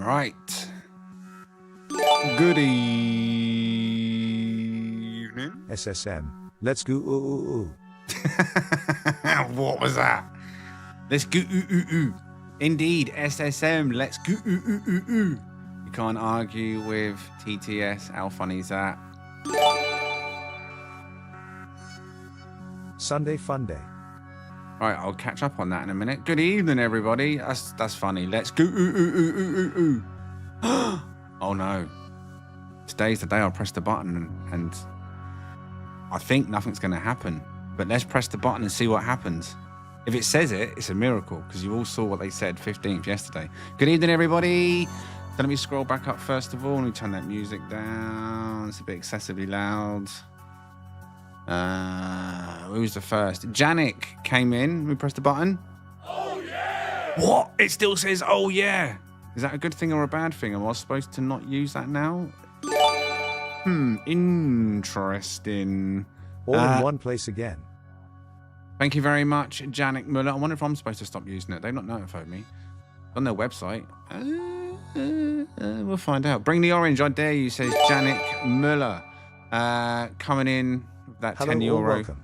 Right. Good evening. SSM. Let's go. Ooh. What was that? Let's go. Indeed, SSM. Let's go. You can't argue with TTS. How funny is that? Sunday fun day. Right, I'll catch up on that in a minute. Good evening, everybody. That's funny. Let's go. Oh no. Today's the day I'll press the button and I think nothing's going to happen. But let's press the button and see what happens. If it says it, it's a miracle because you all saw what they said 15th yesterday. Good evening, everybody. So let me scroll back up first of all. Let me turn that music down. It's a bit excessively loud. Who's the first? Janik came in. Let me press the button. Oh, yeah! What? It still says, oh, yeah. Is that a good thing or a bad thing? Am I supposed to not use that now? Interesting. All in one place again. Thank you very much, Janik Muller. I wonder if I'm supposed to stop using it. They've not notified me. On their website. We'll find out. Bring the orange, I dare you, says Janik Muller. Coming in with that Hello, 10 all euro welcome.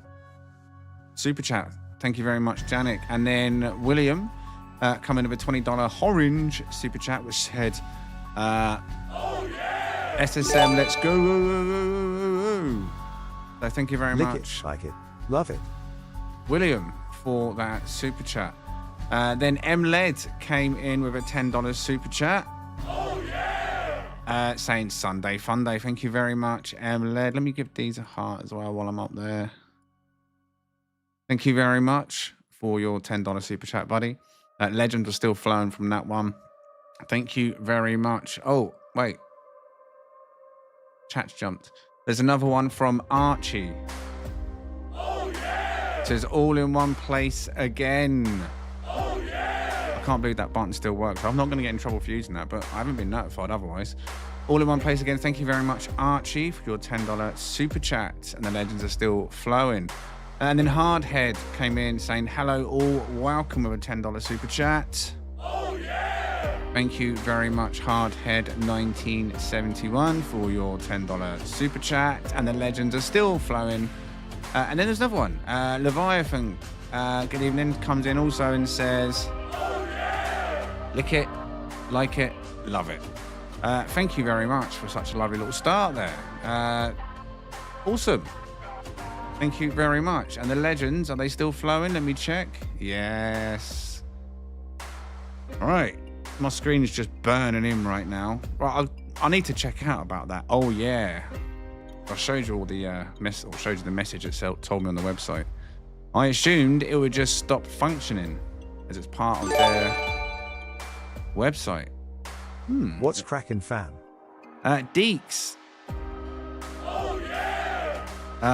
super chat. Thank you very much, Janik. And then William coming in with a $20 orange super chat, which said, Oh, yeah! SSM, let's go. So thank you very Lick much, it, like it, love it. William, for that super chat. Then M-Led came in with a $10 super chat. Oh, yeah! Saying Sunday fun day. Thank you very much, M-Led. Let me give these a heart as well while I'm up there. Thank you very much for your $10 super chat, buddy. Legends are still flowing from that one. Thank you very much. Oh, wait. Chat's jumped. There's another one from Archie. Oh, yeah! It says all in one place again. Oh, yeah! I can't believe that button still works. I'm not going to get in trouble for using that, but I haven't been notified otherwise. All in one place again. Thank you very much, Archie, for your $10 super chat. And the legends are still flowing. And then Hardhead came in saying, hello all, welcome with a $10 super chat. Oh, yeah! Thank you very much, Hardhead1971, for your $10 super chat. And the legends are still flowing. And then there's another one. Leviathan, good evening, comes in also and says, Oh, yeah! lick it, like it, love it. Thank you very much for such a lovely little start there. Awesome. Thank you very much. And the legends, are they still flowing? Let me check. Yes. All right. My screen is just burning in right now. Right, I need to check out about that. Oh, yeah. I showed you all the showed you the message it told me on the website. I assumed it would just stop functioning as it's part of their website. What's cracking, fam? Deeks. Oh, yeah!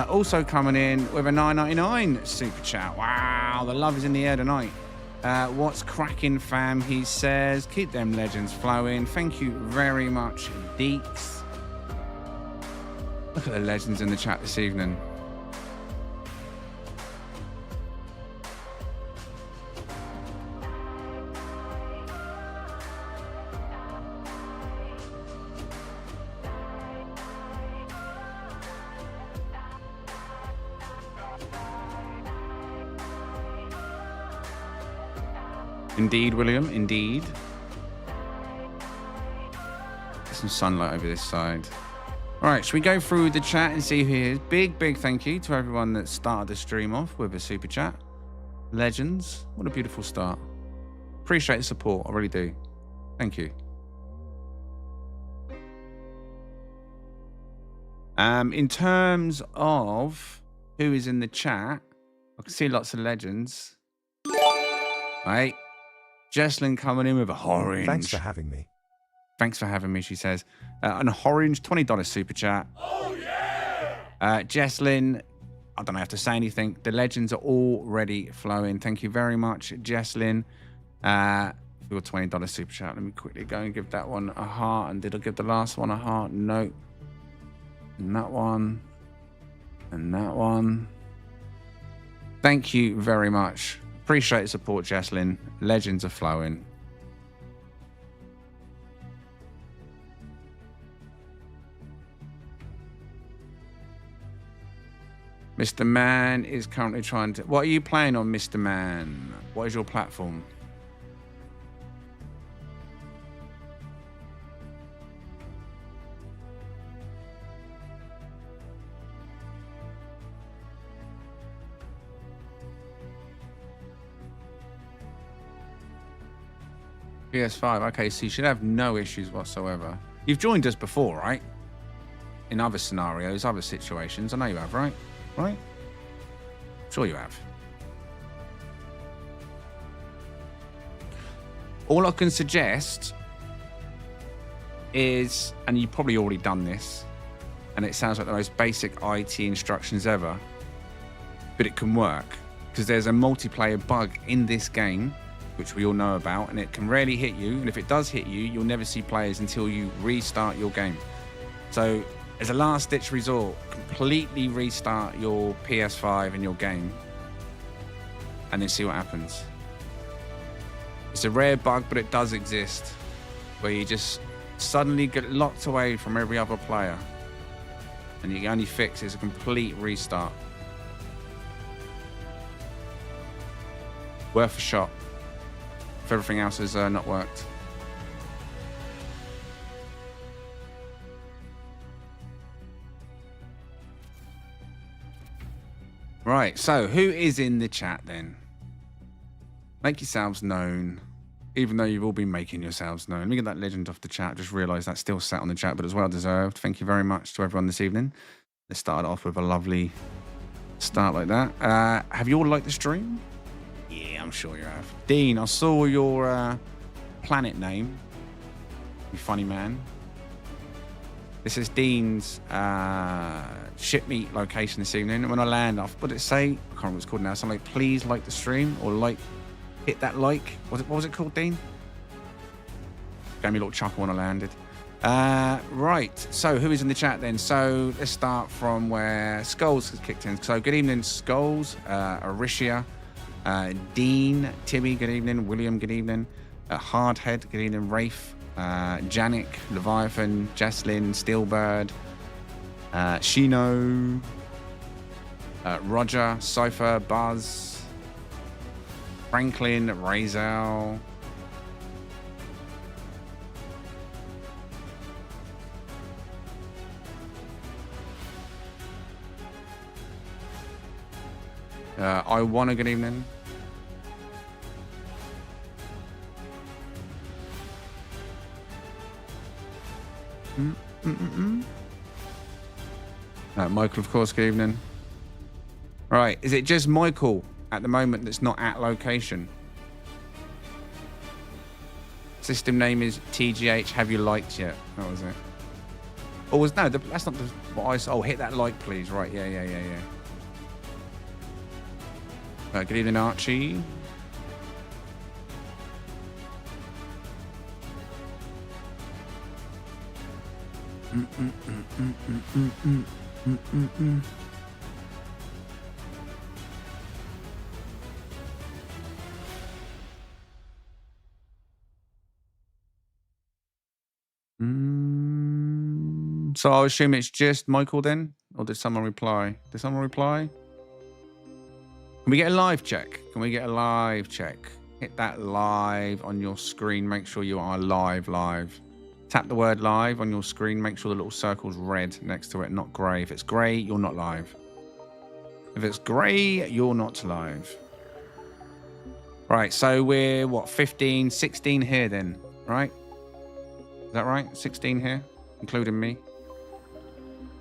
Also coming in with a $9.99 super chat. Wow, the love is in the air tonight. What's cracking, fam? He says, keep them legends flowing. Thank you very much, Deeks. Look at the legends in the chat this evening. Indeed, William, indeed. There's some sunlight over this side. All right, should we go through the chat and see who here is? Big thank you to everyone that started the stream off with a super chat. Legends, what a beautiful start. Appreciate the support, I really do. Thank you. In terms of who is in the chat, I can see lots of legends. Right. Jesslyn coming in with a orange. Thanks for having me. Thanks for having me, she says. An orange $20 super chat. Oh, yeah! Jesslyn, I don't have to say anything. The legends are already flowing. Thank you very much, Jesslyn, for your $20 super chat. Let me quickly go and give that one a heart. And did I give the last one a heart? No. And that one. And that one. Thank you very much. Appreciate the support, Jesslyn. Legends are flowing. Mr. Man is currently trying to... What are you playing on, Mr. Man? What is your platform? PS5. Okay, so you should have no issues whatsoever. You've joined us before, right? In other scenarios, other situations. I know you have, right? Right? Sure you have. All I can suggest is, and you've probably already done this, and it sounds like the most basic IT instructions ever, but it can work because there's a multiplayer bug in this game which we all know about, and it can rarely hit you, and if it does hit you, you'll never see players until you restart your game. So as a last-ditch resort, completely restart your PS5 and your game, and then see what happens. It's a rare bug, but it does exist, where you just suddenly get locked away from every other player, and the only fix is a complete restart. Worth a shot if everything else has not worked. Right, so who is in the chat then? Make yourselves known, even though you've all been making yourselves known. Let me get that legend off the chat. Just realised that's still sat on the chat, but it's well deserved. Thank you very much to everyone this evening. Let's start off with a lovely start like that. Have you all liked the stream? Yeah, I'm sure you have. Dean, I saw your planet name. You funny man. This is Dean's ship meet location this evening. And when I land off, what did it say? I can't remember what it's called now. Something like, please like the stream, or hit that like. What was it called, Dean? Gave me a little chuckle when I landed. Right, so who is in the chat then? So let's start from where Skulls has kicked in. So good evening, Skulls, Aricia, Dean, Timmy, good evening, William, good evening, Hardhead, good evening, Rafe, Janik, Leviathan, Jaslyn, Steelbird, Shino, Roger, Cypher, Buzz, Franklin, Razel, I want a good evening. Michael, of course, good evening. Right, is it just Michael at the moment that's not at location? System name is TGH. Have you liked yet? That was it. Oh, that's not what I saw. Oh, hit that like, please. Right, yeah. Good evening, Archie. So I assume it's just Michael then? Or did someone reply? Can we get a live check? Hit that live on your screen. Make sure you are live. Tap the word live on your screen. Make sure the little circle's red next to it, not grey. If it's grey, you're not live. If it's grey, you're not live. Right, so we're, 15, 16 here then, right? Is that right? 16 here, including me.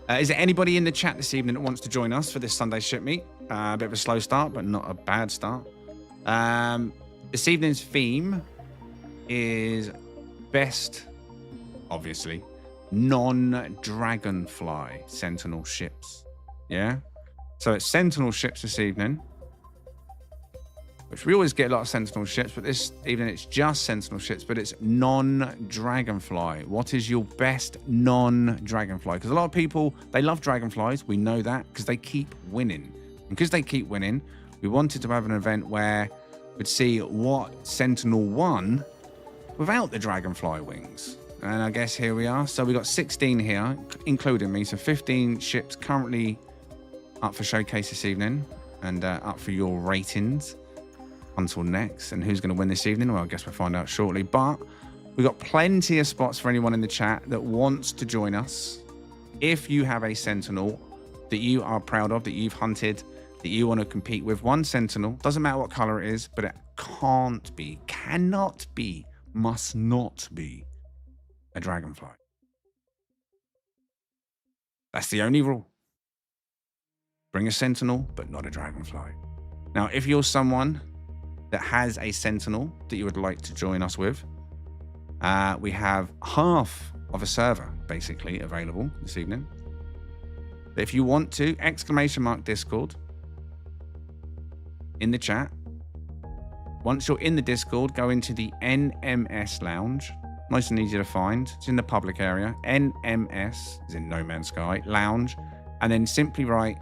Is there anybody in the chat this evening that wants to join us for this Sunday ship meet? A bit of a slow start, but not a bad start. This evening's theme is best, obviously, non-dragonfly Sentinel ships. Yeah? So it's Sentinel ships this evening, which we always get a lot of Sentinel ships, but this evening it's just Sentinel ships, but it's non-dragonfly. What is your best non-dragonfly? Because a lot of people, they love dragonflies. We know that because they keep winning. And because they keep winning, we wanted to have an event where we'd see what Sentinel won without the dragonfly wings. And I guess here we are. So we got 16 here, including me. So 15 ships currently up for showcase this evening and up for your ratings until next. And who's going to win this evening? Well, I guess we'll find out shortly. But we've got plenty of spots for anyone in the chat that wants to join us. If you have a Sentinel that you are proud of, that you've hunted, that you want to compete with, one Sentinel, doesn't matter what color it is, but it can't be, cannot be, must not be a dragonfly. That's the only rule. Bring a Sentinel, but not a dragonfly. Now, if you're someone that has a Sentinel that you would like to join us with, we have half of a server basically available this evening. If you want to, !Discord in the chat. Once you're in the Discord, go into the NMS lounge. Nice and easy to find. It's in the public area. NMS is in No Man's Sky lounge, and then simply write,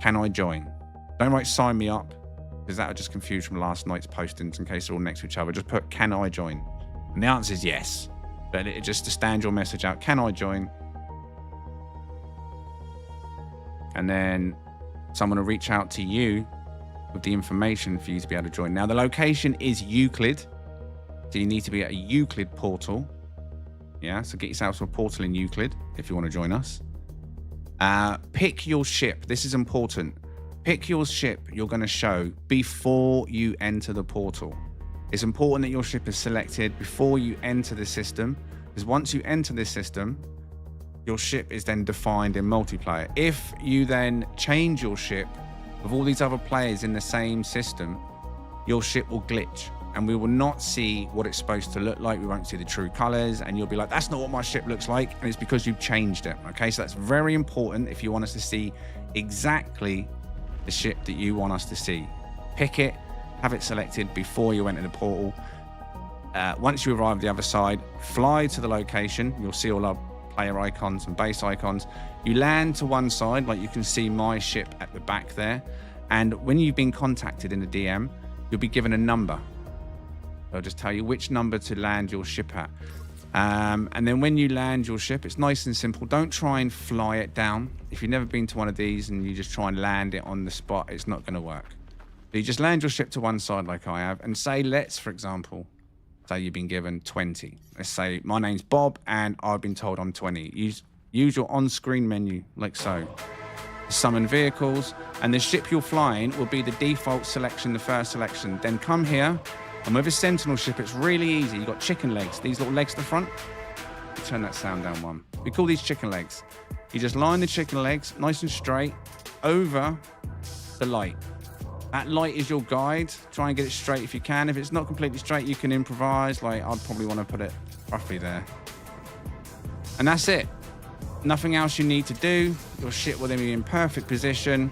"Can I join?" Don't write "sign me up," because that would just confuse from last night's postings in case they're all next to each other. Just put "Can I join?" And the answer is yes. But it just to stand your message out, "Can I join?" And then someone will reach out to you with the information for you to be able to join. Now, the location is Euclid. So you need to be at a Euclid portal. Yeah, so get yourself to a portal in Euclid if you want to join us. Pick your ship. This is important. Pick your ship you're going to show before you enter the portal. It's important that your ship is selected before you enter the system, because once you enter this system, your ship is then defined in multiplayer. If you then change your ship with all these other players in the same system, your ship will glitch and we will not see what it's supposed to look like. We won't see the true colors and you'll be like, that's not what my ship looks like. And it's because you've changed it. Okay, so that's very important if you want us to see exactly the ship that you want us to see. Pick it, have it selected before you enter the portal. Once you arrive at the other side, fly to the location. You'll see all our player icons and base icons. You land to one side, like you can see my ship at the back there. And when you've been contacted in the DM, you'll be given a number. They'll just tell you which number to land your ship at. And then when you land your ship, it's nice and simple. Don't try and fly it down. If you've never been to one of these and you just try and land it on the spot, it's not going to work. So you just land your ship to one side like I have and say, let's, for example, say you've been given 20. Let's say my name's Bob and I've been told I'm 20. Use your on-screen menu like so. Summon vehicles, and the ship you're flying will be the default selection, the first selection. Then come here, and with a Sentinel ship, it's really easy. You've got chicken legs, these little legs at the front. Turn that sound down one. We call these chicken legs. You just line the chicken legs nice and straight over the light. That light is your guide. Try and get it straight if you can. If it's not completely straight, you can improvise. Like, I'd probably want to put it roughly there. And that's it. Nothing else you need to do. Your ship will then be in perfect position,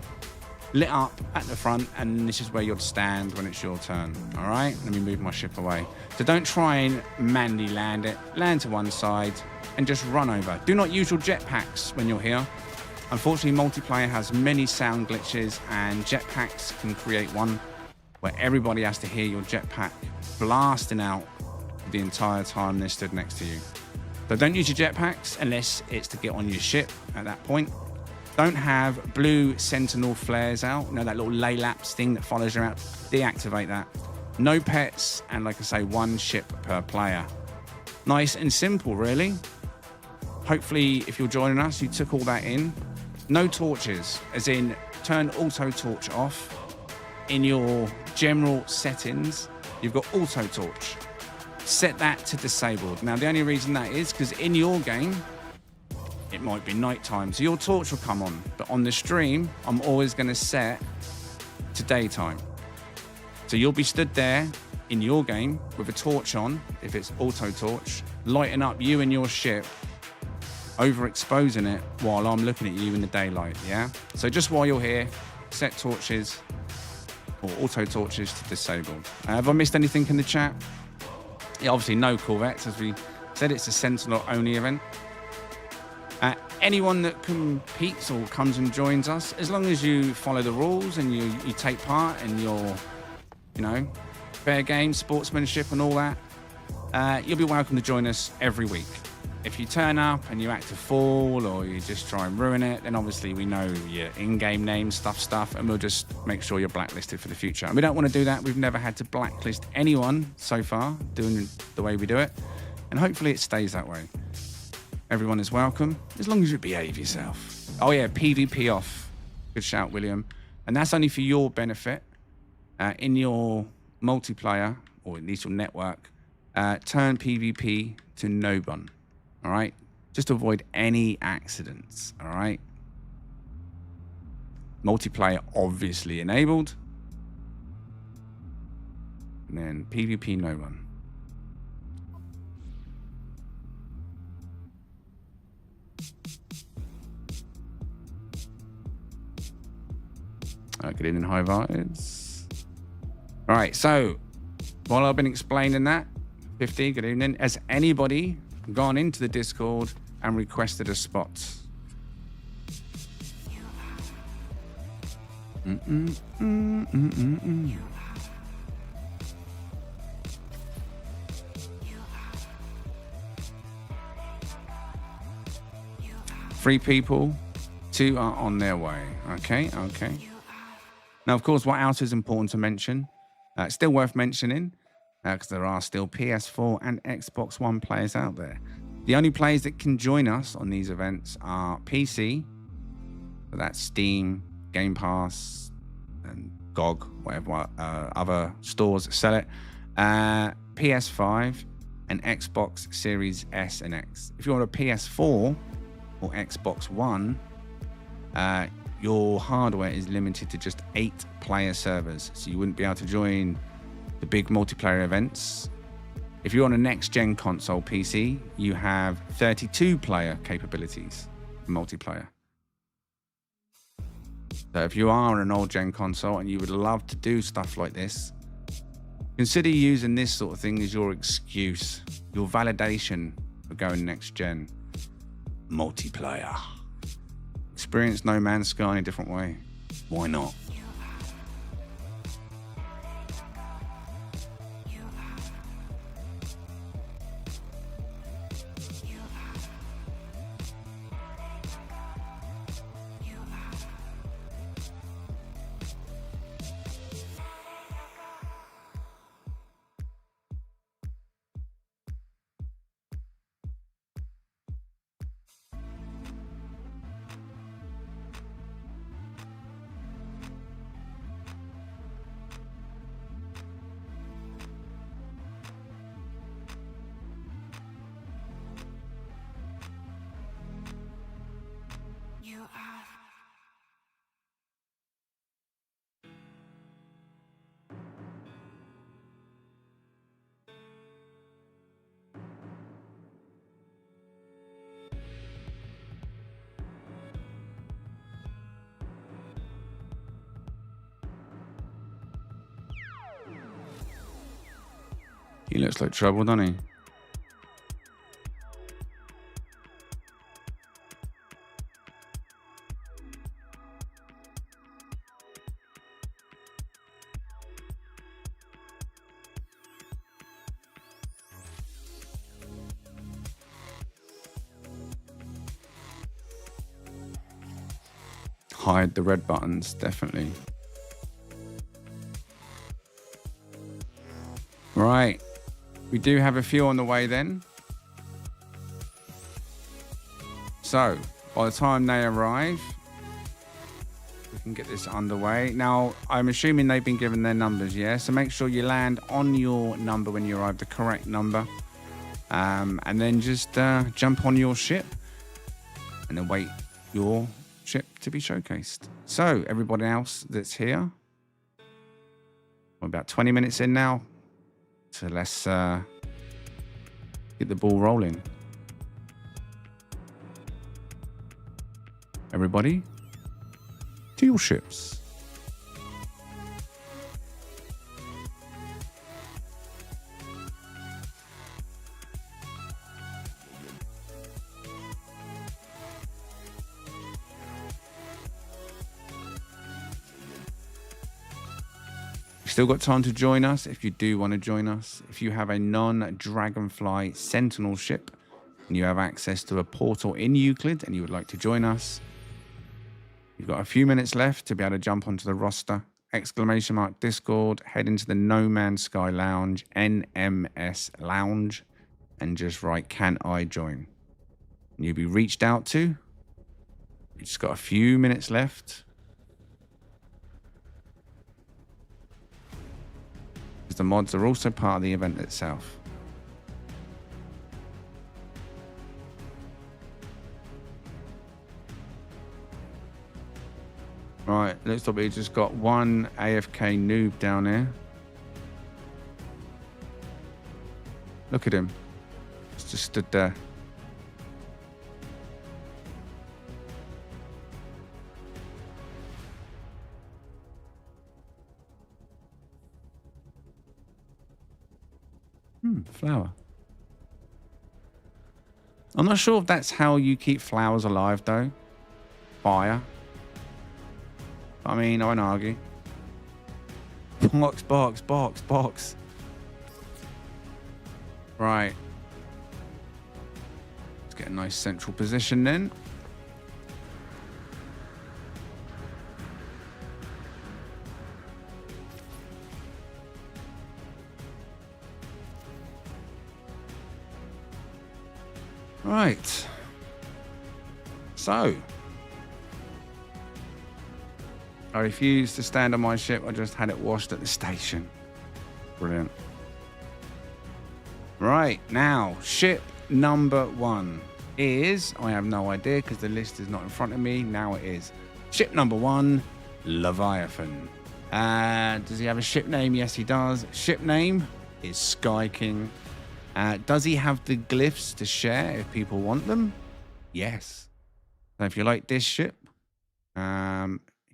lit up at the front, and this is where you'll stand when it's your turn. All right? Let me move my ship away. So don't try and manually land it. Land to one side and just run over. Do not use your jetpacks when you're here. Unfortunately, multiplayer has many sound glitches, and jetpacks can create one where everybody has to hear your jetpack blasting out the entire time they stood next to you. So don't use your jetpacks unless it's to get on your ship at that point. Don't have blue Sentinel flares out. You know, that little lay-laps thing that follows you around. Deactivate that. No pets, and like I say, one ship per player. Nice and simple, really. Hopefully, if you're joining us, you took all that in. No torches, as in turn auto torch off. In your general settings, you've got auto torch. Set that to disabled. Now, the only reason that is because in your game, it might be nighttime, so your torch will come on. But on the stream, I'm always going to set to daytime. So you'll be stood there in your game with a torch on, if it's auto torch, lighting up you and your ship, overexposing it while I'm looking at you in the daylight, yeah? So just while you're here, set torches or auto torches to disabled. Have I missed anything in the chat? Yeah, obviously no Corvettes, as we said, it's a Sentinel only event. Anyone that competes or comes and joins us, as long as you follow the rules and you take part and you're, you know, fair game, sportsmanship and all that, you'll be welcome to join us every week. if you turn up and you act a fool or you just try and ruin it, then obviously we know your in-game name, stuff, and we'll just make sure you're blacklisted for the future. And we don't want to do that. We've never had to blacklist anyone so far doing the way we do it. And hopefully it stays that way. Everyone is welcome, as long as you behave yourself. Oh yeah, PvP off. Good shout, William. And that's only for your benefit. In your multiplayer, or at least your network, turn PvP to no one. All right? Just to avoid any accidents. All right? Multiplayer obviously enabled. And then PvP no one. Good evening, High Vibes. All right, so while I've been explaining that, 50, good evening. Has anybody gone into the Discord and requested a spot? Three people, 2 are on their way. Okay. Now, of course, what else is important to mention? Still worth mentioning, because there are still PS4 and Xbox One players out there. The only players that can join us on these events are PC, so that's Steam, Game Pass, and GOG, whatever other stores that sell it, PS5, and Xbox Series S and X. If you're on a PS4 or Xbox One, your hardware is limited to just 8 player servers, so you wouldn't be able to join the big multiplayer events. If you're on a next-gen console PC, you have 32 player capabilities for multiplayer. So if you are on an old-gen console and you would love to do stuff like this, consider using this sort of thing as your excuse, your validation for going next-gen. Multiplayer. Experience No Man's Sky in a different way. Why not? He looks like trouble, doesn't he? Hide the red buttons, definitely. Right. We do have a few on the way then. So, by the time they arrive, we can get this underway. Now, I'm assuming they've been given their numbers, yeah? So make sure you land on your number when you arrive, the correct number. And then just jump on your ship and await your ship to be showcased. So, everybody else that's here, we're about 20 minutes in now. So let's get the ball rolling. Everybody, to your ships. Still got time to join us if you do want to join us. If you have a non-Dragonfly Sentinel ship, and you have access to a portal in Euclid and you would like to join us, you've got a few minutes left to be able to jump onto the roster. !Discord, head into the nomanssky lounge, NMS lounge, and just write, can I join? And you'll be reached out to. You just got a few minutes left. Because the mods are also part of the event itself. Right, looks like we just got one AFK noob down here. Look at him. He's just stood there. Flower. I'm not sure if that's how you keep flowers alive, though. Fire. I mean, I won't argue. Box, box, box, box. Right. Let's get a nice central position then. Right. So. I refused to stand on my ship. I just had it washed at the station. Brilliant. Right, now, ship number 1 is... I have no idea because the list is not in front of me. Now it is. Ship number 1, Leviathan. Does he have a ship name? Yes, he does. Ship name is Sky King. Does he have the glyphs to share if people want them? Yes. So if you like this ship...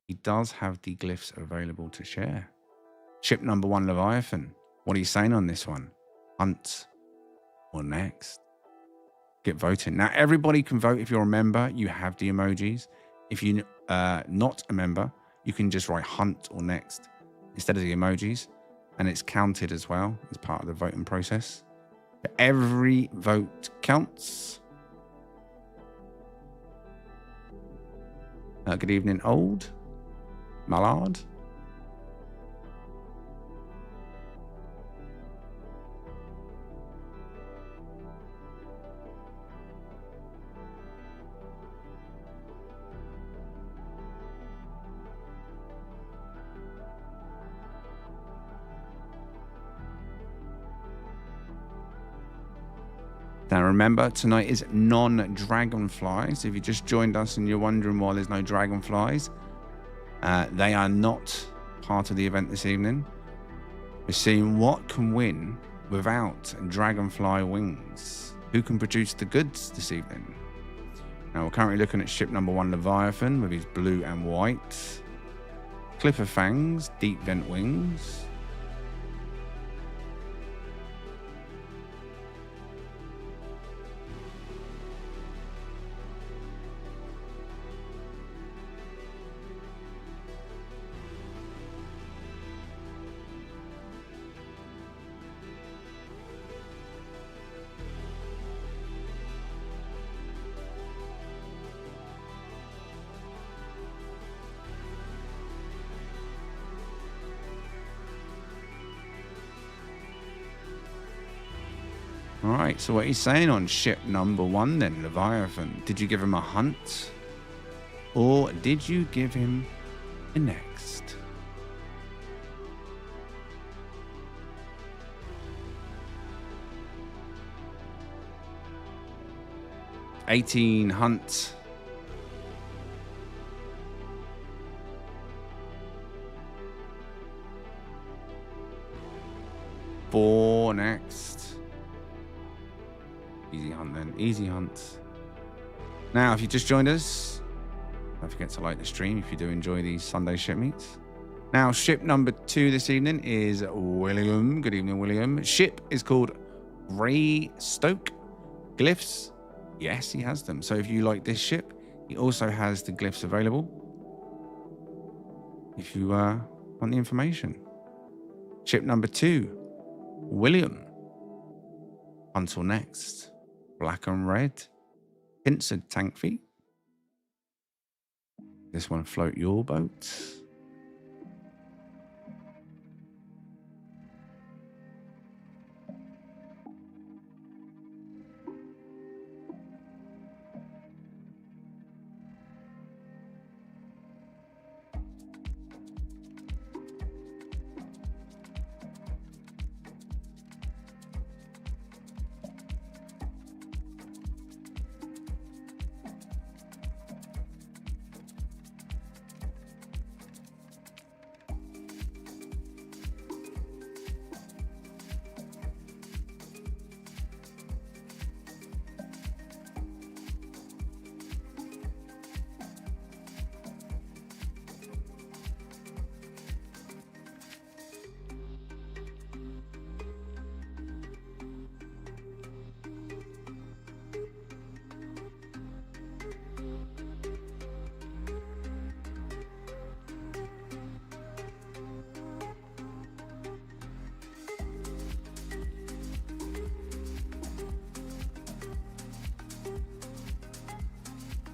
he does have the glyphs available to share. Ship number 1, Leviathan. What are you saying on this one? Hunt or next? Get voting. Now, everybody can vote. If you're a member, you have the emojis. If you're not a member, you can just write hunt or next instead of the emojis. And it's counted as well as part of the voting process. Every vote counts. Good evening, Old. Mallard. Now remember, tonight is non-dragonflies. If you just joined us and you're wondering why there's no dragonflies, they are not part of the event this evening. We're seeing what can win without dragonfly wings. Who can produce the goods this evening? Now we're currently looking at ship number 1, Leviathan, with his blue and white. Cliff of Fangs, deep vent wings. All right, so what he's saying on ship number 1 then, Leviathan. Did you give him a hunt? Or did you give him a next? $18 hunt. $4 next. Easy hunt then. Easy hunt. Now, if you just joined us, don't forget to like the stream if you do enjoy these Sunday ship meets. Now, ship number 2 this evening is William. Good evening, William. Ship is called Greystoke. Glyphs. Yes, he has them. So if you like this ship, he also has the glyphs available. If you want the information. Ship number 2, William. Until next. Black and red. Pincered tank feet. This one float your boat.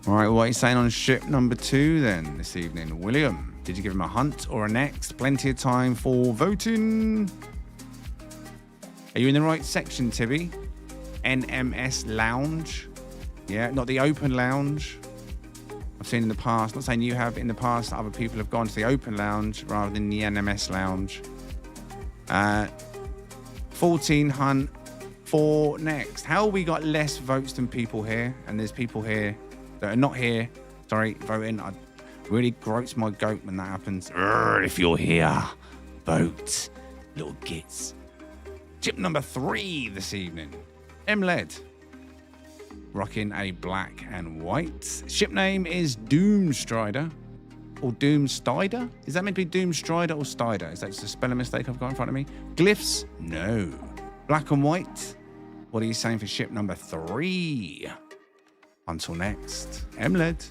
All right, what are you saying on ship number 2 then this evening? William, did you give him a hunt or a next? Plenty of time for voting. Are you in the right section, Tibby? NMS Lounge. Yeah, not the open lounge. I've seen in the past, not saying you have, in the past, other people have gone to the open lounge rather than the NMS lounge. 14 hunt, 4 next. How have we got less votes than people here? And there's people here that are not here, sorry, voting. I really groats my goat when that happens. If you're here, vote, little gits. Ship number 3 this evening. M-Led. Rocking a black and white. Ship name is Doomstrider. Or Doomstider? Is that meant to be Doomstrider or Stider? Is that just a spelling mistake I've got in front of me? Glyphs? No. Black and white. What are you saying for ship number 3? Until next, M-Led.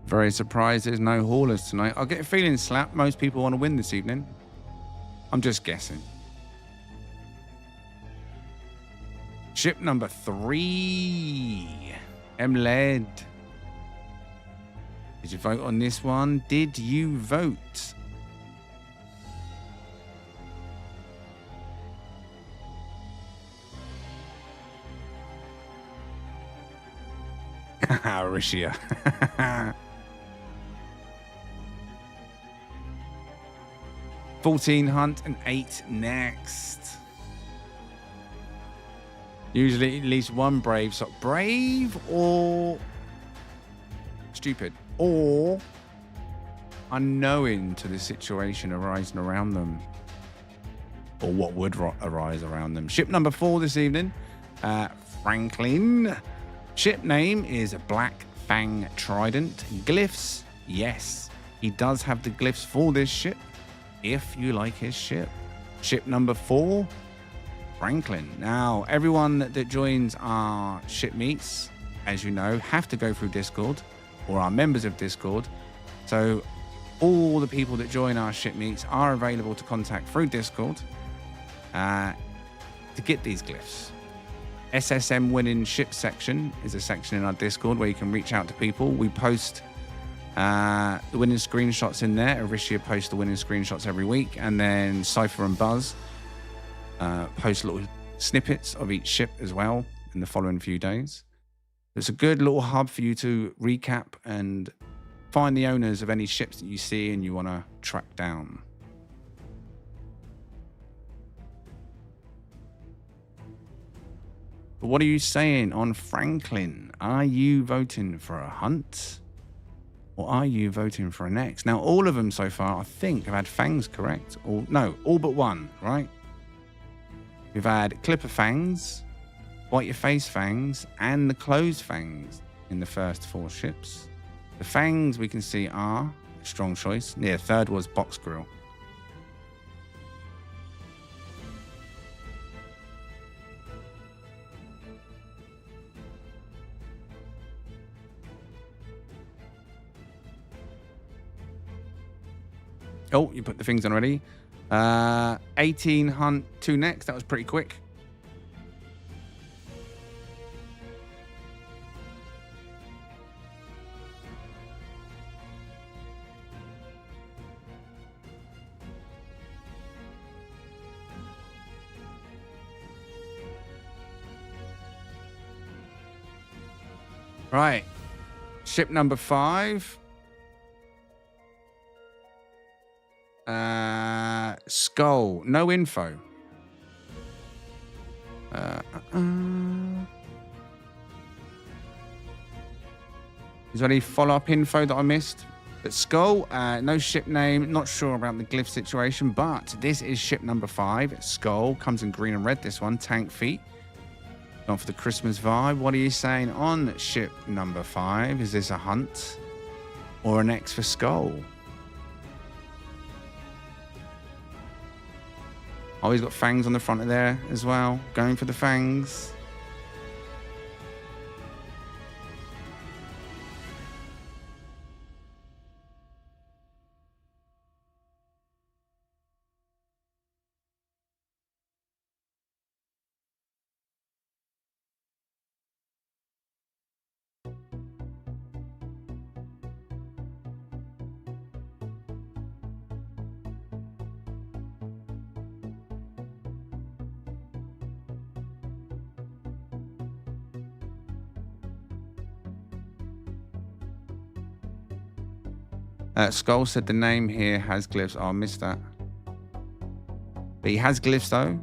Very surprised there's no haulers tonight. I get a feeling, Slap, most people want to win this evening. I'm just guessing. Ship number 3. M-Led. Did you vote on this one? Did you vote? Rishia. 14 hunt and 8 next. Usually at least one brave. So brave or stupid or unknowing to the situation arising around them or what would arise around them. Ship number 4 this evening. Franklin. Ship name is Black Fang Trident. Glyphs. Yes, he does have the glyphs for this ship. If you like his ship. Ship number 4, Franklin. Now, everyone that joins our ship meets, as you know, have to go through Discord or are members of Discord. So all the people that join our ship meets are available to contact through Discord to get these glyphs. SSM winning ship section is a section in our Discord where you can reach out to people. We post The winning screenshots in there. Aricia posts the winning screenshots every week. And then Cypher and Buzz post little snippets of each ship as well in the following few days. It's a good little hub for you to recap and find the owners of any ships that you see and you want to track down. But what are you saying on Franklin? Are you voting for a hunt? Or are you voting for an X? Now, all of them so far, I think, have had fangs, correct? No, all but one, right? We've had Clipper fangs, Bite Your Face fangs, and the Closed fangs in the first 4 ships. The fangs we can see are a strong choice. Yeah, third was Box Grill. Oh, you put the things on already. 18 hunt, 2 next. That was pretty quick. Right. Ship number 5. Skull. No info. Is there any follow-up info that I missed? But Skull, no ship name. Not sure about the glyph situation, but this is ship number 5. Skull comes in green and red. This one, tank feet. Gone for the Christmas vibe. What are you saying on ship number 5? Is this a hunt or an X for Skull? Oh, he's got fangs on the front of there as well. Going for the fangs. Skull said the name here has glyphs. Oh, I missed that. But he has glyphs though.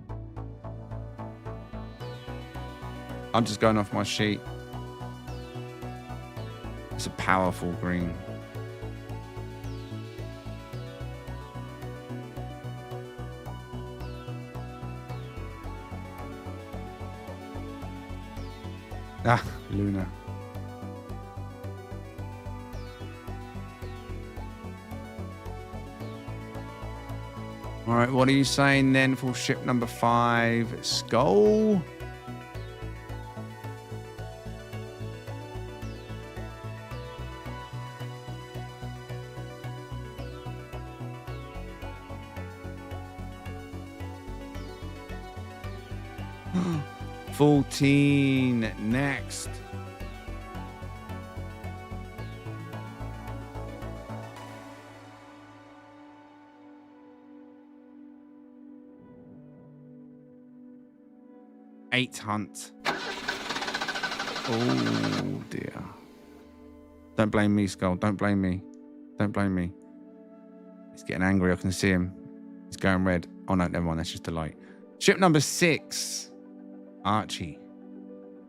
I'm just going off my sheet. It's a powerful green. Ah, Luna. All right, what are you saying then for ship number 5, Skull? $14 next. $8 hunt. Oh dear. Don't blame me, Skull. Don't blame me. Don't blame me. He's getting angry. I can see him. He's going red. Oh no, never mind. That's just a light. Ship number 6. Archie.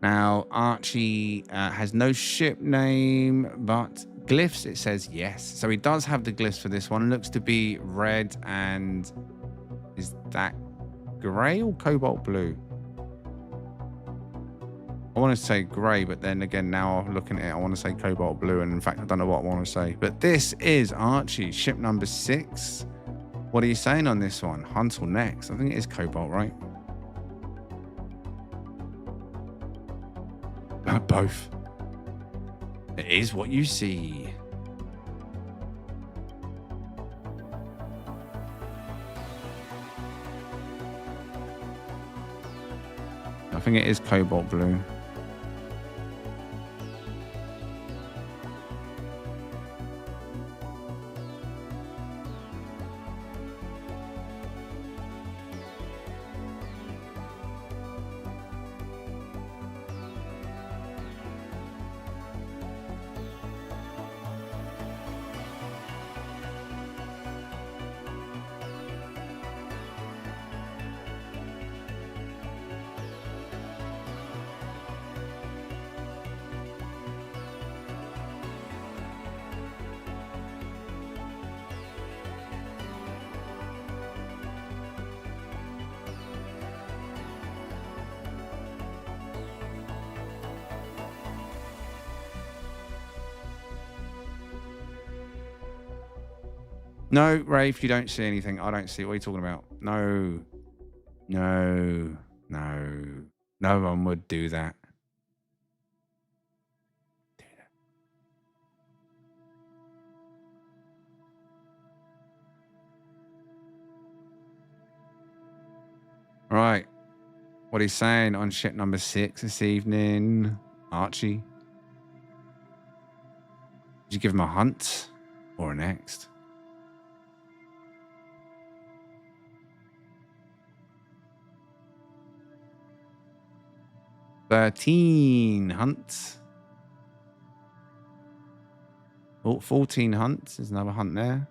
Now, Archie has no ship name, but glyphs, it says yes. So he does have the glyphs for this one. Looks to be red and... is that grey or cobalt blue? I want to say grey, but then again, now looking at it, I want to say cobalt blue. And in fact, I don't know what I want to say. But this is Archie, ship number 6. What are you saying on this one? Hunt or next? I think it is cobalt, right? Both. It is what you see. I think it is cobalt blue. No, Rafe, you don't see anything. I don't see. What are you talking about? No. No. No. No one would do that. Right. What he's saying on ship number 6 this evening, Archie. Did you give him a hunt or a next? "13 hunts. Oh, 14 hunts. There's another hunt there.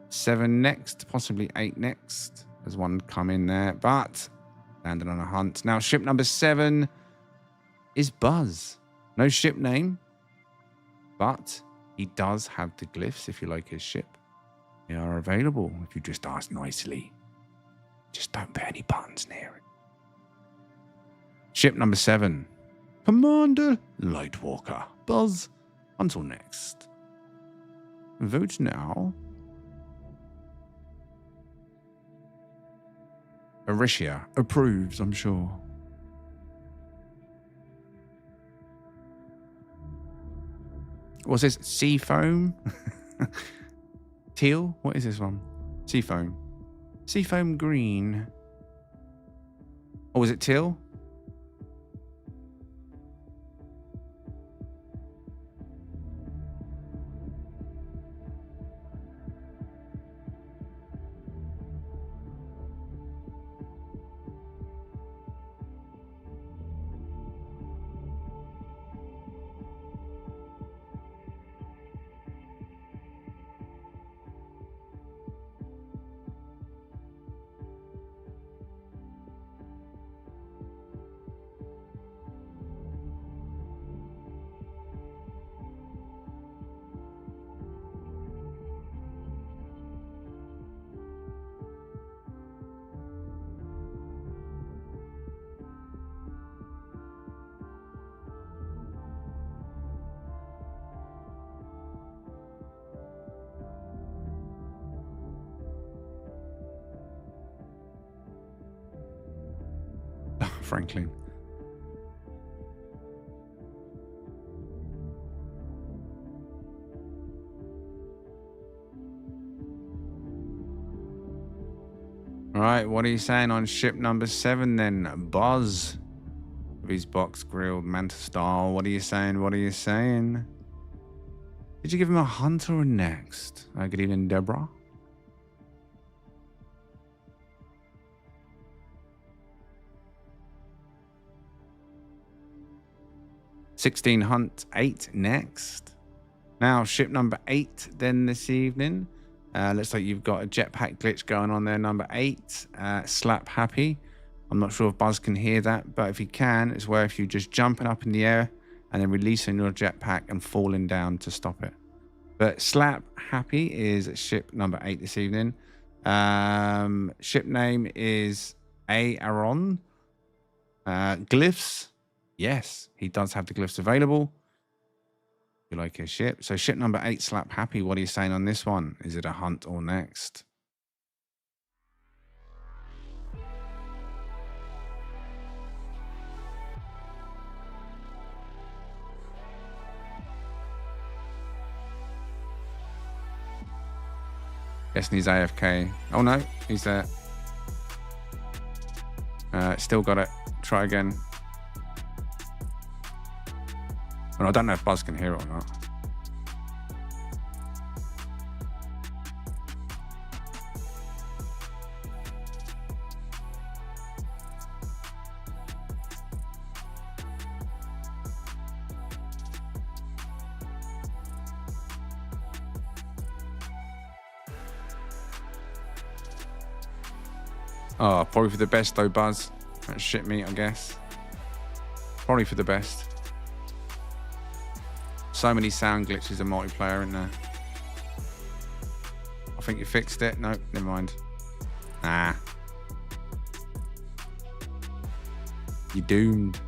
7 next, possibly 8 next. There's one come in there, but landed on a hunt. Now, ship number 7 is Buzz. No ship name, but he does have the glyphs if you like his ship. They are available if you just ask nicely. Just don't put any buttons near it. Ship number 7, Commander Lightwalker. Buzz, until next. Vote now. Aricia approves, I'm sure. What's this? Sea foam? Teal? What is this one? Sea foam. Sea foam green. Oh, was it teal? Franklin. All right, what are you saying on ship number 7 then? Buzz. With his box grilled manta style. What are you saying? What are you saying? Did you give him a hunt or a next? Good evening, Deborah. "16 hunt, 8 next." Now, ship number 8 then this evening. Looks like you've got a jetpack glitch going on there, number 8. Slap happy. I'm not sure if Buzz can hear that, but if he can, it's where if you just jumping up in the air and then releasing your jetpack and falling down to stop it. But slap happy is ship number 8 this evening. Ship name is Aaron. Glyphs. Yes, he does have the glyphs available. You like his ship. So ship number 8, slap happy. What are you saying on this one? Is it a hunt or next? Guessing he's AFK. Oh no, he's there. Still got it. Try again. Well, I don't know if Buzz can hear it or not. Oh, probably for the best though, Buzz. That's shit meat, I guess. Probably for the best. So many sound glitches in multiplayer in there. I think you fixed it. No, never mind. Nah. You're doomed.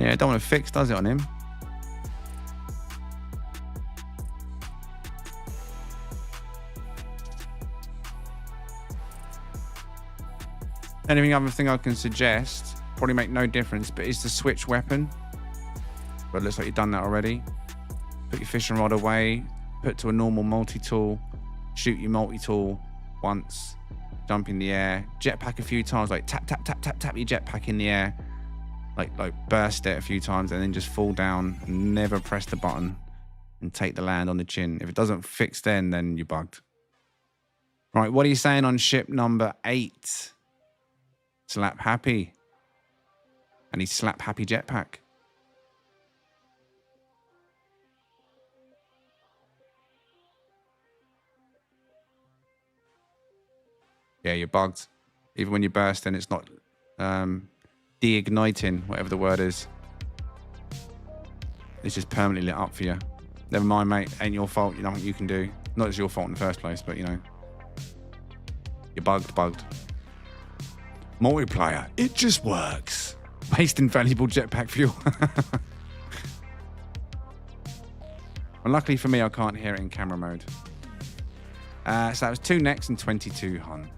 Yeah, don't want to fix, does it, on him? Anything other thing I can suggest, probably make no difference, but is to switch weapon. But it looks like you've done that already. Put your fishing rod away, put to a normal multi-tool, shoot your multi-tool once, jump in the air, jetpack a few times, like tap, tap, tap, tap, tap your jetpack in the air, like burst it a few times and then just fall down and never press the button and take the land on the chin. If it doesn't fix then you're bugged. Right, what are you saying on ship number 8? Slap happy. And he's slap happy jetpack. Yeah, you're bugged. Even when you burst, then it's not de-igniting, whatever the word is. It's just permanently lit up for you. Never mind, mate. Ain't your fault. You know what you can do. Not it's your fault in the first place, but you know. You're bugged. Multiplayer. It just works. Wasting valuable jetpack fuel. Well, luckily for me, I can't hear it in camera mode. So that was 2 necks and 22 hunt.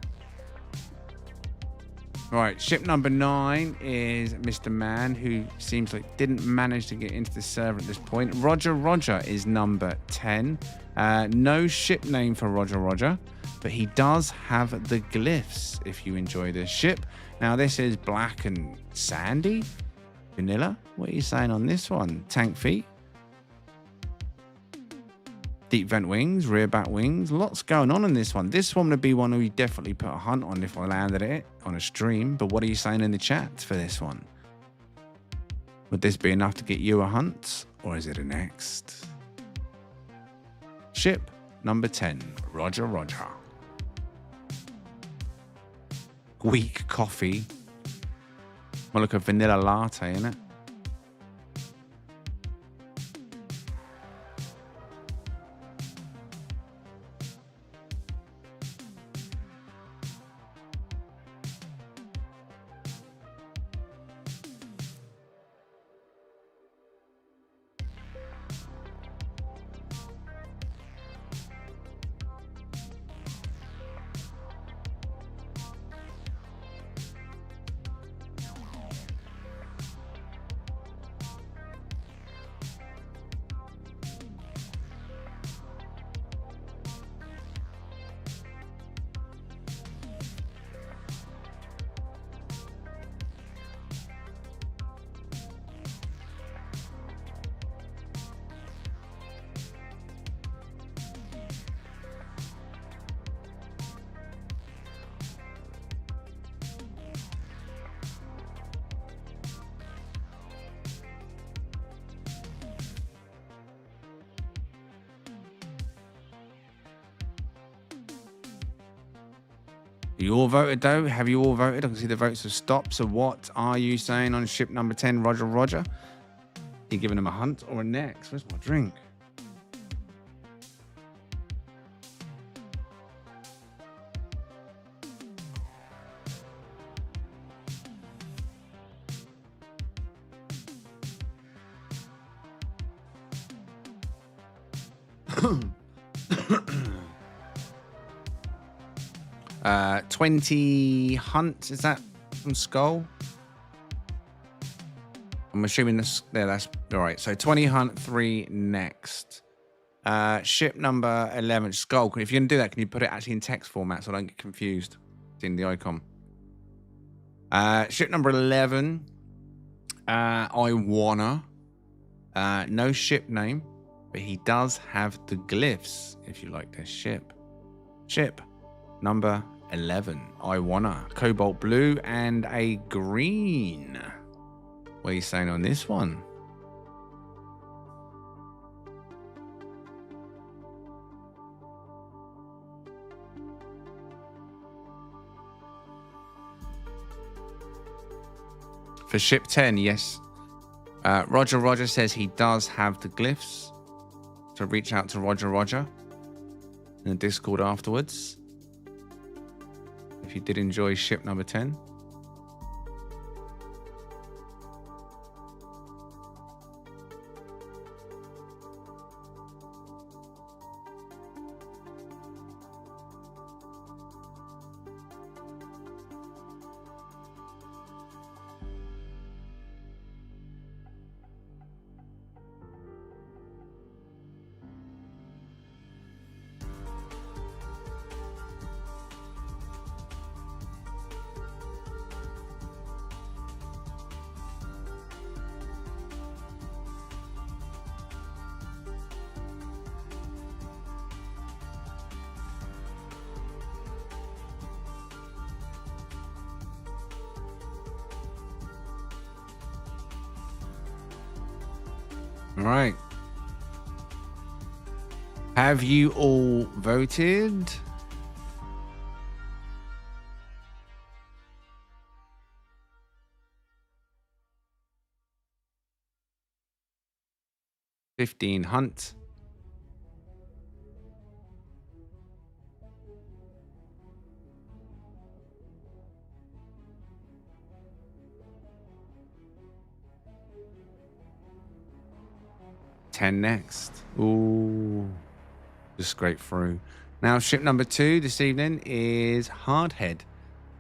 Right, ship number 9 is Mr. Man, who seems like didn't manage to get into the server at this point. Roger is number 10. No ship name for Roger, but he does have the glyphs if you enjoy this ship. Now, this is black and sandy. Vanilla, what are you saying on this one? Tank feet. Deep vent wings, rear back wings, lots going on in this one. This one would be one we definitely put a hunt on if I landed it on a stream. But what are you saying in the chat for this one? Would this be enough to get you a hunt, or is it a next? Ship number 10, Roger. Weak coffee. Well, look, a vanilla latte, innit? You all voted though? Have you all voted? I can see the votes have stopped. So what are you saying on ship number 10, Roger? You giving him a hunt or a next? Where's my drink? Uh, 20 hunt, is that from Skull? I'm assuming this, there, that's all right. So 20 hunt, 3 next. Ship number 11, Skull. If you're going to do that, can you put it actually in text format so I don't get confused? It's in the icon. Ship number 11, I wanna. No ship name, but he does have the glyphs if you like this ship. Ship number 11, I wanna. Cobalt blue and a green. What are you saying on this one? For ship 10, yes. Roger says he does have the glyphs. So reach out to Roger in the Discord afterwards. If you did enjoy ship number 10. All right. Have you all voted? $15 hunt. $10 next. Ooh. Just scrape through. Now, ship number 2 this evening is Hardhead.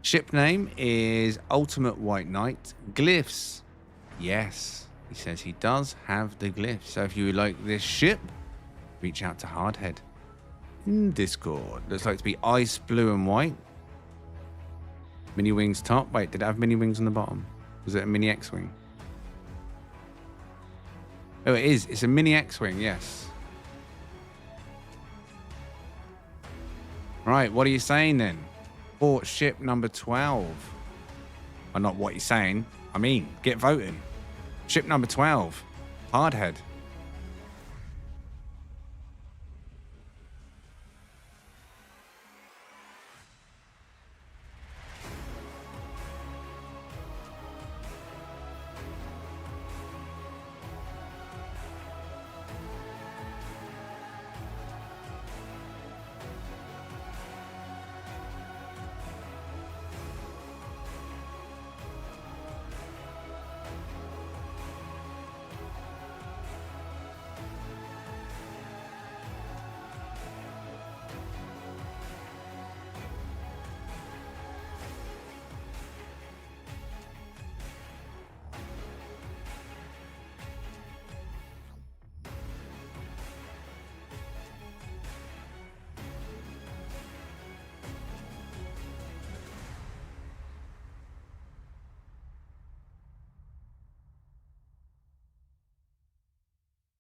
Ship name is Ultimate White Knight. Glyphs. Yes, he says he does have the glyphs. So if you would like this ship, reach out to Hardhead in Discord. Looks like to be ice, blue, and white. Mini wings top. Wait, did it have mini wings on the bottom? Was it a mini X-wing? Oh, it is. It's a mini X-wing, yes. Right, what are you saying then? For ship number 12. Well, not what you're saying. I mean, get voting. Ship number 12. Hardhead.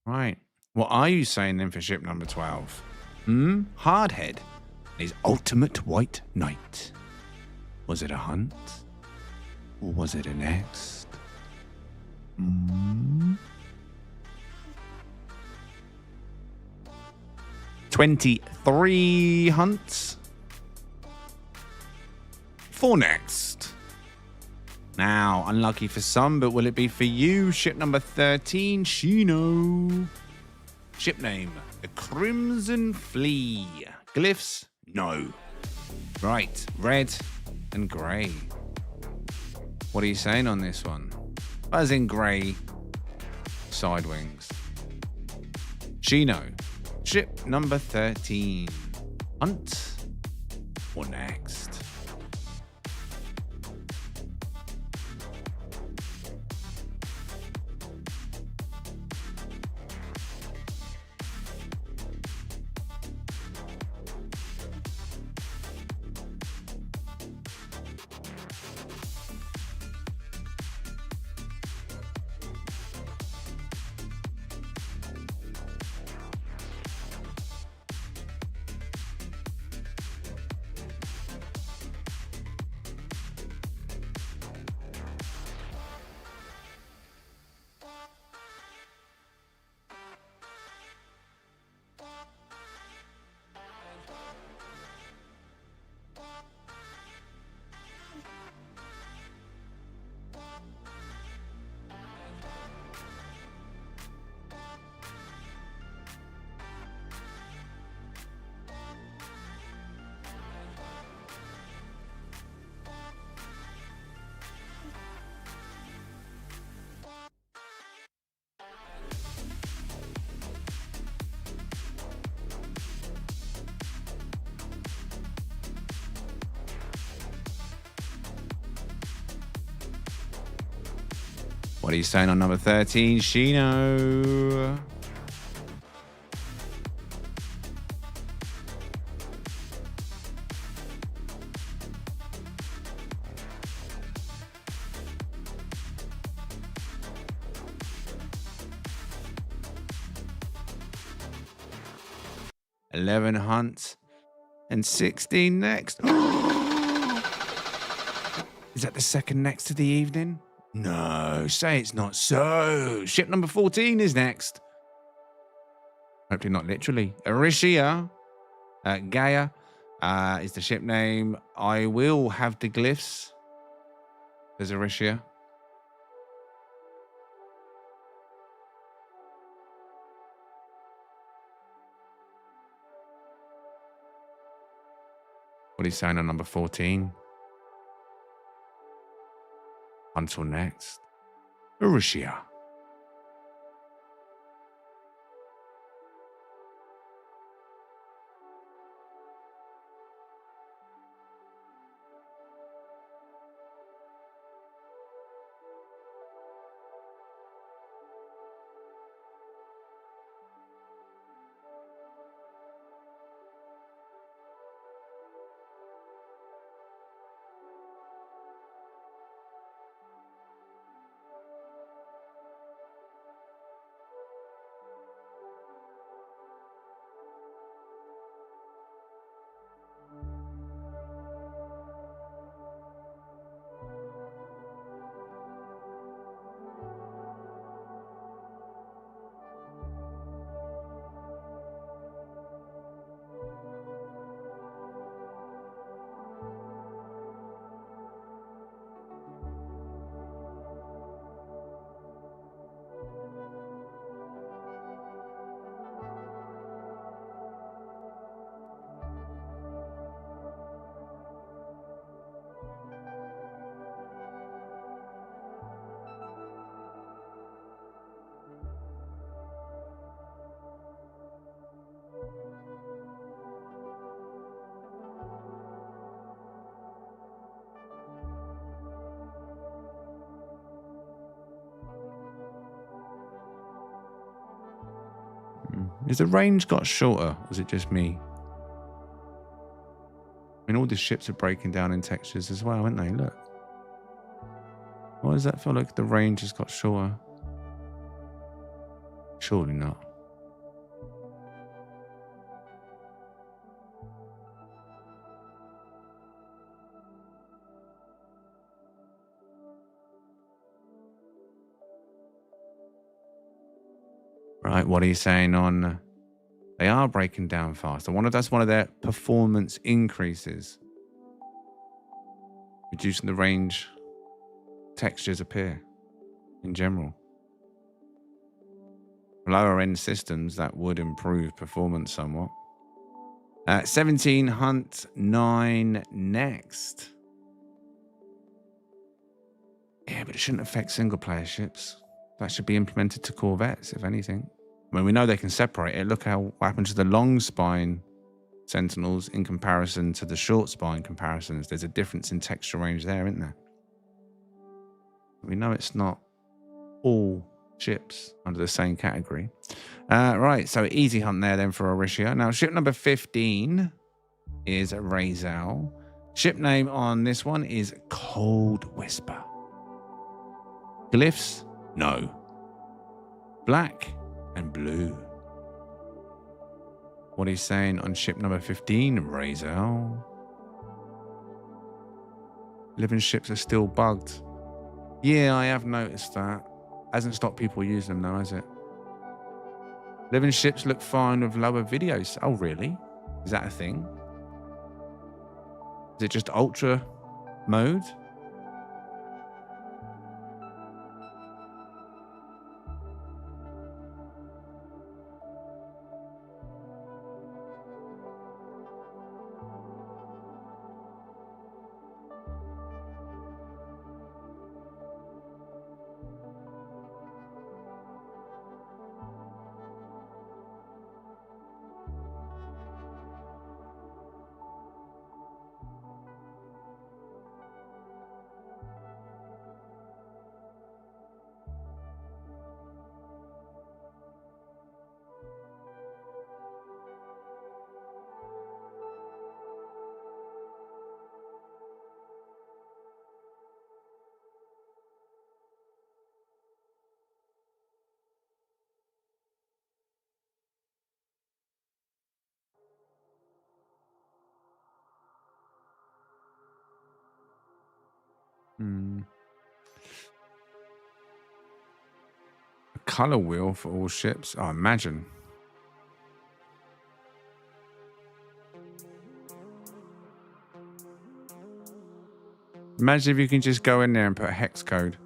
Right. What are you saying then for ship number 12? Hardhead. His ultimate white knight. Was it a hunt? Or was it a next? 23 hunts. 4 next. Now, unlucky for some, but will it be for you? Ship number 13, Shino. Ship name, the Crimson Flea. Glyphs, no. Right, red and grey. What are you saying on this one? As in grey, side wings. Shino, ship number 13. Hunt or next? What are you saying on number 13, Shino? $11 hunts and 16 next. Is that the second next of the evening? No, say it's not so. Ship number 14 is next. Hopefully not literally. Erysia, Gaia is the ship name. I will have the glyphs. There's Erysia. What are you saying on number 14? Until next. Erysia. Has the range got shorter? Or is it just me? I mean, all the ships are breaking down in textures as well, aren't they? Look. Why does that feel like the range has got shorter? Surely not. Right, what are you saying on... They are breaking down faster. That's one of their performance increases. Reducing the range textures appear in general. Lower end systems, that would improve performance somewhat. 17 Hunt 9 next. Yeah, but it shouldn't affect single player ships. That should be implemented to corvettes, if anything. I mean, we know they can separate it. Look what happened to the long spine Sentinels in comparison to the short spine comparisons. There's a difference in texture range there, isn't there? We know it's not all ships under the same category. Right, so easy hunt there then for Erysia. Now, ship number 15 is Razal. Ship name on this one is Cold Whisper. Glyphs? No. Black and blue. What he's saying on ship number 15, Razal. Living ships are still bugged. Yeah, I have noticed that. Hasn't stopped people using them though, has it? Living ships look fine with lower videos. Oh, really? Is that a thing? Is it just ultra mode? color wheel for all ships. Oh, imagine. Imagine if you can just go in there and put a hex code.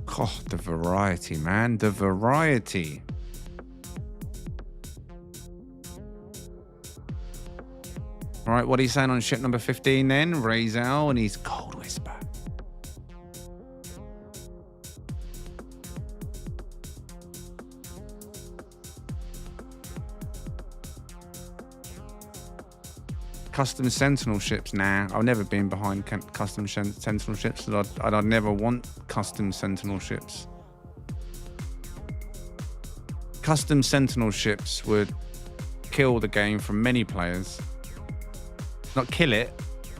God, the variety, man. The variety. All right, what are you saying on ship number 15 then? Razal and his Cold Whisper. Custom Sentinel ships. Nah, I've never been behind custom Sentinel ships. I'd never want custom Sentinel ships. Custom Sentinel ships would kill the game from many players. Not kill it,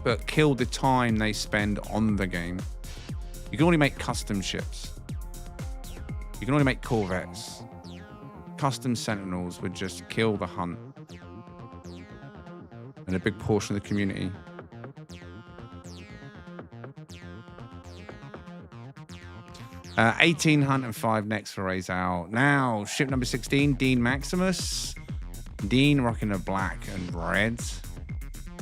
but kill the time they spend on the game. You can only make custom ships. You can only make corvettes. Custom Sentinels would just kill the hunt. And a big portion of the community. Uh, 18 Hunt and 5 next for Razal. Now, ship number 16, Dean Maximus. Dean rocking a black and red.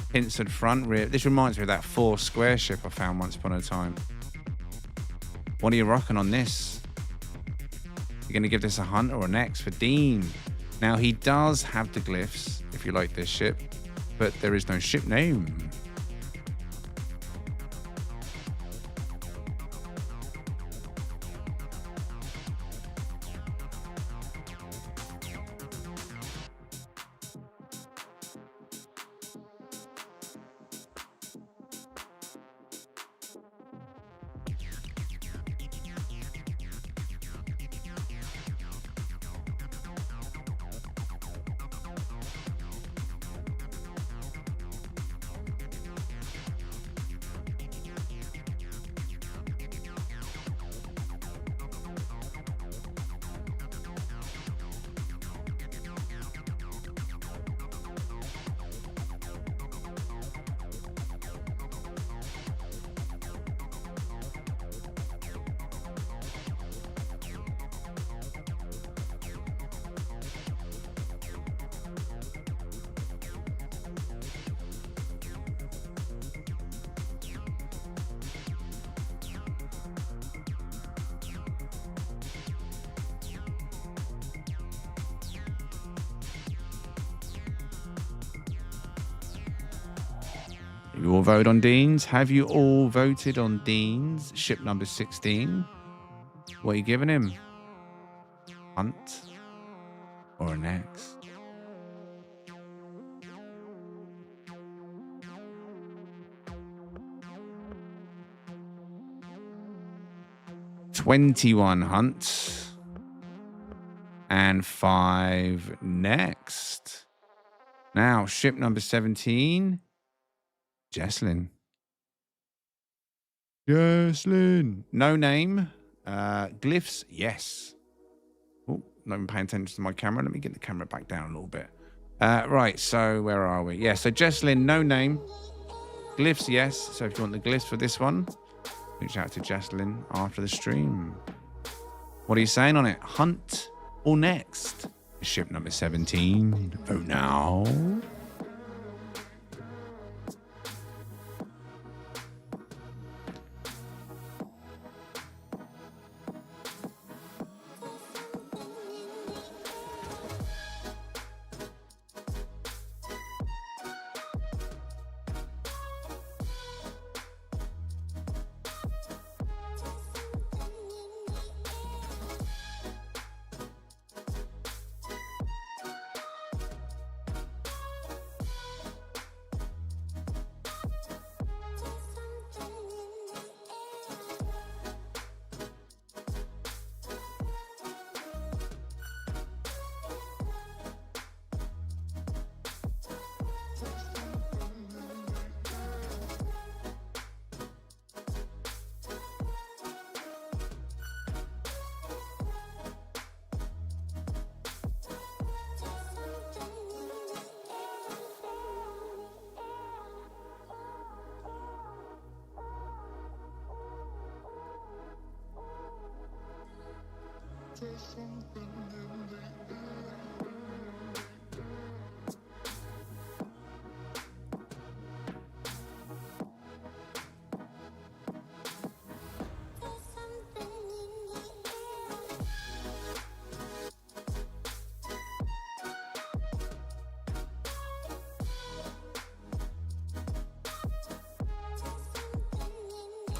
Pincered front, rear. This reminds me of that 4 square ship I found once upon a time. What are you rocking on this? You're going to give this a hunt or an X for Dean. Now, he does have the glyphs, if you like this ship. But there is no ship name. You all vote on Dean's? Have you all voted on Dean's? Ship number 16. What are you giving him? Hunt or an X? $21 Hunt and 5 next. Now, ship number 17. Jesslyn. No name. Glyphs, yes. Oh, not even paying attention to my camera. Let me get the camera back down a little bit. Right, so where are we? Yeah, so Jesslyn, no name. Glyphs, yes. So if you want the glyphs for this one, reach out to Jesslyn after the stream. What are you saying on it? Hunt or next? Ship number 17. Oh, now.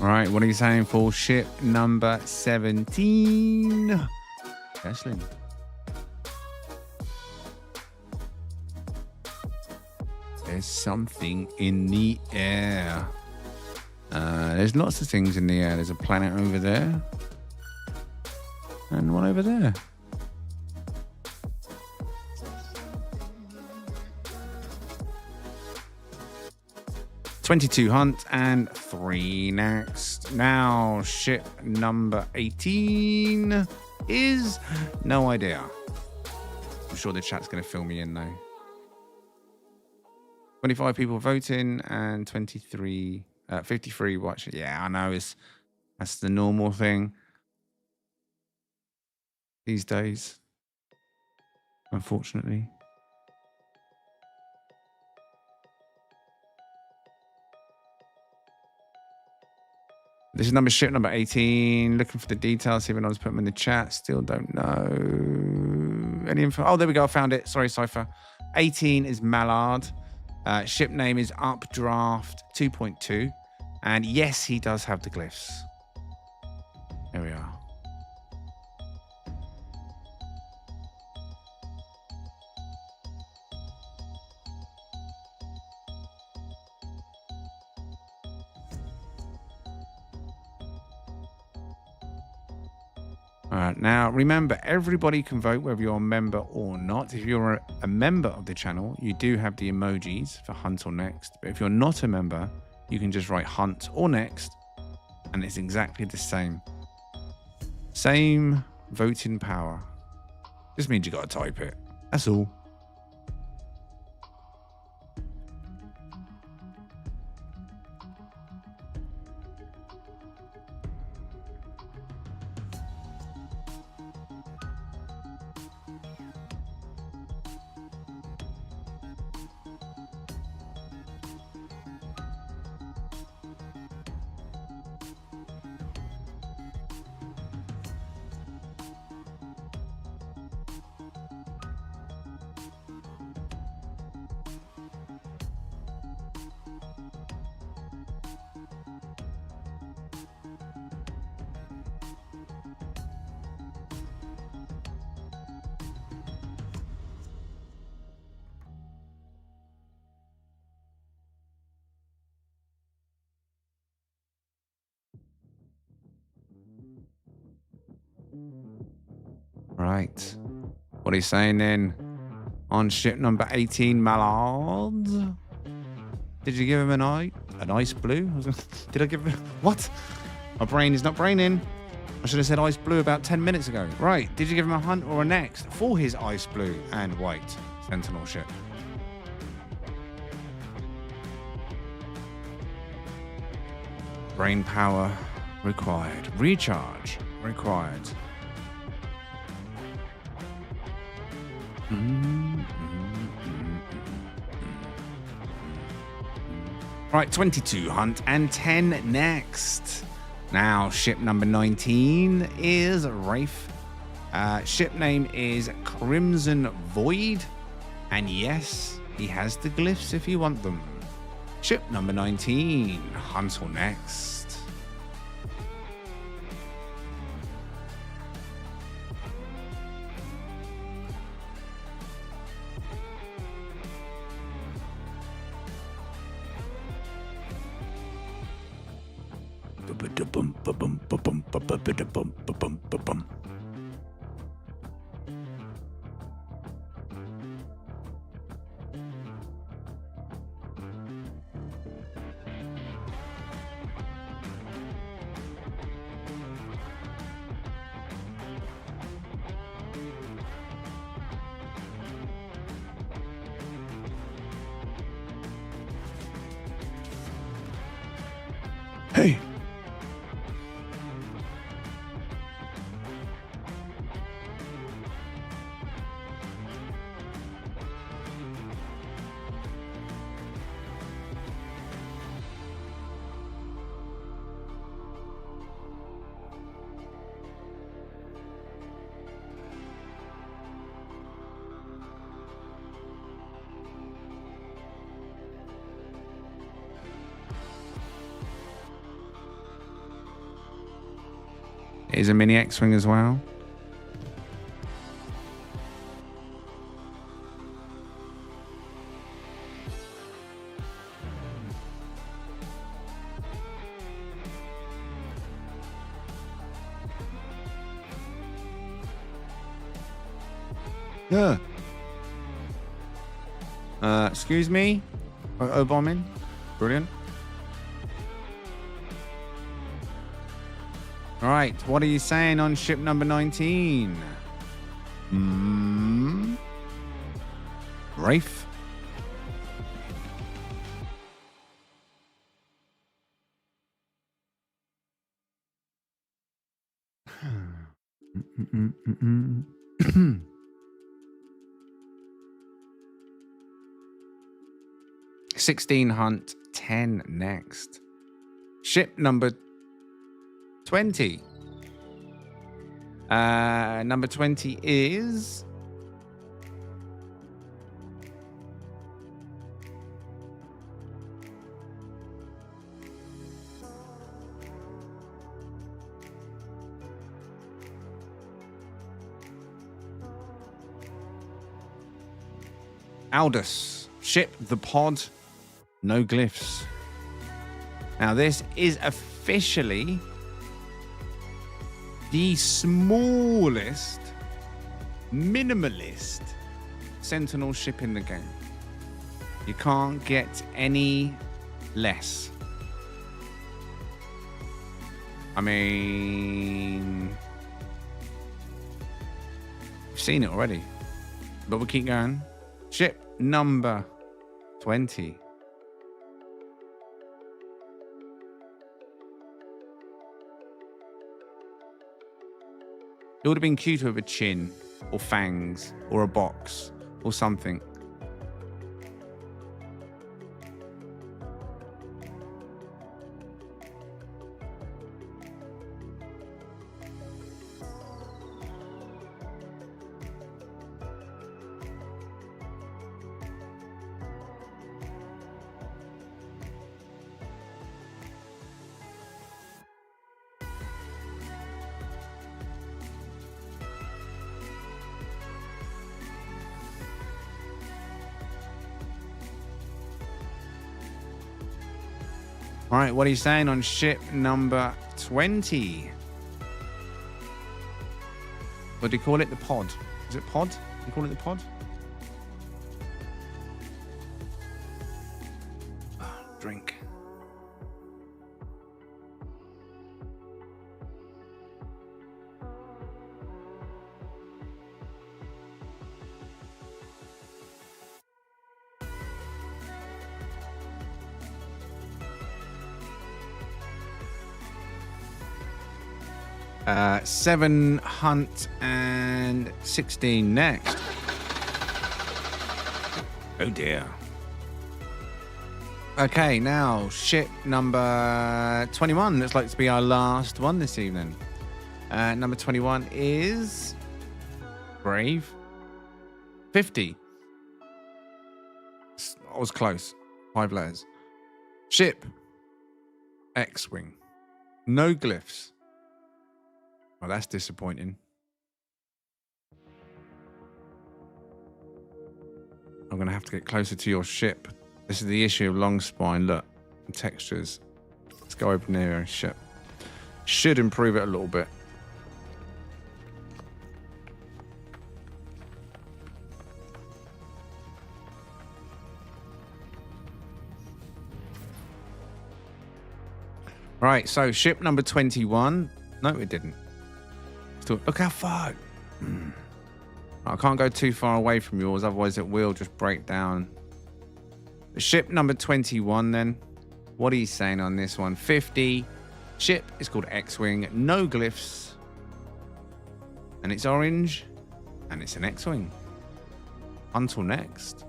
All right, what are you saying for ship number 17? Ashlyn. There's something in the air. There's lots of things in the air. There's a planet over there. And one over there. $22 hunt and 3 next. Now, ship number 18 is no idea. I'm sure the chat's going to fill me in though. 25 people voting and 53 watching. Yeah, I know that's the normal thing these days, unfortunately. This is ship number 18. Looking for the details. See if anyone's put them in the chat. Still don't know any info. Oh, there we go. I found it. Sorry, Cypher. 18 is Mallard. Ship name is Updraft 2.2. And yes, he does have the glyphs. There we are. All right, now remember, everybody can vote whether you're a member or not. If you're a member of the channel, you do have the emojis for hunt or next. But if you're not a member, you can just write hunt or next, and it's exactly the same. Same voting power. Just means you got to type it. That's all. Right. What are you saying then? On ship number 18, Mallard. Did you give him an ice blue? Did I give him... What? My brain is not braining. I should have said ice blue about 10 minutes ago. Right. Did you give him a hunt or a next for his ice blue and white Sentinel ship? Brain power required. Recharge required. Right, 22 hunt and 10 next. Now, ship number 19 is Rafe. Ship name is Crimson Void. And yes, he has the glyphs if you want them. Ship number 19, hunt or next. Hey. Here's a mini X-Wing as well. Yeah. Excuse me? O-bombing? Brilliant. All right, what are you saying on ship number 19? Rafe? $16 hunt, 10 next. Ship number 20. Number 20 is... Aldous. Ship the pod. No glyphs. Now this is officially the smallest, minimalist Sentinel ship in the game. You can't get any less. I mean, we've seen it already, but we'll keep going. Ship number 20. It would have been cuter with a chin, or fangs, or a box, or something. All right, what are you saying on ship number 20? What do you call it? The pod. Is it pod? Do you call it the pod? Drink. $7 hunt and 16 next. Oh dear. Okay, now ship number 21 looks like to be our last one this evening. Number 21 is Brave. 50. I was close. 5 letters. Ship X-Wing. No glyphs. Well, that's disappointing. I'm going to have to get closer to your ship. This is the issue of long spine. Look, the textures. Let's go open here and ship. Should improve it a little bit. Right, so ship number 21. No, it didn't. Look how far. I can't go too far away from yours, otherwise it will just break down. Ship number 21 then. What are you saying on this one? 50. Ship is called X-Wing. No glyphs. And it's orange. And it's an X-Wing. Until next.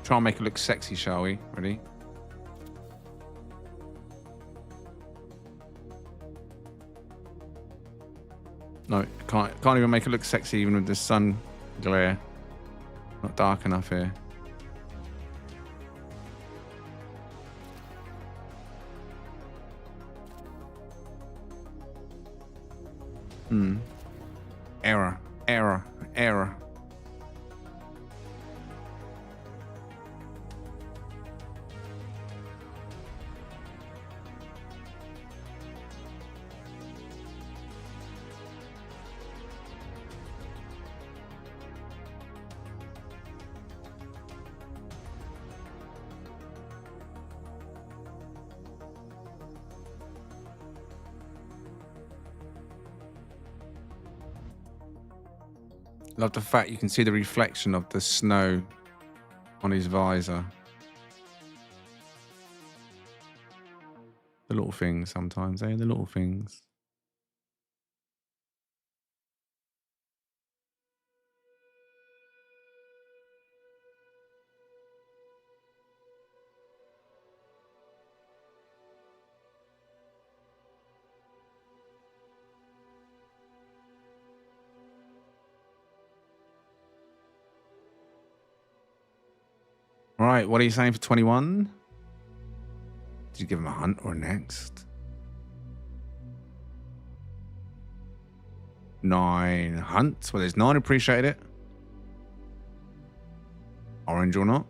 Try and make it look sexy, shall we? Ready? No, can't even make it look sexy even with the sun glare. Not dark enough here. Error, error, error. Love the fact you can see the reflection of the snow on his visor. The little things sometimes, eh? The little things. All right, what are you saying for 21? Did you give him a hunt or next? 9 hunts. Well, there's 9. Appreciate it. Orange or not?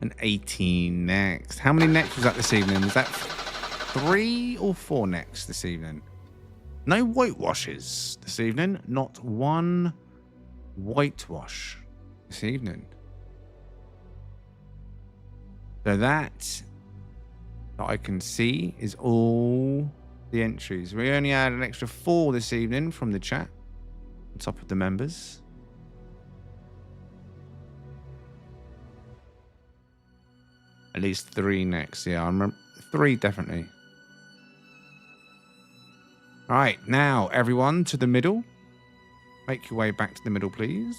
An 18 next. How many next was that this evening? Was that 3 or 4 next this evening? No whitewashes this evening. Not one whitewash this evening. So that I can see is all the entries. We only had an extra 4 this evening from the chat on top of the members. At least 3 next. Yeah, I remember 3 definitely. All right, now everyone to the middle. Make your way back to the middle, please.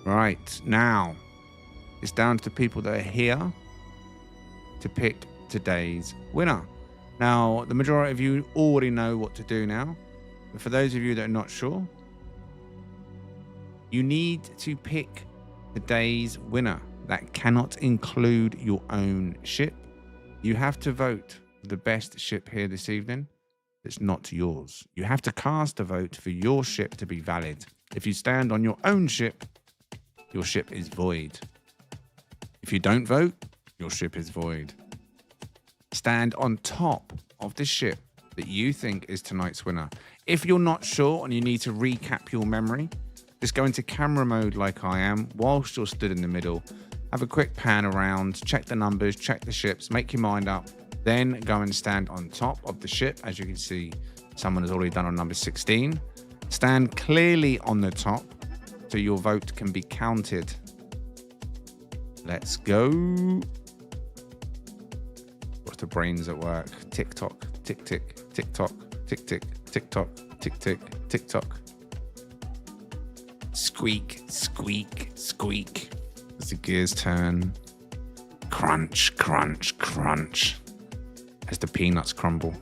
Right, now it's down to the people that are here to pick today's winner. Now, the majority of you already know what to do now, but for those of you that are not sure, you need to pick today's winner. That cannot include your own ship. You have to vote for the best ship here this evening that's not yours. You have to cast a vote for your ship to be valid. If you stand on your own ship, your ship is void. If you don't vote, your ship is void. Stand on top of the ship that you think is tonight's winner. If you're not sure and you need to recap your memory, just go into camera mode like I am whilst you're stood in the middle. Have a quick pan around, check the numbers, check the ships, make your mind up. Then go and stand on top of the ship. As you can see, someone has already done on number 16. Stand clearly on the top so your vote can be counted. Let's go. What's the brains at work? Tick tock, tick tick, tick tock, tick tick, tick tock, tick tick, tick tock. Squeak, squeak, squeak. As the gears turn. Crunch, crunch, crunch. As the peanuts crumble.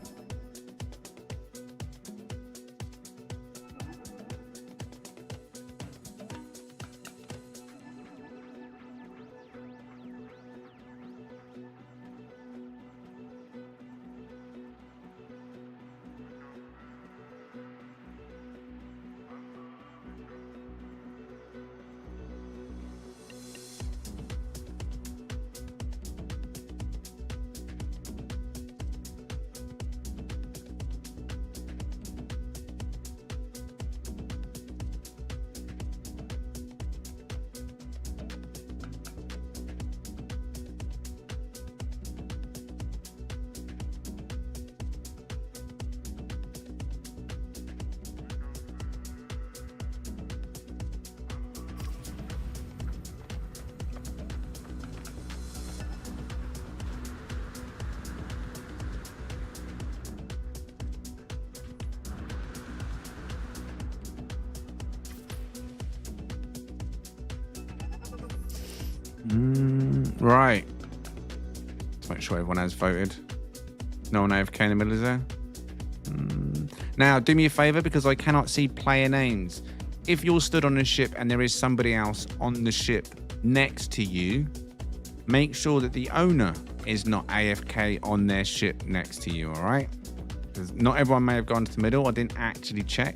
Right. Let's make sure everyone has voted. No one AFK in the middle, is there? Now, do me a favor because I cannot see player names. If you're stood on a ship and there is somebody else on the ship next to you, make sure that the owner is not AFK on their ship next to you, all right? Because not everyone may have gone to the middle. I didn't actually check.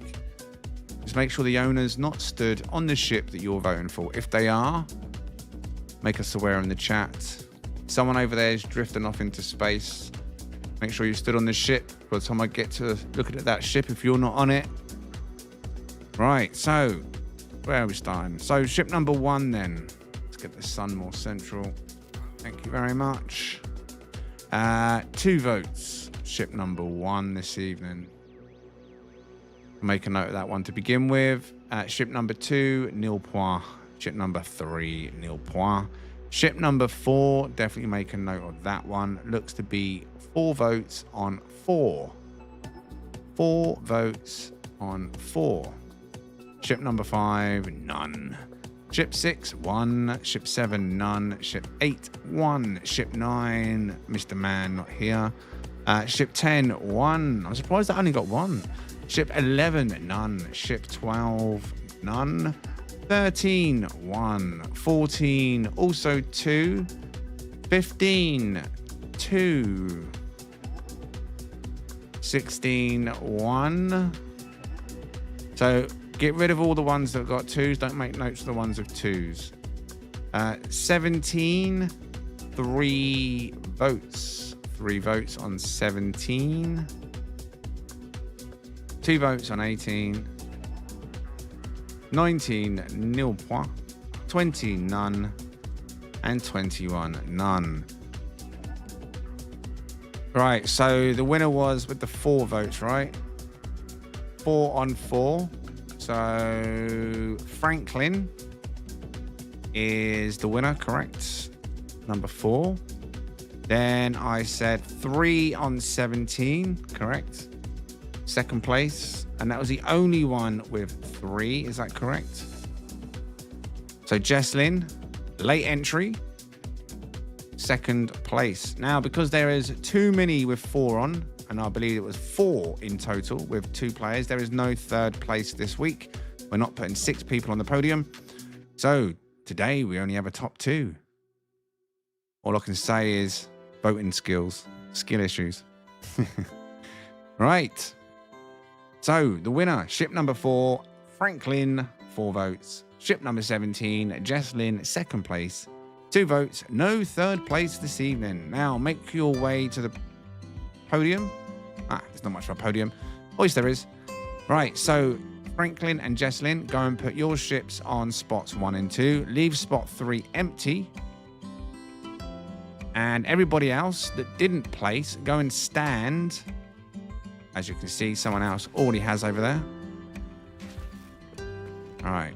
Just make sure the owner's not stood on the ship that you're voting for. If they are, make us aware in the chat. Someone over there is drifting off into space. Make sure you stood on the ship by the time I get to looking at that ship if you're not on it. Right, so where are we starting? So ship number 1 then. Let's get the sun more central. Thank you very much. 2 votes. Ship number 1 this evening. Make a note of that one to begin with. Ship number 2, nil point. Ship number 3, nil point. Ship number 4, definitely make a note of that one. Looks to be 4 votes on 4. 4 votes on 4. Ship number 5, none. Ship 6, 1. Ship 7, none. Ship 8, 1. Ship 9, Mr. Man, not here. Ship 10, 1. I'm surprised I only got 1. Ship 11, none. Ship 12, none. 13, 1. 14, also 2. 15, 2. 16, 1. So get rid of all the ones that got 2s. Don't make notes of the ones of 2s. 17, 3 votes. 3 votes on 17. 2 votes on 18. 19, nil point. 20, none. And 21, none. Right, so the winner was with the 4 votes, right? 4 on 4. So Franklin is the winner, correct? Number 4. Then I said 3 on 17, correct? Second place. And that was the only one with 3. Is that correct? So Jesslyn, late entry, second place. Now, because there is too many with 4 on, and I believe it was 4 in total with 2 players, there is no third place this week. We're not putting 6 people on the podium. So today we only have a top 2. All I can say is voting skills, skill issues. Right. So the winner, ship number 4, Franklin, 4 votes. Ship number 17, Jesslyn, second place, 2 votes. No third place this evening. Now make your way to the podium. There's not much of a podium. Oh, yes, there is. Right, so Franklin and Jesslyn, go and put your ships on spots 1 and 2. Leave spot 3 empty. And everybody else that didn't place, go and stand. As you can see, someone else already has over there. All right.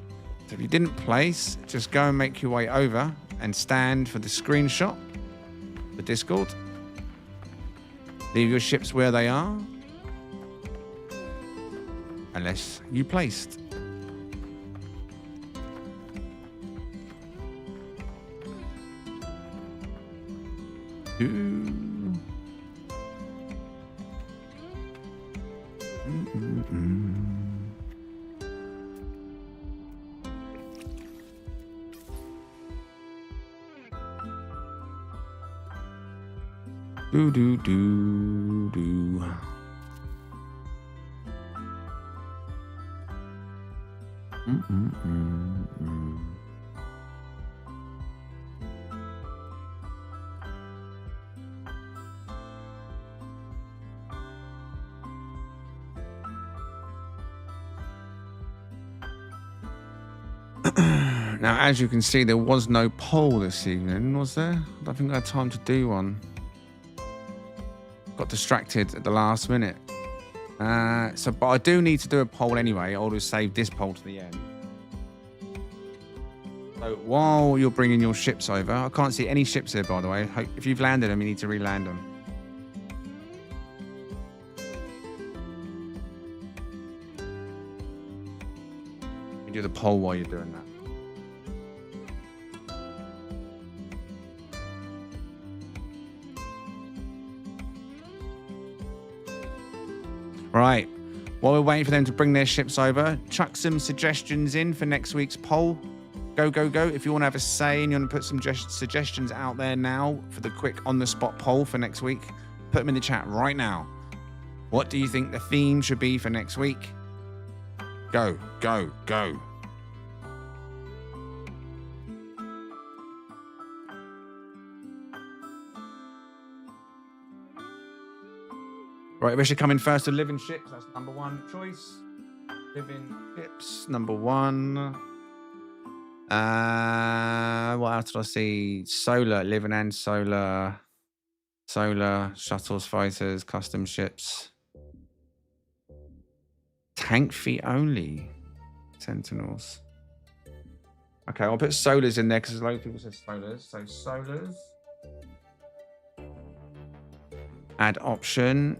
So if you didn't place, just go and make your way over and stand for the screenshot, the Discord. Leave your ships where they are. Unless you placed. Do do do do. Now, as you can see, there was no poll this evening, was there? I don't think I had time to do one. Got distracted at the last minute. But I do need to do a poll anyway. I'll just save this poll to the end. So while you're bringing your ships over, I can't see any ships here, by the way. If you've landed them, you need to re-land them. You do the poll while you're doing that. All right. While we're waiting for them to bring their ships over, chuck some suggestions in for next week's poll. Go, go, go. If you want to have a say and you want to put some suggestions out there now for the quick on-the-spot poll for next week, put them in the chat right now. What do you think the theme should be for next week? Go, go, go. Right, we should come in first to living ships. That's number one choice. Living ships, number one. What else did I see? Solar, living and solar. Solar, shuttles, fighters, custom ships. Tank feet only. Sentinels. Okay, I'll put solars in there because a lot of people said solars. So solars. Add option.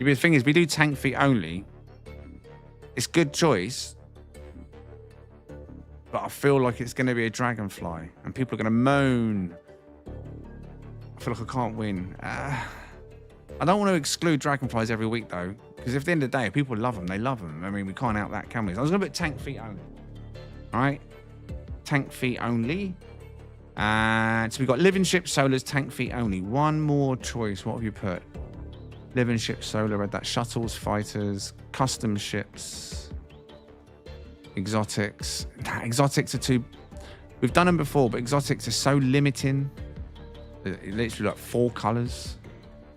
The thing is, we do tank feet only. It's good choice. But I feel like it's going to be a dragonfly. And people are going to moan. I feel like I can't win. I don't want to exclude dragonflies every week, though. Because at the end of the day, people love them. They love them. I mean, we can't out that, can we? So I was going to put tank feet only. All right? Tank feet only. And so we've got living ships, solars, tank feet only. One more choice. What have you put? Living ships, solar, read that. Shuttles, fighters, custom ships, exotics. Nah, exotics are too... We've done them before, but exotics are so limiting. It literally like 4 colours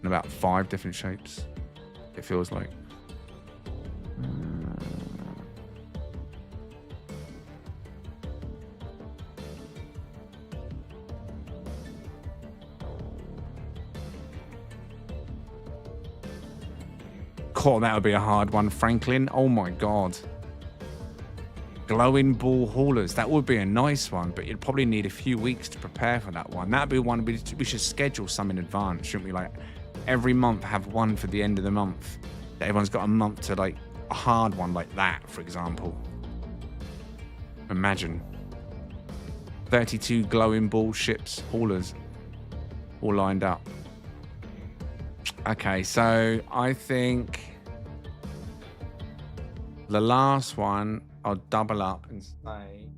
and about 5 different shapes. It feels like. God, that would be a hard one, Franklin. Oh my God. Glowing ball haulers. That would be a nice one, but you'd probably need a few weeks to prepare for that one. That'd be one we should schedule some in advance, shouldn't we? Like every month have one for the end of the month. That everyone's got a month to like a hard one like that, for example. Imagine. 32 glowing ball ships, haulers, all lined up. Okay, so I think the last one, I'll double up and say...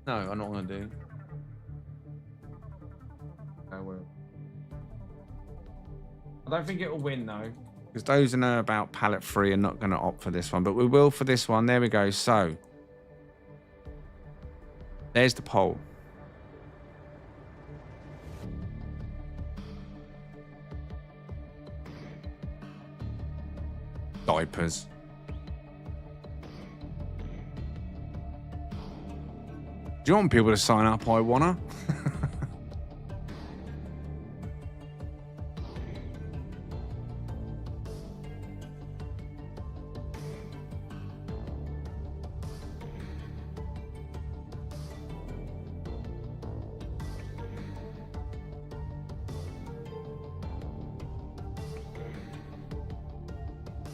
No, I'm not going to do. I will. I don't think it will win, though. Because those who know about palette 3 are not going to opt for this one. But we will for this one. There we go. So, there's the poll. Diapers. Do you want people to sign up? I wanna.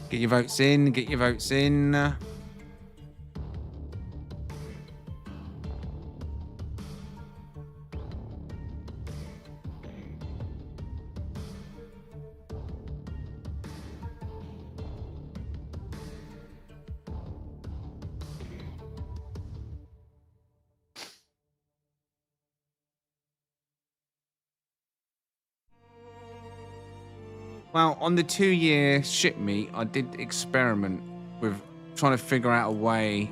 Get your votes in, get your votes in. Well, on the 2-year ship meet, I did experiment with trying to figure out a way.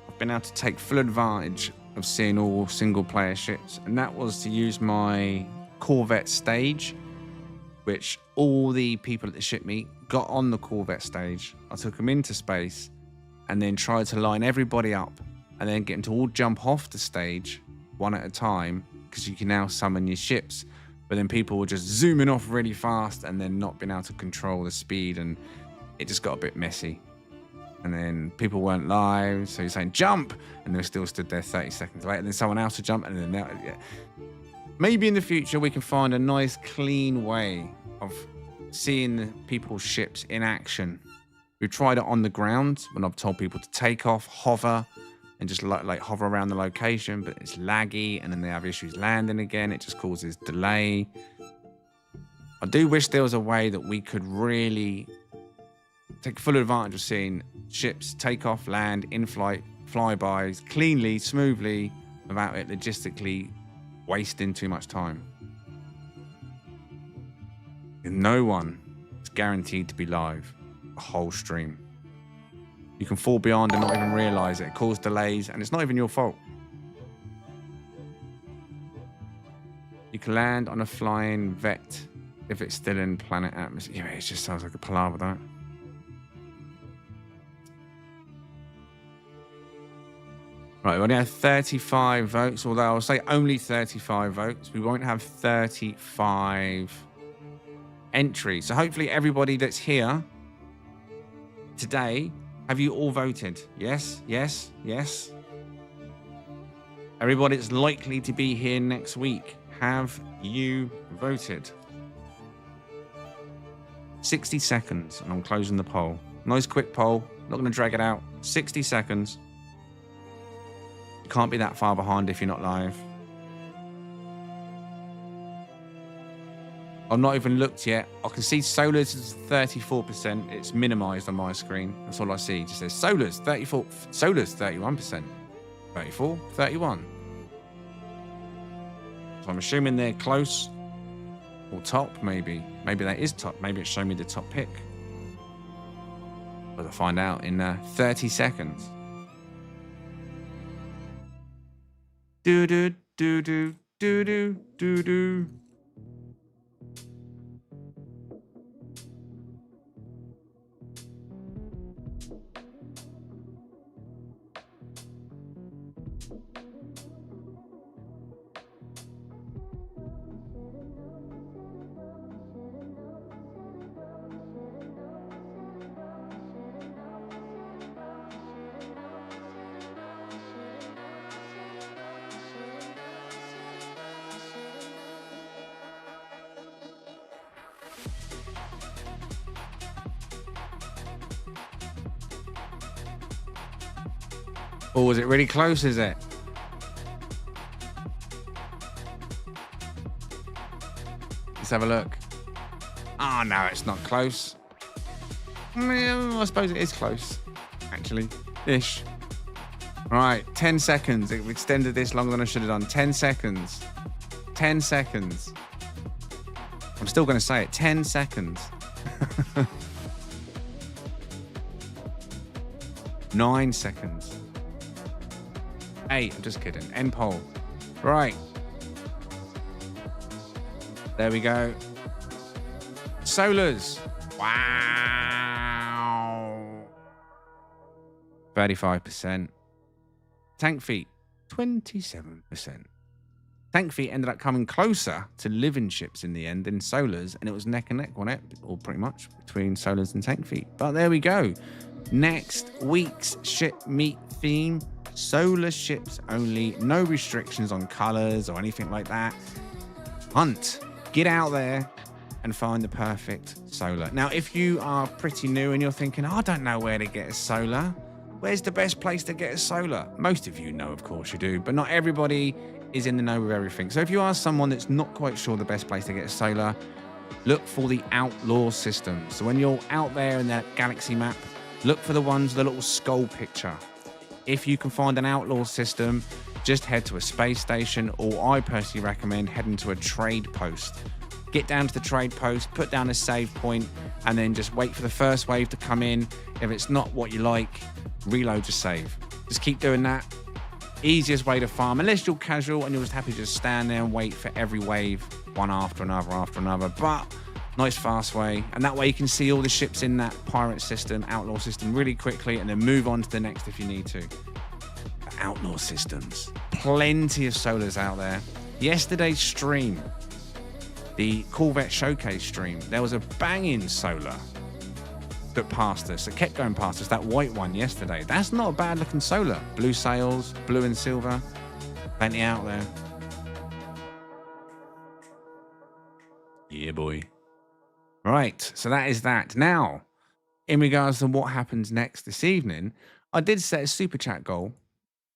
I've been able to take full advantage of seeing all single-player ships, and that was to use my Corvette stage, which all the people at the ship meet got on the Corvette stage. I took them into space and then tried to line everybody up and then get them to all jump off the stage one at a time, because you can now summon your ships. But then people were just zooming off really fast and then not being able to control the speed, and it just got a bit messy. And then people weren't live, so you're saying jump, and they still stood there 30 seconds later, and then someone else would jump, and then yeah. Maybe in the future we can find a nice clean way of seeing people's ships in action. We've tried it on the ground when I've told people to take off, hover, and just like hover around the location, but it's laggy, and then they have issues landing again. It just causes delay. I do wish there was a way that we could really take full advantage of seeing ships take off, land, in-flight, flybys, cleanly, smoothly, without it logistically wasting too much time. And no one is guaranteed to be live a whole stream. You can fall behind and not even realize it, cause delays, and it's not even your fault. You can land on a flying vet if it's still in planet atmosphere. Yeah, it just sounds like a palaver, that. Right, we only have 35 votes, although I'll say only 35 votes. We won't have 35 entries. So hopefully everybody that's here today, have you all voted? Yes, yes, yes. Everybody that's likely to be here next week, have you voted? 60 seconds, and I'm closing the poll. Nice quick poll, not going to drag it out. 60 seconds. You can't be that far behind if you're not live. I've not even looked yet. I can see Solars is 34%. It's minimized on my screen. That's all I see. It just says Solars 34, Solars 31%. 34, 31. So I'm assuming they're close or top, maybe. Maybe that is top. Maybe it's showing me the top pick. But I'll find out in 30 seconds. Do do do do do do do do. Oh, is it really close, is it? Let's have a look. Oh, no, it's not close. I suppose it is close, actually. Ish. Right, 10 seconds. We've extended this longer than I should have done. 10 seconds. 10 seconds. I'm still going to say it. 10 seconds. 9 seconds. 8. I'm just kidding. End poll. Right. There we go. Solars. Wow. 35%. Tank feet. 27%. Tank feet ended up coming closer to living ships in the end than Solars, and it was neck and neck, wasn't it? Or pretty much between Solars and tank feet. But there we go. Next week's ship meet theme. Solar ships only, no restrictions on colors or anything like that. Hunt, get out there and find the perfect solar. Now, if you are pretty new and you're thinking, I don't know where to get a solar, where's the best place to get a solar? Most of you know, of course you do, but not everybody is in the know with everything. So if you are someone that's not quite sure the best place to get a solar, look for the outlaw system. So when you're out there in that galaxy map, look for the ones with a little skull picture. If you can find an outlaw system, just head to a space station, or I personally recommend heading to a trade post. Get down to the trade post, put down a save point, and then just wait for the first wave to come in. If it's not what you like, reload your save. Just keep doing that. Easiest way to farm, unless you're casual and you're just happy to just stand there and wait for every wave, one after another. But nice fast way, and that way you can see all the ships in that pirate system, outlaw system really quickly, and then move on to the next if you need to. Outlaw systems, plenty of solars out there. Yesterday's stream, the Corvette showcase stream, there was a banging solar that passed us. It kept going past us, that white one yesterday. That's not a bad looking solar. Blue sails, blue and silver, plenty out there. Yeah, boy. Right, so that is that. Now, in regards to what happens next this evening, I did set a super chat goal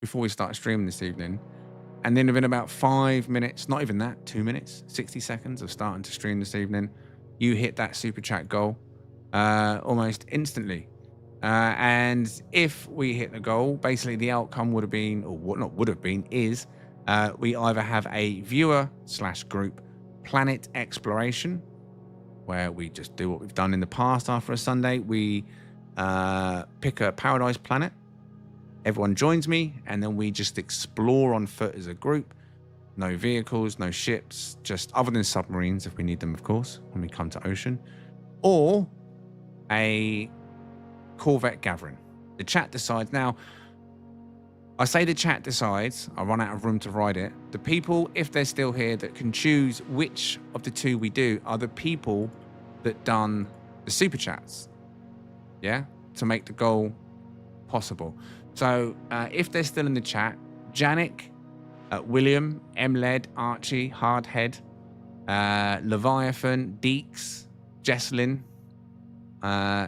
before we start streaming this evening. And then within about 5 minutes, not even that, 2 minutes, 60 seconds of starting to stream this evening, you hit that super chat goal almost instantly. And if we hit the goal, basically the outcome would have been, or what not would have been, is we either have a viewer/group planet exploration, where we just do what we've done in the past after a Sunday. We pick a paradise planet. Everyone joins me, and then we just explore on foot as a group. No vehicles, no ships, just other than submarines if we need them, of course, when we come to ocean. Or a Corvette gathering. The chat decides. Now, I say the chat decides. I run out of room to write it. The people, if they're still here, that can choose which of the two we do are the people that done the super chats. Yeah? To make the goal possible. So if they're still in the chat, Janik, William, Mled, Archie, Hardhead, Leviathan, Deeks, Jesslyn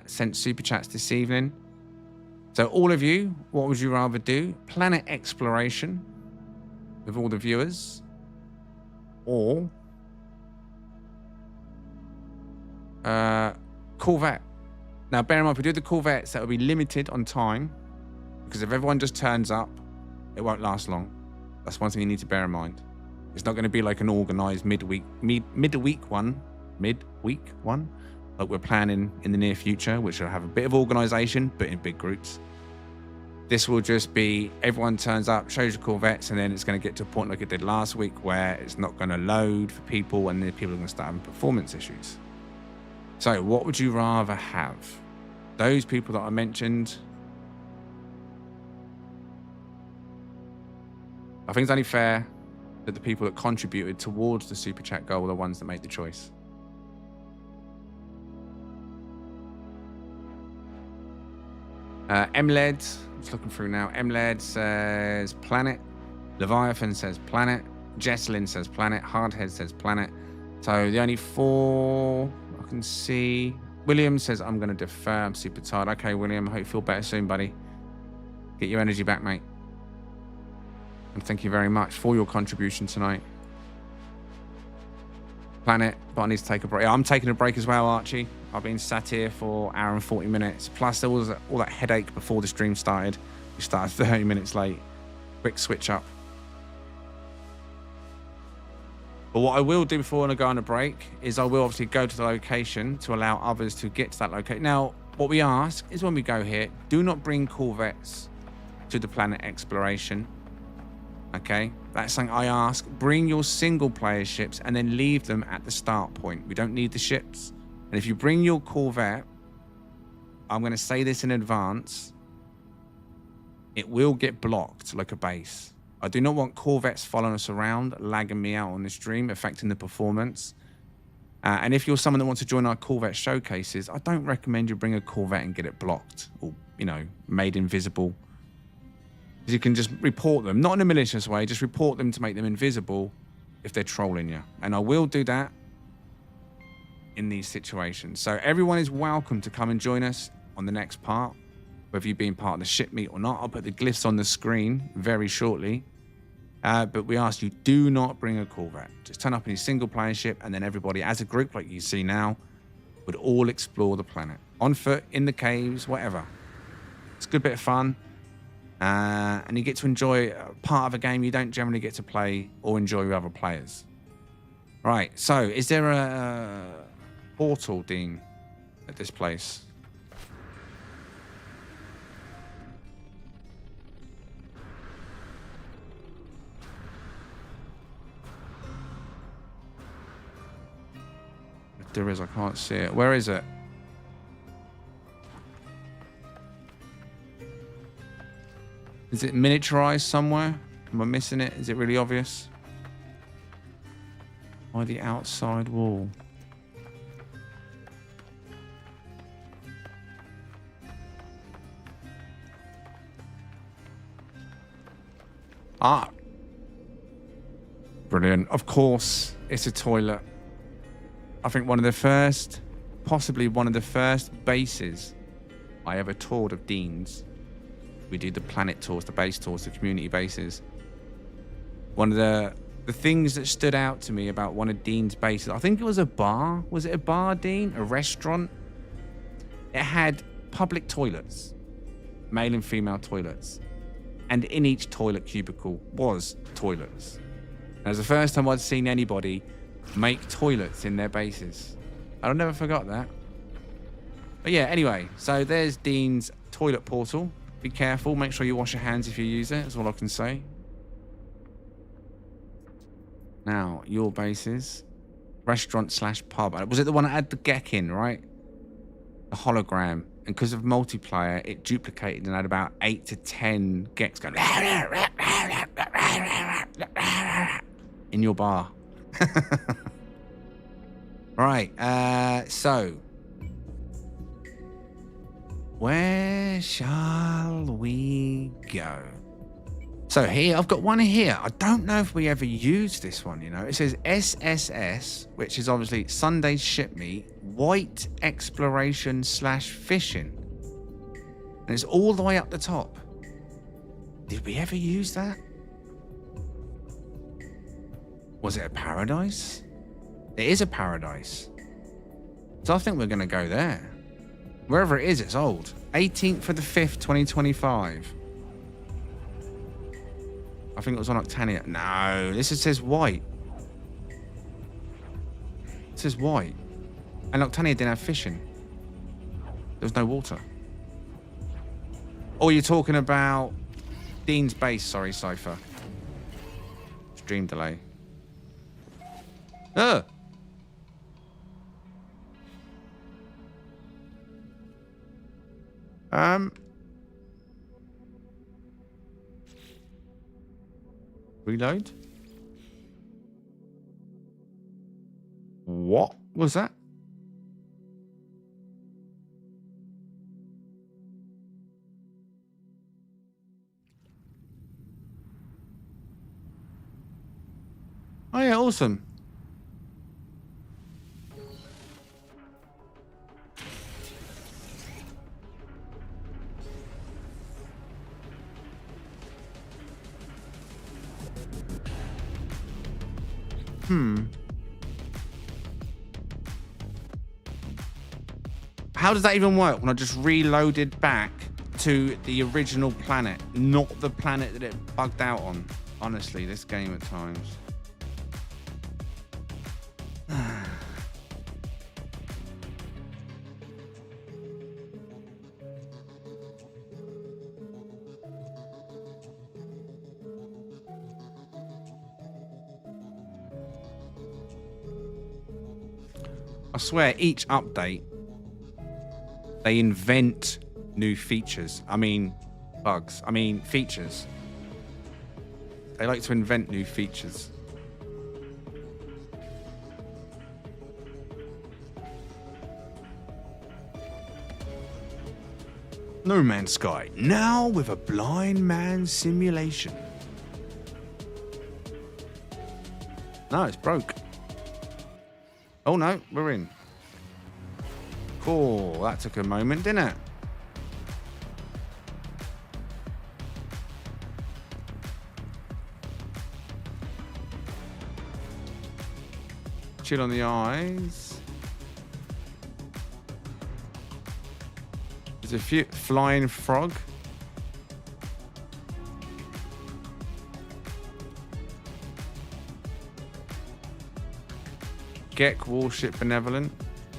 sent super chats this evening. So all of you, what would you rather do? Planet exploration with all the viewers, or Corvette? Now bear in mind, if we do the Corvettes, that will be limited on time, because if everyone just turns up, it won't last long. That's one thing you need to bear in mind. It's not going to be like an organized midweek one like we're planning in the near future, which will have a bit of organization, but in big groups. This will just be everyone turns up, shows your Corvettes, and then it's going to get to a point like it did last week where it's not going to load for people, and then people are going to start having performance issues. So what would you rather have? Those people that I mentioned, I think it's only fair that the people that contributed towards the super chat goal are the ones that made the choice. Mled, just looking through now. Mled says planet. Leviathan says planet. Jesslyn says planet. Hardhead says planet. So the only four I can see. William says, I'm going to defer. I'm super tired. Okay, William, I hope you feel better soon, buddy. Get your energy back, mate. And thank you very much for your contribution tonight. Planet, but I need to take a break. Yeah, I'm taking a break as well, Archie. I've been sat here for an hour and 40 minutes. Plus, there was all that headache before the stream started. We started 30 minutes late. Quick switch up. But what I will do before I go on a break is I will obviously go to the location to allow others to get to that location. Now, what we ask is when we go here, do not bring Corvettes to the planet exploration. Okay, that's something I ask. Bring your single player ships and then leave them at the start point. We don't need the ships. And if you bring your Corvette, I'm going to say this in advance, it will get blocked like a base. I do not want Corvettes following us around, lagging me out on the stream, affecting the performance. And if you're someone that wants to join our Corvette showcases, I don't recommend you bring a Corvette and get it blocked or, you know, made invisible. You can just report them, not in a malicious way, just report them to make them invisible if they're trolling you. And I will do that in these situations. So everyone is welcome to come and join us on the next part, whether you've been part of the ship meet or not. I'll put the glyphs on the screen very shortly. But we ask you, do not bring a Corvette. Just turn up in your single player ship, and then everybody as a group, like you see now, would all explore the planet. On foot, in the caves, whatever. It's a good bit of fun. And you get to enjoy part of a game you don't generally get to play or enjoy with other players. Right, so is there a portal, Dean, at this place? If there is, I can't see it. Where is it? Is it miniaturized somewhere? Am I missing it? Is it really obvious? By the outside wall. Ah. Brilliant. Of course, it's a toilet. I think one of the first possibly one of the first bases I ever toured of Dean's. We do the planet tours, the base tours, the community bases. One of the things that stood out to me about one of Dean's bases, I think it was a bar. Was it a bar, Dean? A restaurant? It had public toilets, male and female toilets. And in each toilet cubicle was toilets. And it was the first time I'd seen anybody make toilets in their bases. I'll never forgot that. But yeah, anyway, so there's Dean's toilet portal. Be careful, make sure you wash your hands if you use it, that's all I can say. Now, your bases. Restaurant/pub. Was it the one that had the Gek in, right? The hologram. And because of multiplayer, it duplicated and had about 8 to 10 Geks going in your bar. Right, so where shall we go? So here, I've got one here. I don't know if we ever used this one, you know. It says SSS, which is obviously Sunday's ship meet, white exploration/fishing. And it's all the way up the top. Did we ever use that? Was it a paradise? It is a paradise. So I think we're going to go there. Wherever it is, it's old. 18th of the 5th, 2025. I think it was on Octania. No, this says white. It says white. And Octania didn't have fishing. There was no water. Oh, you're talking about Dean's base. Sorry, Cypher. Stream delay. Ugh. Reload. What was that? Oh yeah, awesome. How does that even work when I just reloaded back to the original planet, not the planet that it bugged out on? Honestly, this game at times. I swear, each update, they invent new features. I mean, bugs. I mean, features. They like to invent new features. No Man's Sky, now with a blind man simulation. No, it's broke. Oh no, we're in. Cool, that took a moment, didn't it? Chill on the eyes. There's a few flying frog. Gek Warship Benevolent.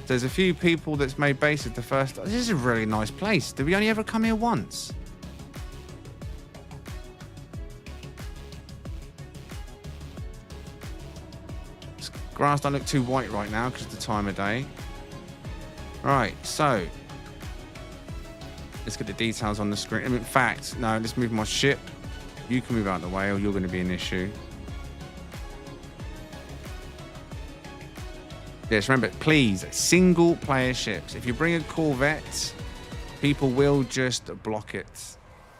There's a few people that's made bases the first. This is a really nice place. Did we only ever come here once? This grass don't look too white right now because of the time of day. Right, so let's get the details on the screen. In fact, no, let's move my ship. You can move out of the way or you're going to be an issue. Yes, remember, please, single player ships. If you bring a Corvette, people will just block it,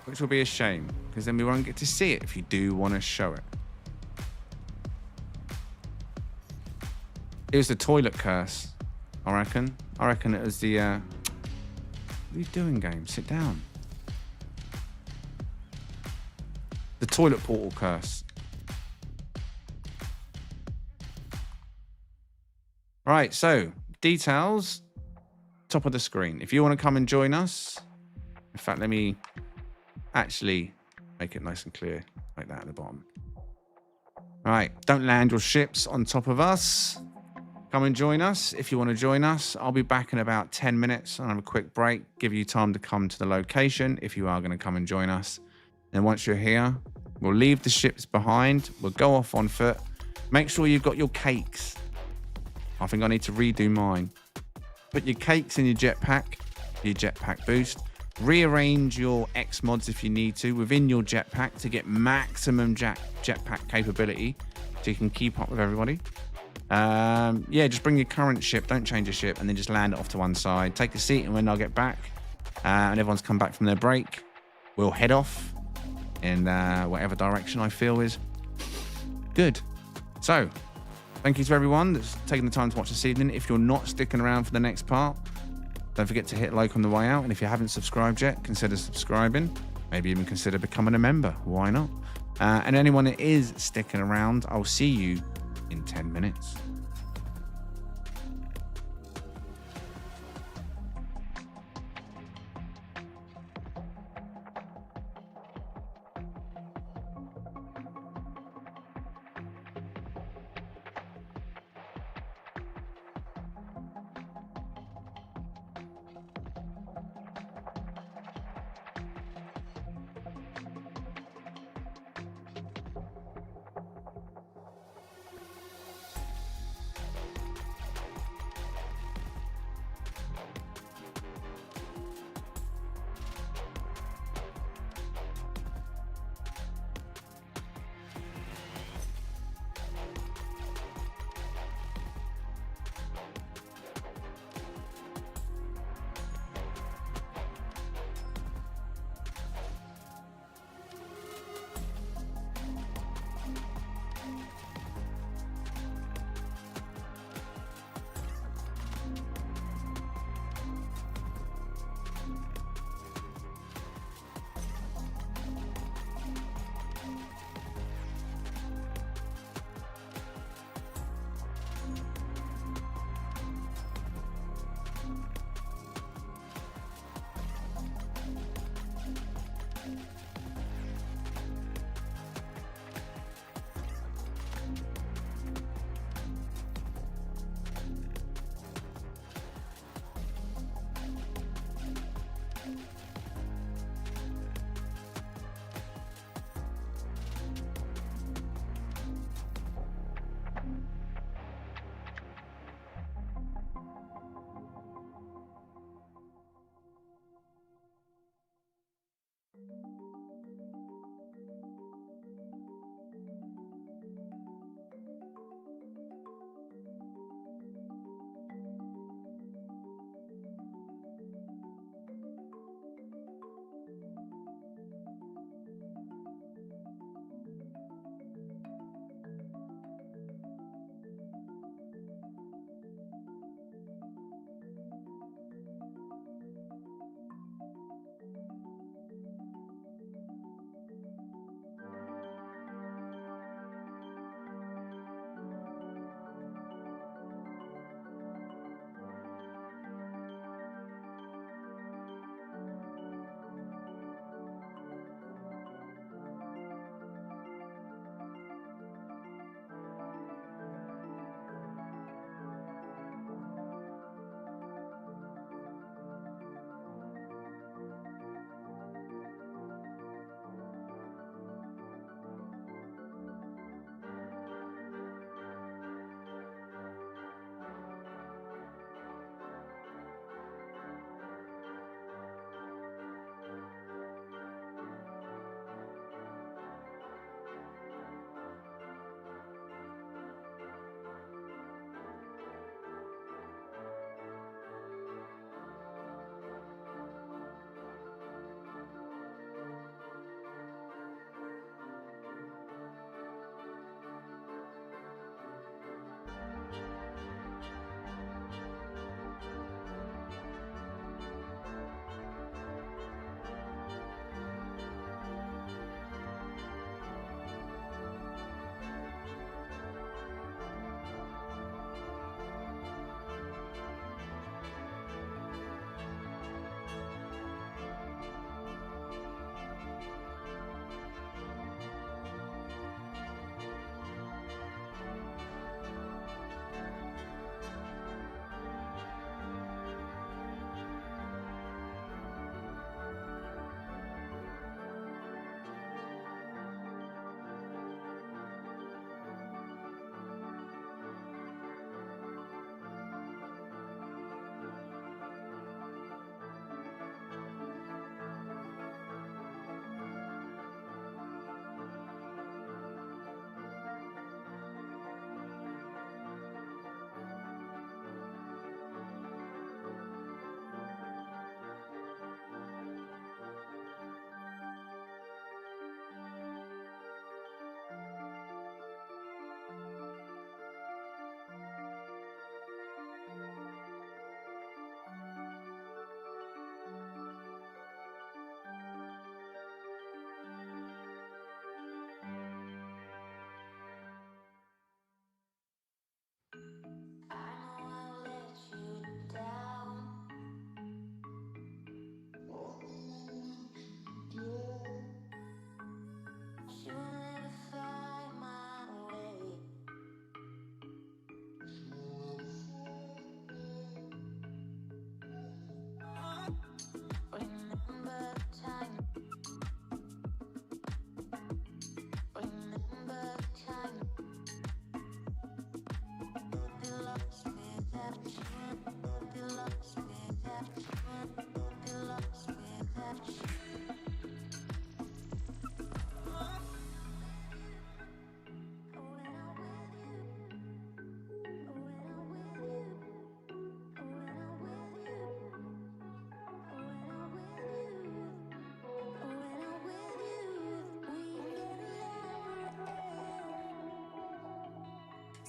which will be a shame because then we won't get to see it if you do want to show it. It was the toilet curse. I reckon. I reckon it was the... What are you doing, game? Sit down. The toilet portal curse. Right, so details, top of the screen. If you want to come and join us, in fact, let me actually make it nice and clear, like that at the bottom. All right, don't land your ships on top of us. Come and join us if you want to join us. I'll be back in about 10 minutes. I'll have a quick break, give you time to come to the location if you are going to come and join us. Then once you're here, we'll leave the ships behind. We'll go off on foot. Make sure you've got your cakes. I think I need to redo mine. Put your cakes in your jetpack boost. Rearrange your X mods if you need to within your jetpack to get maximum jetpack capability so you can keep up with everybody. Yeah, just bring your current ship. Don't change your ship and then just land it off to one side. Take a seat and when I get back and everyone's come back from their break, we'll head off in whatever direction I feel is good. So, thank you to everyone that's taken the time to watch this evening. If you're not sticking around for the next part, don't forget to hit like on the way out. And if you haven't subscribed yet, consider subscribing. Maybe even consider becoming a member. Why not? And anyone that is sticking around, I'll see you in 10 minutes.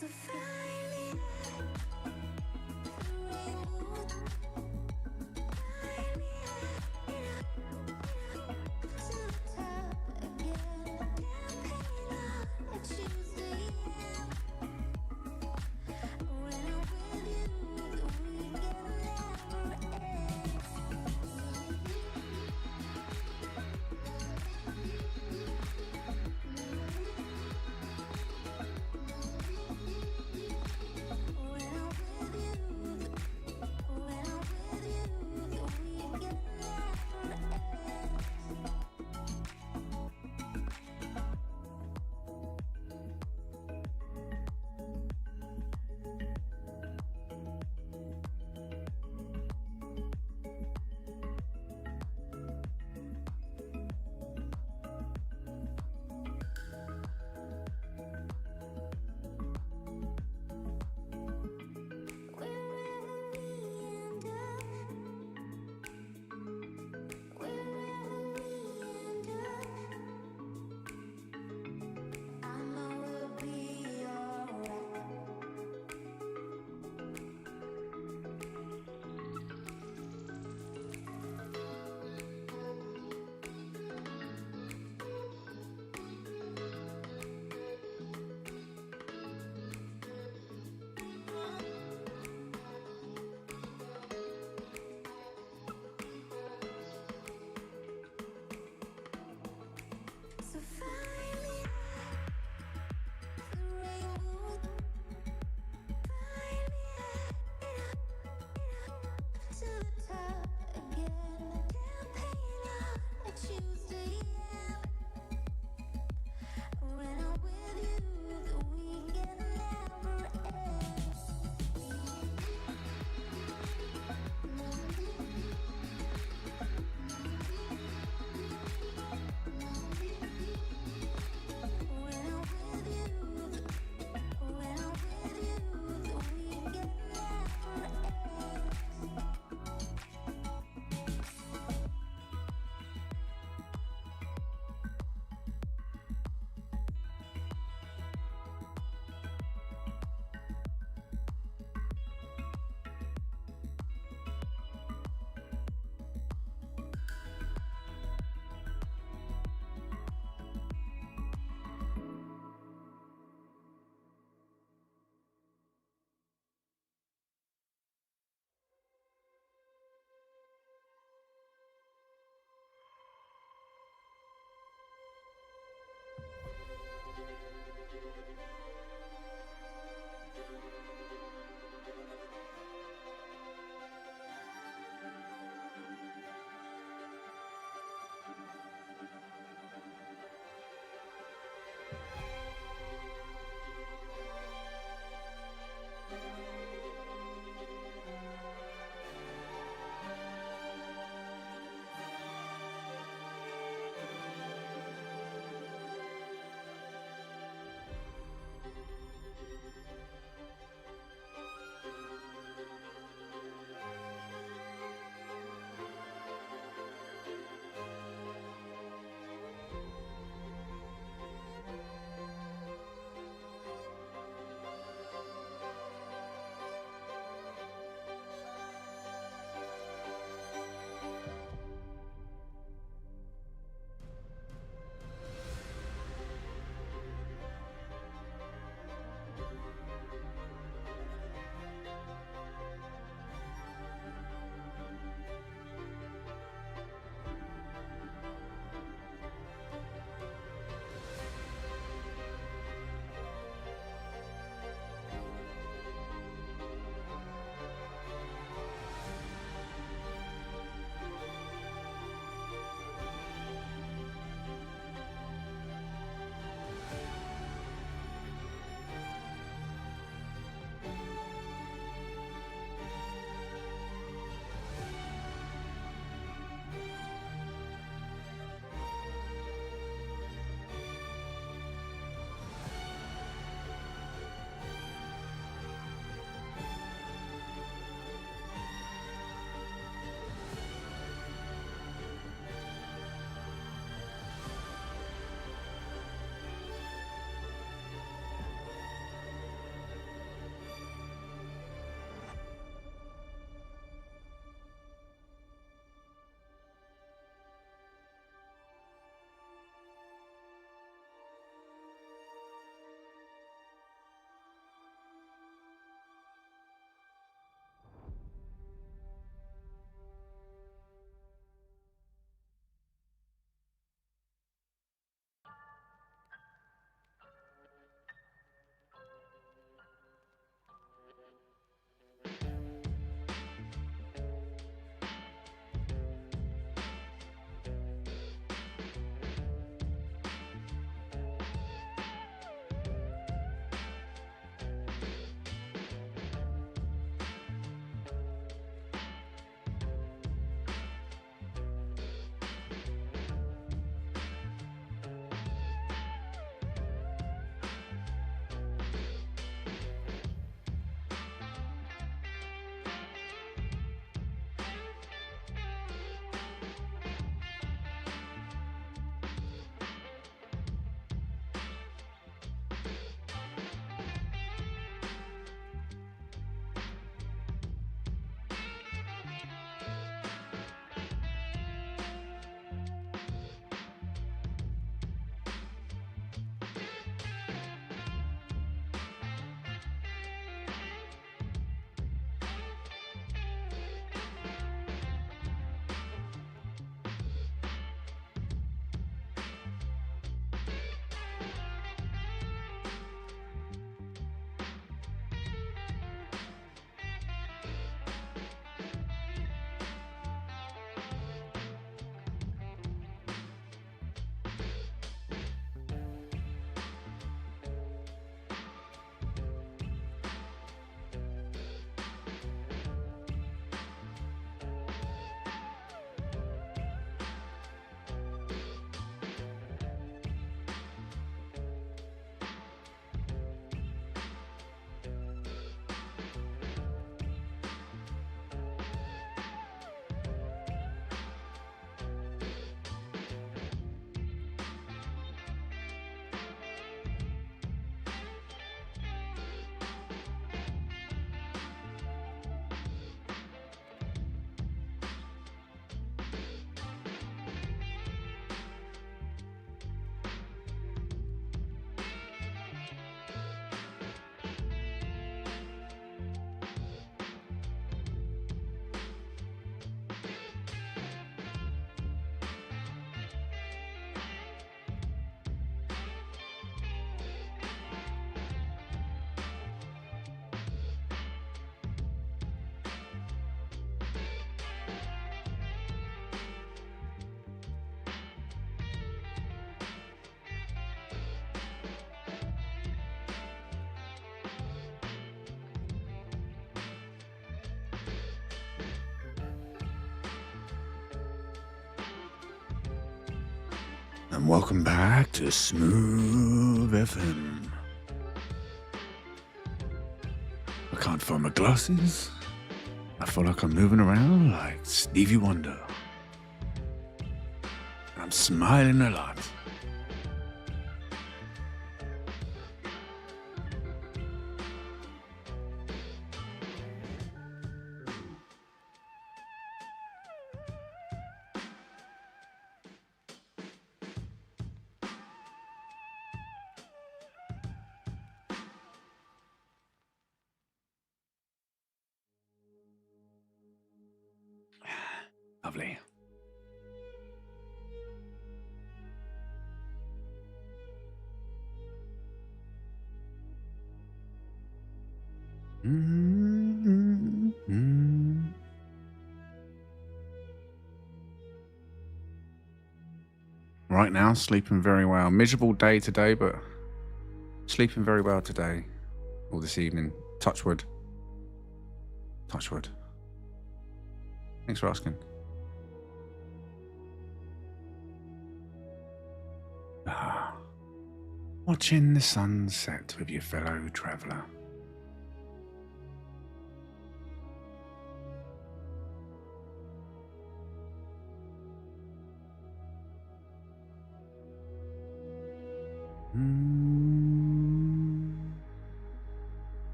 So finally, And welcome back to Smooth FM. I can't find my glasses. I feel like I'm moving around like Stevie Wonder. And I'm smiling a lot. Lovely. Right now, sleeping very well. Miserable day today, but sleeping very well today or this evening. Touch wood. Touch wood. Thanks for asking. Watching the sunset with your fellow traveller.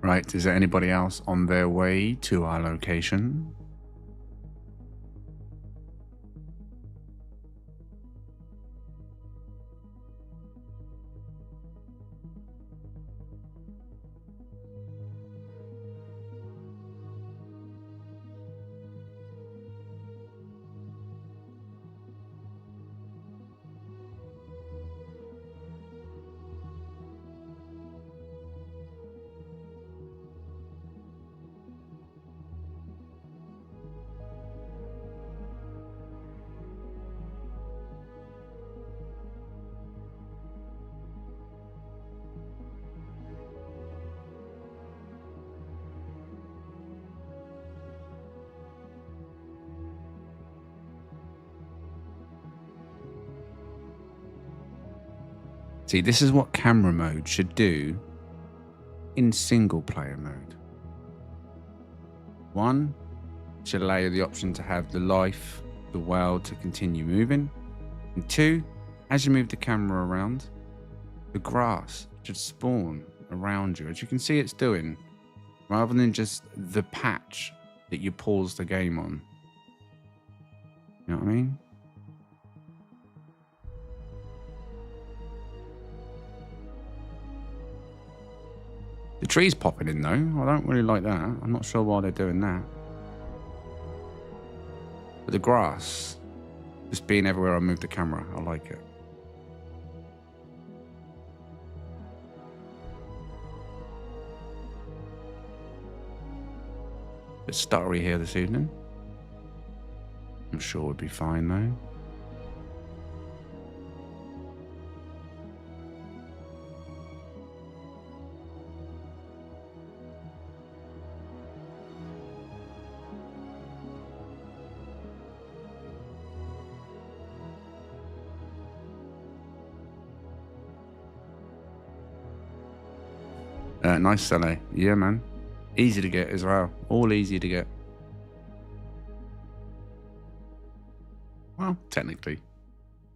Right, is there anybody else on their way to our location? See, this is what camera mode should do in single player mode. One, should allow you the option to have the life, the world to continue moving. And two, as you move the camera around, the grass should spawn around you, as you can see it's doing, rather than just the patch that you pause the game on. You know what I mean? The tree's popping in though. I don't really like that. I'm not sure why they're doing that. But the grass, just being everywhere I move the camera, I like it. Bit stuttery here this evening. I'm sure we'll be fine though. Nice Sally. Yeah, man. Easy to get as well. All easy to get. Well, technically,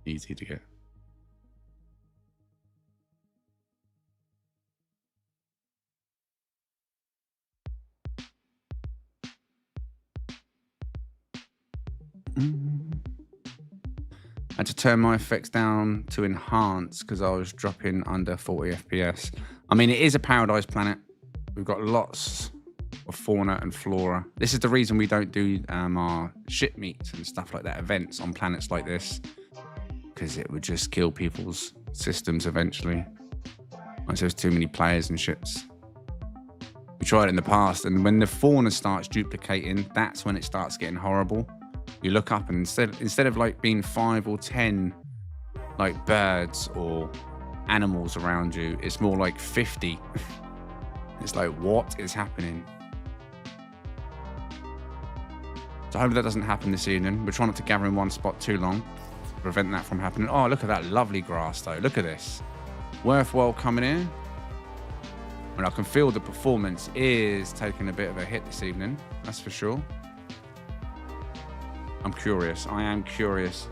easy to get. I had to turn my effects down to enhance because I was dropping under 40 FPS. I mean, it is a paradise planet. We've got lots of fauna and flora. This is the reason we don't do our ship meets and stuff like that, events on planets like this, because it would just kill people's systems eventually. Once there's too many players and ships. We tried it in the past, and when the fauna starts duplicating, that's when it starts getting horrible. You look up and instead of like being 5 or 10 like birds or animals around you, it's more like 50. It's like, what is happening? So I hope that doesn't happen this evening. We're trying not to gather in one spot too long. prevent that from happening. Oh, look at that lovely grass, though. Look at this. Worthwhile coming in. And I can feel the performance is taking a bit of a hit this evening. That's for sure. I'm curious. I am curious.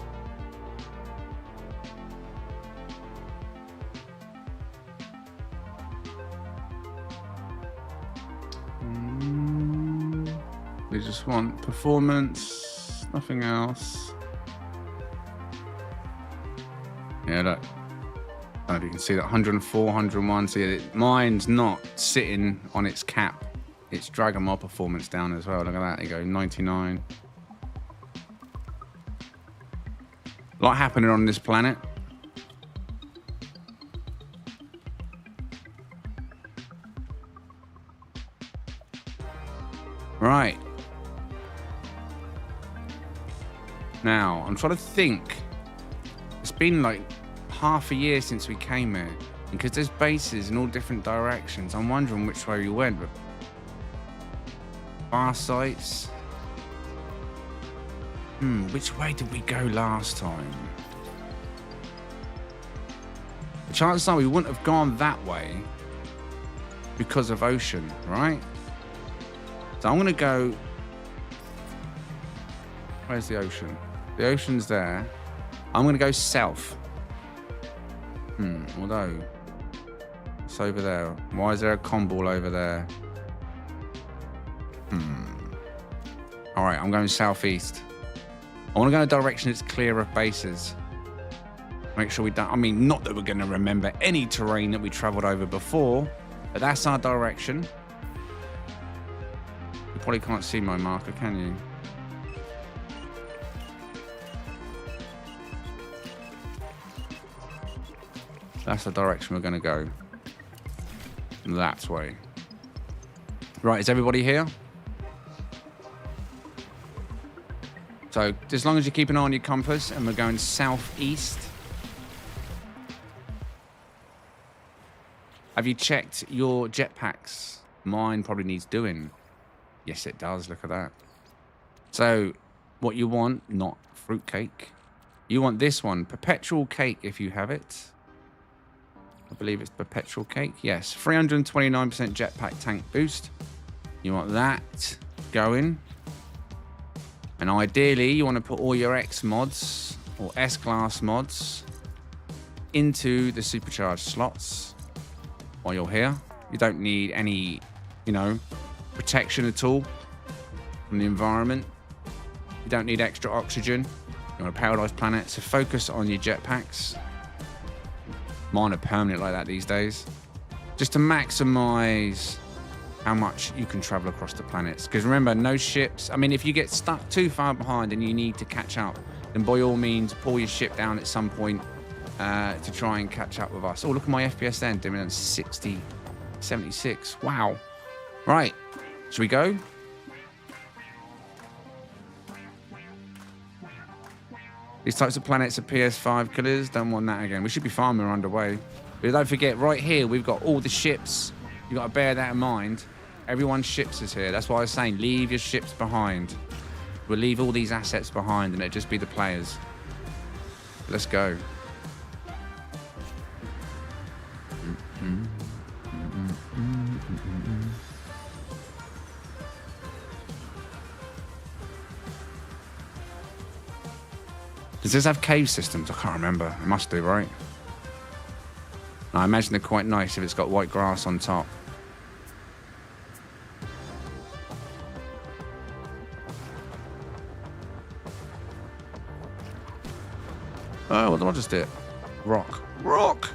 We just want performance, nothing else. Yeah, look. I don't know if you can see that 104, 101. So yeah, mine's not sitting on its cap. It's dragging my performance down as well. Look at that. There you go, 99. A lot happening on this planet. Right. Now, I'm trying to think. It's been like half a year since we came here. And because there's bases in all different directions, I'm wondering which way we went. But far sites. Which way did we go last time? The chances are we wouldn't have gone that way because of ocean, right? So I'm going to go... Where's the ocean? The ocean's there. I'm going to go south. Although... It's over there. Why is there a comball over there? Alright, I'm going southeast. I want to go in a direction that's clear of bases. Make sure we don't... I mean, not that we're going to remember any terrain that we travelled over before, but that's our direction. You probably can't see my marker, can you? That's the direction we're going to go. That way. Right, is everybody here? So, as long as you keep an eye on your compass, and we're going southeast. Have you checked your jetpacks? Mine probably needs doing. Yes, it does. Look at that. So, what you want, not fruitcake. You want this one, perpetual cake, if you have it. I believe it's perpetual cake. Yes, 329% jetpack tank boost. You want that going. And ideally, you want to put all your X mods or S-class mods into the supercharged slots while you're here. You don't need any, protection at all from the environment. You don't need extra oxygen. You're on a paradise planet, so focus on your jetpacks. Mine are permanent like that these days. Just to maximize how much you can travel across the planets. Because remember, no ships. I mean, if you get stuck too far behind and you need to catch up, then by all means, pull your ship down at some point to try and catch up with us. Oh, look at my FPS then, doing it 60, 76. Wow. Right. Should we go? These types of planets are PS5 killers. Don't want that again. We should be fine. We're underway. But don't forget, right here, we've got all the ships. You've got to bear that in mind. Everyone's ships is here. That's why I was saying, leave your ships behind. We'll leave all these assets behind and it'll just be the players. Let's go. Does this have cave systems? I can't remember. It must do, right? I imagine they're quite nice if it's got white grass on top. Oh, what did I just do? Rock. Rock!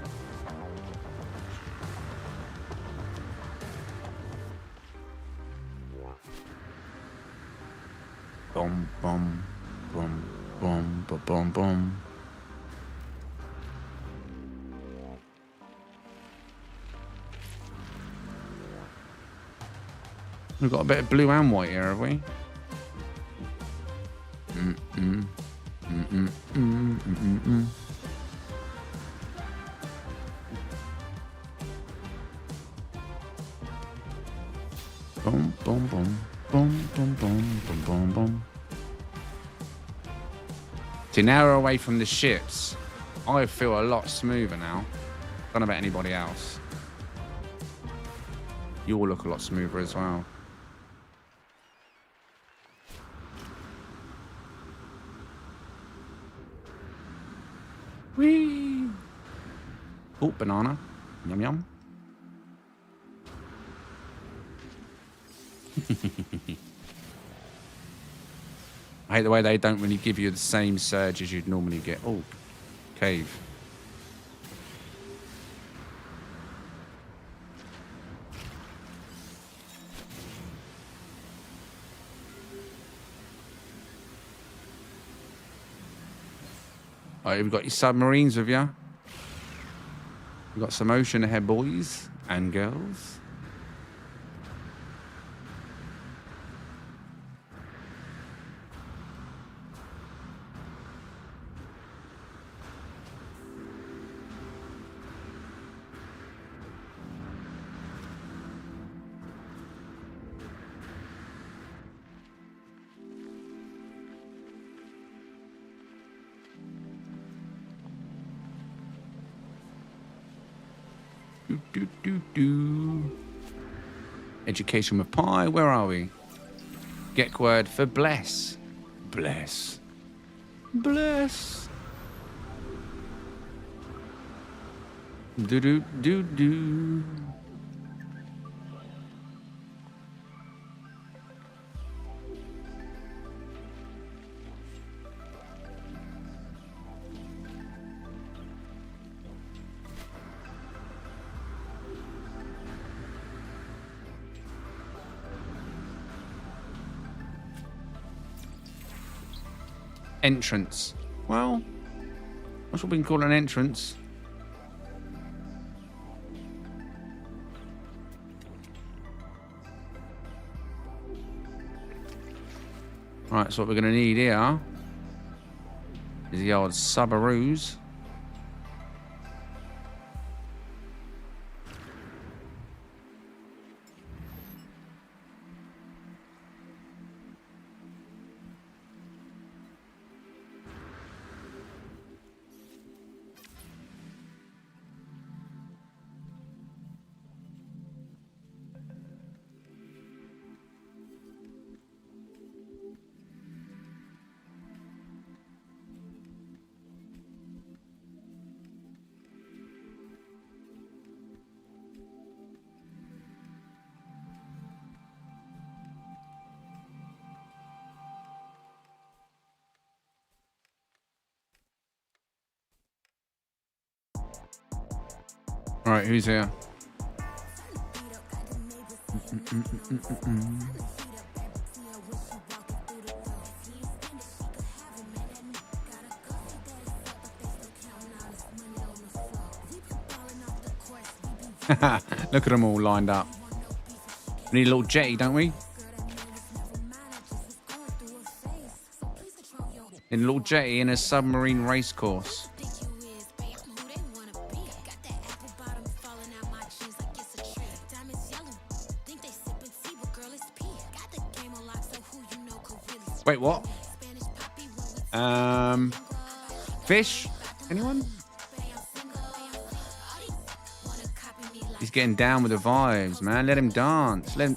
Boom, boom, boom, boom, boom, boom, boom. We've got a bit of blue and white here, have we? Boom, boom, boom, boom, boom, boom, boom, boom, boom. See, now we're away from the ships. I feel a lot smoother now. Don't know about anybody else. You all look a lot smoother as well. Whee! Oh, banana. Yum yum. I hate the way they don't really give you the same surge as you'd normally get. Oh, cave. All right, you've got your submarines with you. We've got some ocean ahead, boys and girls. Education with pi. Where are we? Get word for bless. Bless. Bless. Do do do do. Entrance. Well, that's what we can call an entrance. Right, so what we're going to need here is the old subaroos. All right, who's here? Look at them all lined up. We need a little jetty, don't we? In a little jetty in a submarine race course. Wait, what? Fish? Anyone? He's getting down with the vibes, man. Let him dance. Let him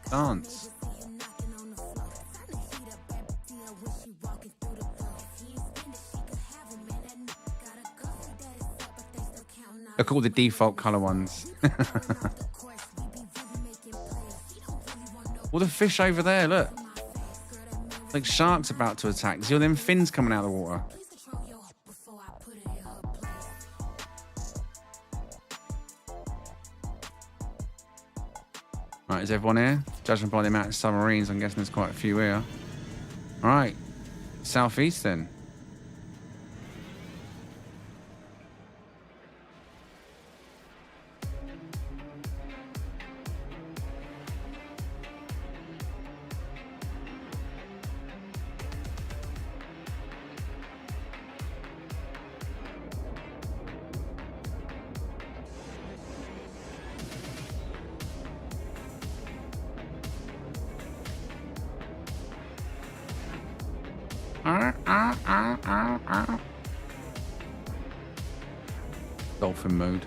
dance. Look at all the default color ones. All the fish over there, look. Like sharks about to attack. See all them fins coming out of the water. Right, is everyone here? Judging by the amount of submarines, I'm guessing there's quite a few here. All right, southeast then. Dolphin mode.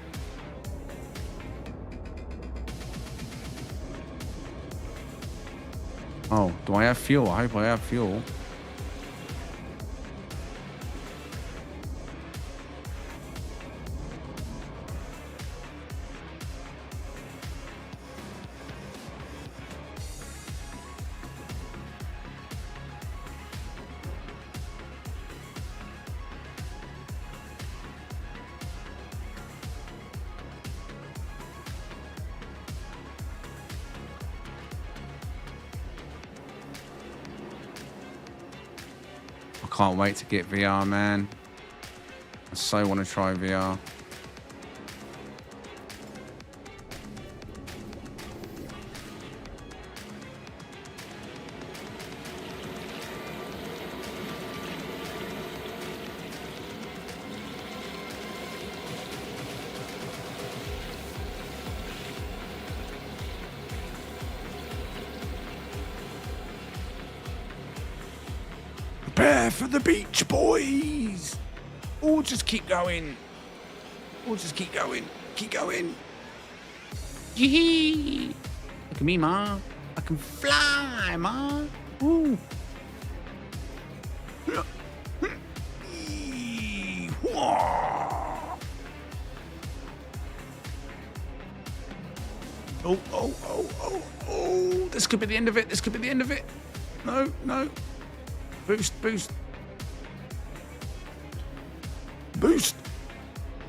Oh, do I have fuel? I hope I have fuel. I can't wait to get VR, man. I so want to try VR. Prepare for the beach, boys! Or just keep going. Or just keep going. Keep going. Yee! Look at me, Ma. I can fly, Ma. Ooh. Oh, oh, oh, oh, oh. This could be the end of it. This could be the end of it. No, no. Boost, boost. Boost.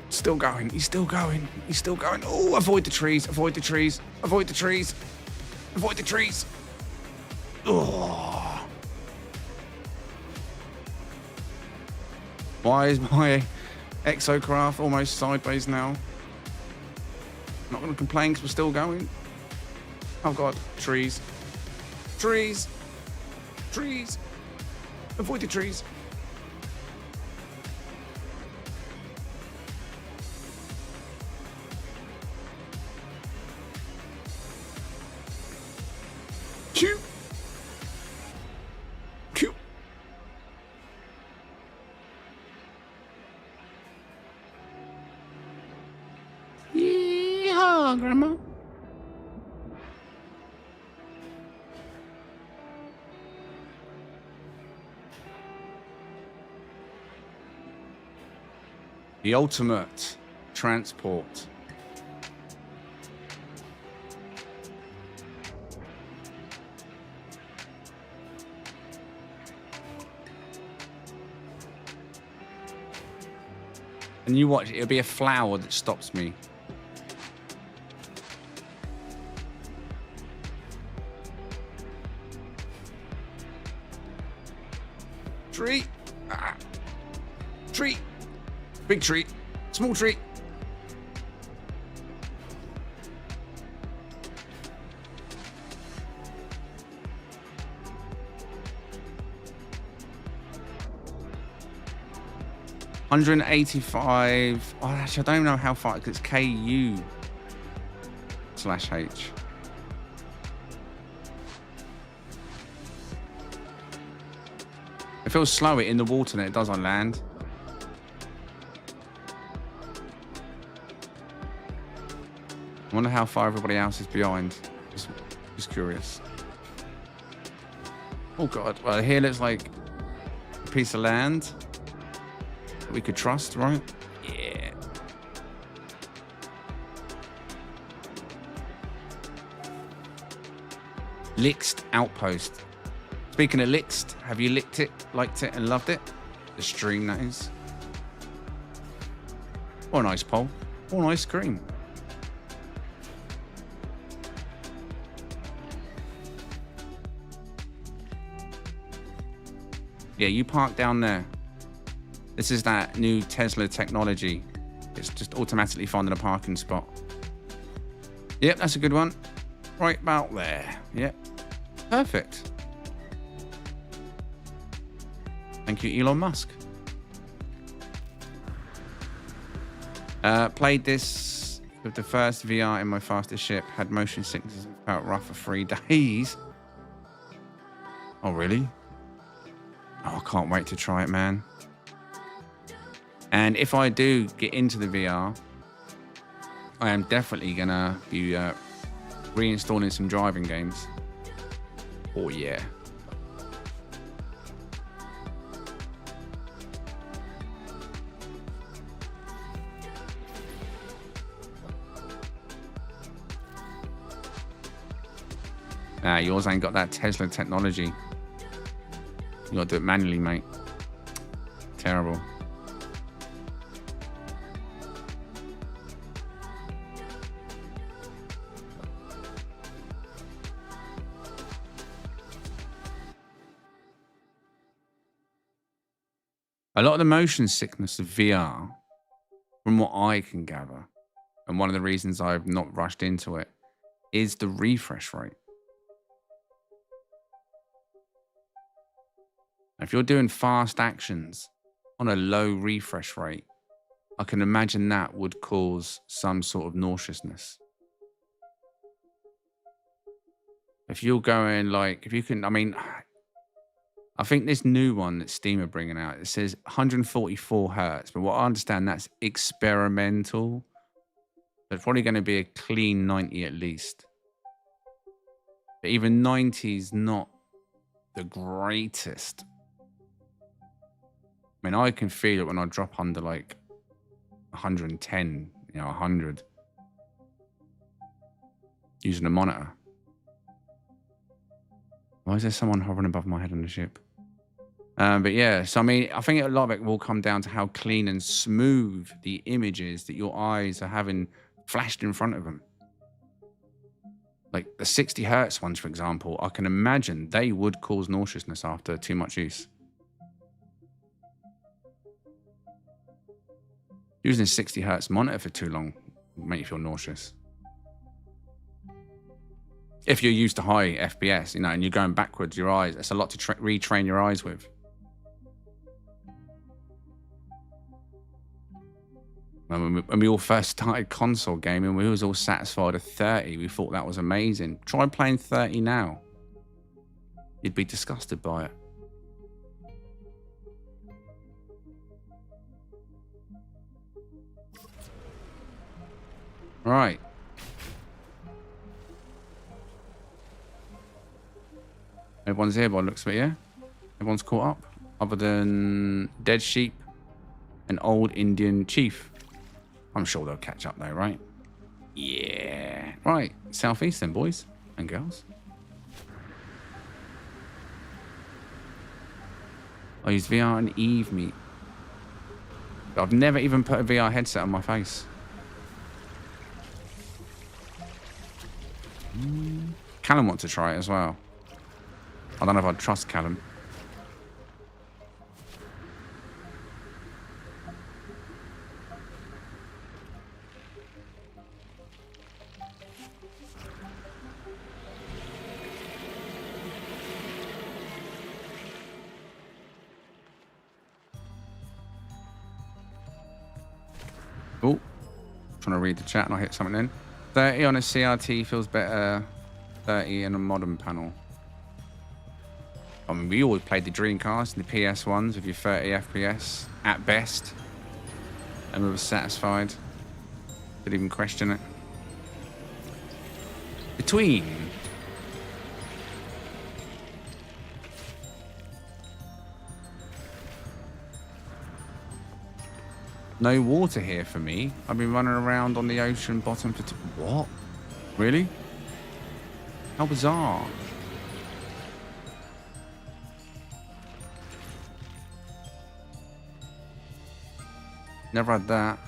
Still going. He's still going. He's still going. Oh, avoid the trees. Avoid the trees. Avoid the trees. Avoid the trees. Oh. Why is my exocraft almost sideways now? Not going to complain because we're still going. Oh, God. Trees. Trees. Trees. Avoid the trees. Choo. Choo. Yeehaw, Grandma. The ultimate transport. And you watch, it'll be a flower that stops me. Tree. Ah. Tree. Big tree. Small tree. $185. Oh, actually, I don't know how far, because it's KU/H. It feels slower in the water than it does on land. I wonder how far everybody else is behind. Just curious. Oh God! Well, here looks like a piece of land that we could trust, right? Yeah. Lixt Outpost. Speaking of Lixt, have you licked it, liked it, and loved it? The stream, that is. Or an ice pole. Or an ice cream. Yeah, you park down there. This is that new Tesla technology. It's just automatically finding a parking spot. Yep, that's a good one. Right about there. Yep. Perfect. Thank you, Elon Musk. Played this with the first VR in my fastest ship. Had motion sickness and felt rough for 3 days. Oh, really? Oh, I can't wait to try it, man. And if I do get into the VR, I am definitely going to be reinstalling some driving games. Oh, yeah. Nah, yours ain't got that Tesla technology. You gotta do it manually, mate. Terrible. A lot of the motion sickness of VR, from what I can gather, and one of the reasons I've not rushed into it, is the refresh rate. If you're doing fast actions on a low refresh rate, I can imagine that would cause some sort of nauseousness. If you're going like, if you can, I mean, I think this new one that Steam are bringing out, it says 144 hertz, but what I understand, that's experimental. So it's probably going to be a clean 90 at least. But even 90 is not the greatest. I mean, I can feel it when I drop under like 110, 100, using a monitor. Why is there someone hovering above my head on the ship? But yeah, so I mean, I think a lot of it will come down to how clean and smooth the images that your eyes are having flashed in front of them. Like the 60 hertz ones, for example, I can imagine they would cause nauseousness after too much use. Using a 60 hertz monitor for too long will make you feel nauseous. If you're used to high FPS, and you're going backwards, your eyes, it's a lot to retrain your eyes with. When we all first started console gaming, we was all satisfied at 30. We thought that was amazing. Try playing 30 now. You'd be disgusted by it. Right. Everyone's here by the looks of it, yeah? Everyone's caught up, other than Dead Sheep and Old Indian Chief. I'm sure they'll catch up though, right? Yeah. Right, southeast then, boys and girls. I use VR and Eve meet. I've never even put a VR headset on my face. Callum wants to try it as well. I don't know if I'd trust Callum. Oh, trying to read the chat and I hit something in. 30 on a CRT feels better. 30 in a modern panel. I mean, we always played the Dreamcast and the PS ones with your 30 FPS at best, and we were satisfied. Didn't even question it. Between no water here for me. I've been running around on the ocean bottom for what? Really? How bizarre. Never had that.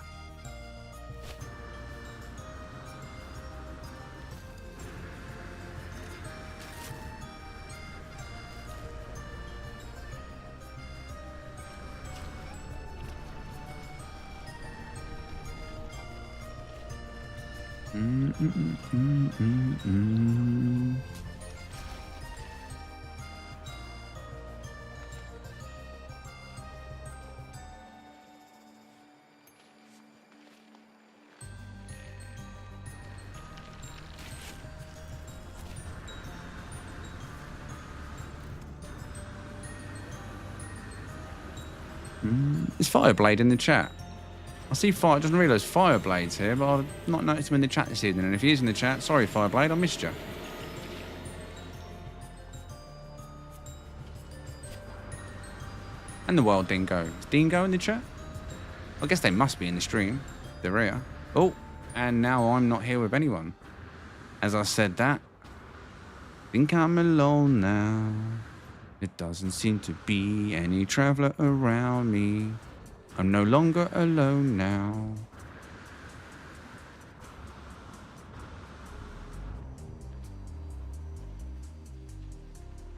There's Fireblade in the chat. I see fire. Doesn't realise Fireblade's here, but I've not noticed him in the chat this evening. And if he is in the chat, sorry, Fireblade, I missed you. And the Wild Dingo. Is Dingo in the chat? I guess they must be in the stream. They're here. Oh, and now I'm not here with anyone. As I said that, think I'm alone now. It doesn't seem to be any traveller around me. I'm no longer alone now.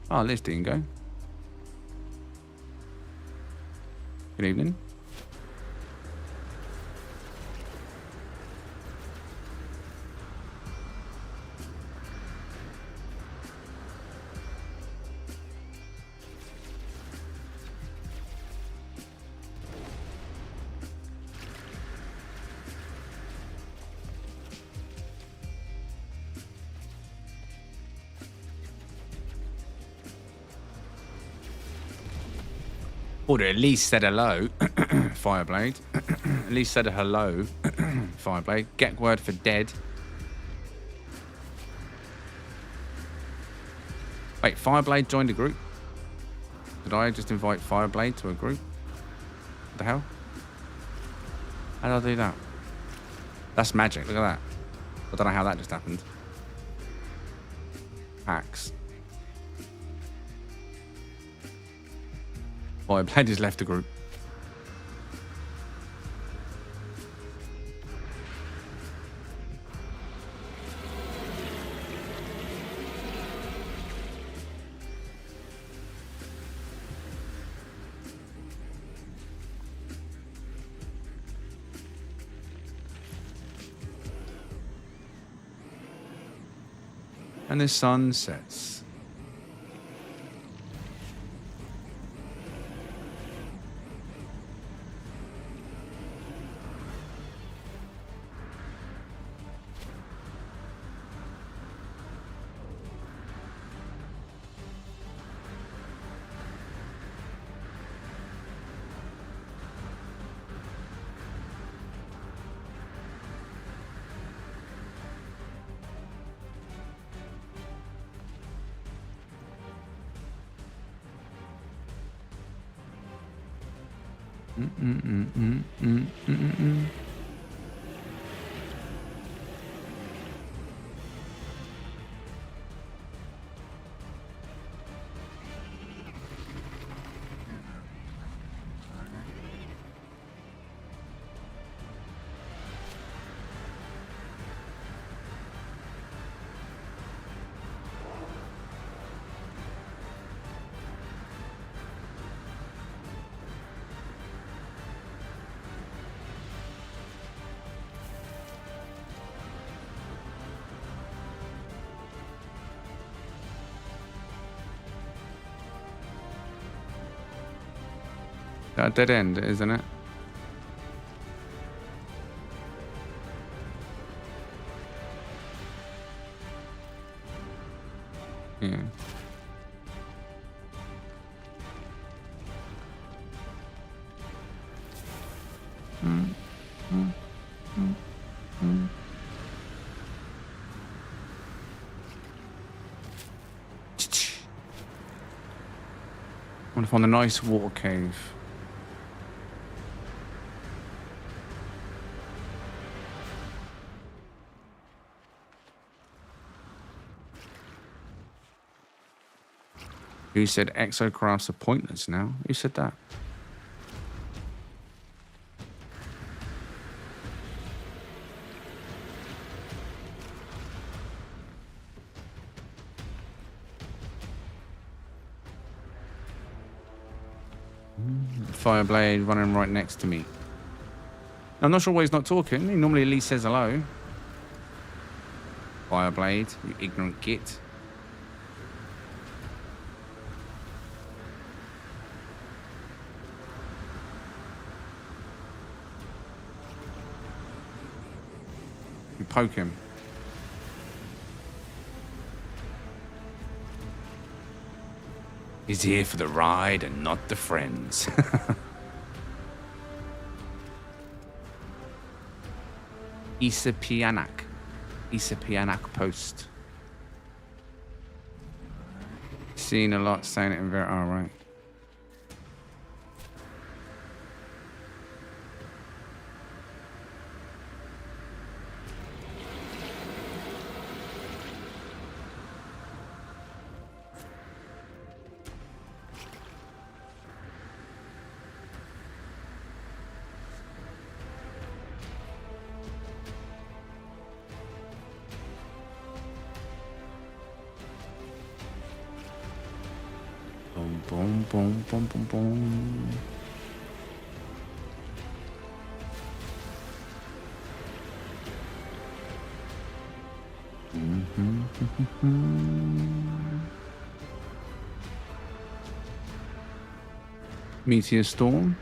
Oh, there's Dingo. Good evening. Or at least said hello, Fireblade. At least said a hello, Fireblade. Get word for dead. Wait, Fireblade joined a group? Did I just invite Fireblade to a group? What the hell? How did I do that? That's magic, look at that. I don't know how that just happened. Axe. Fireblade has left the group. And the sun sets. A dead end, isn't it? Yeah. I want to find a nice water cave. Who said exocrafts are pointless now? Who said that? Fireblade running right next to me. I'm not sure why he's not talking. He normally at least says hello. Fireblade, you ignorant git. You poke him. He's here for the ride and not the friends. Isapianak. Isapianak post. Seen a lot saying it in very. Oh, right. Boom, boom, boom, boom, boom, boom. Meteor storm.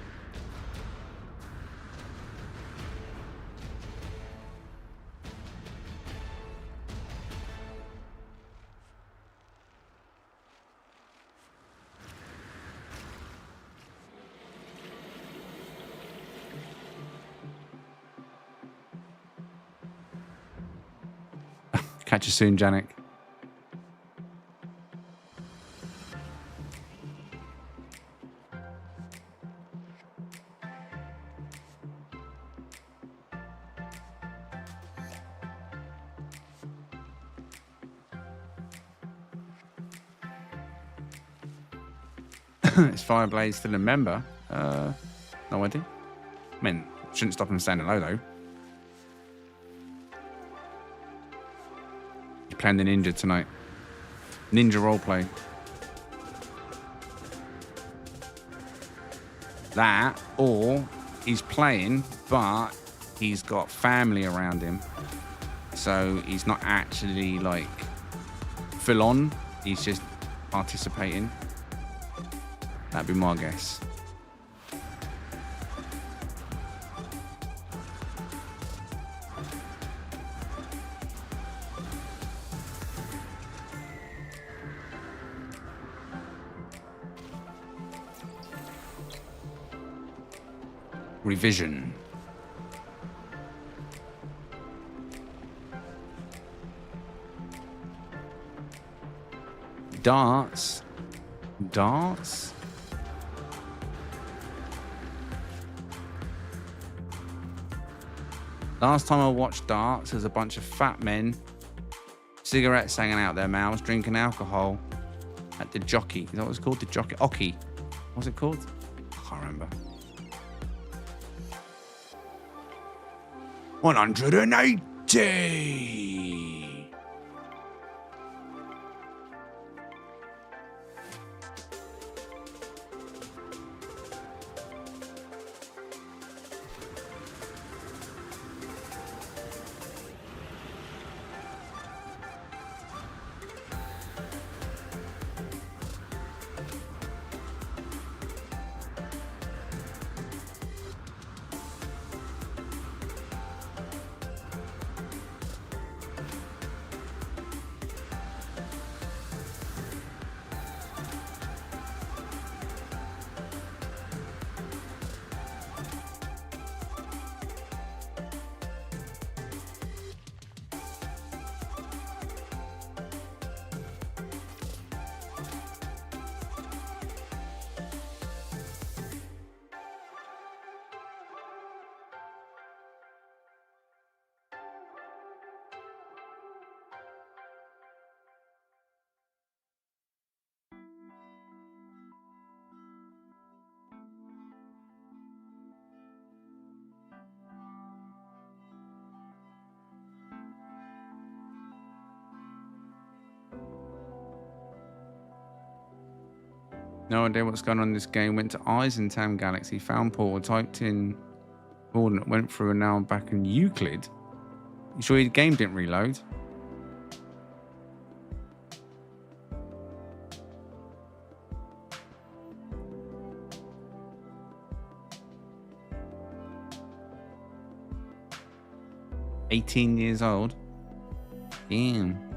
Catch you soon, Janik. Is Fireblade still a member? No idea. I mean, shouldn't stop him saying hello, though. He's playing the ninja tonight. Ninja roleplay. That, or he's playing, but he's got family around him. So he's not actually, like, full on. He's just participating. That'd be my guess. Revision. Darts. Darts? Last time I watched darts, there's a bunch of fat men, cigarettes hanging out their mouths, drinking alcohol at the jockey. Is that what it's called? The jockey? Oki. What's it called? I can't remember. 180! No idea what's going on in this game. Went to Eisentam Galaxy, found portal, typed in coordinate, went through, and now I'm back in Euclid. You sure your game didn't reload? "18 years old. Damn.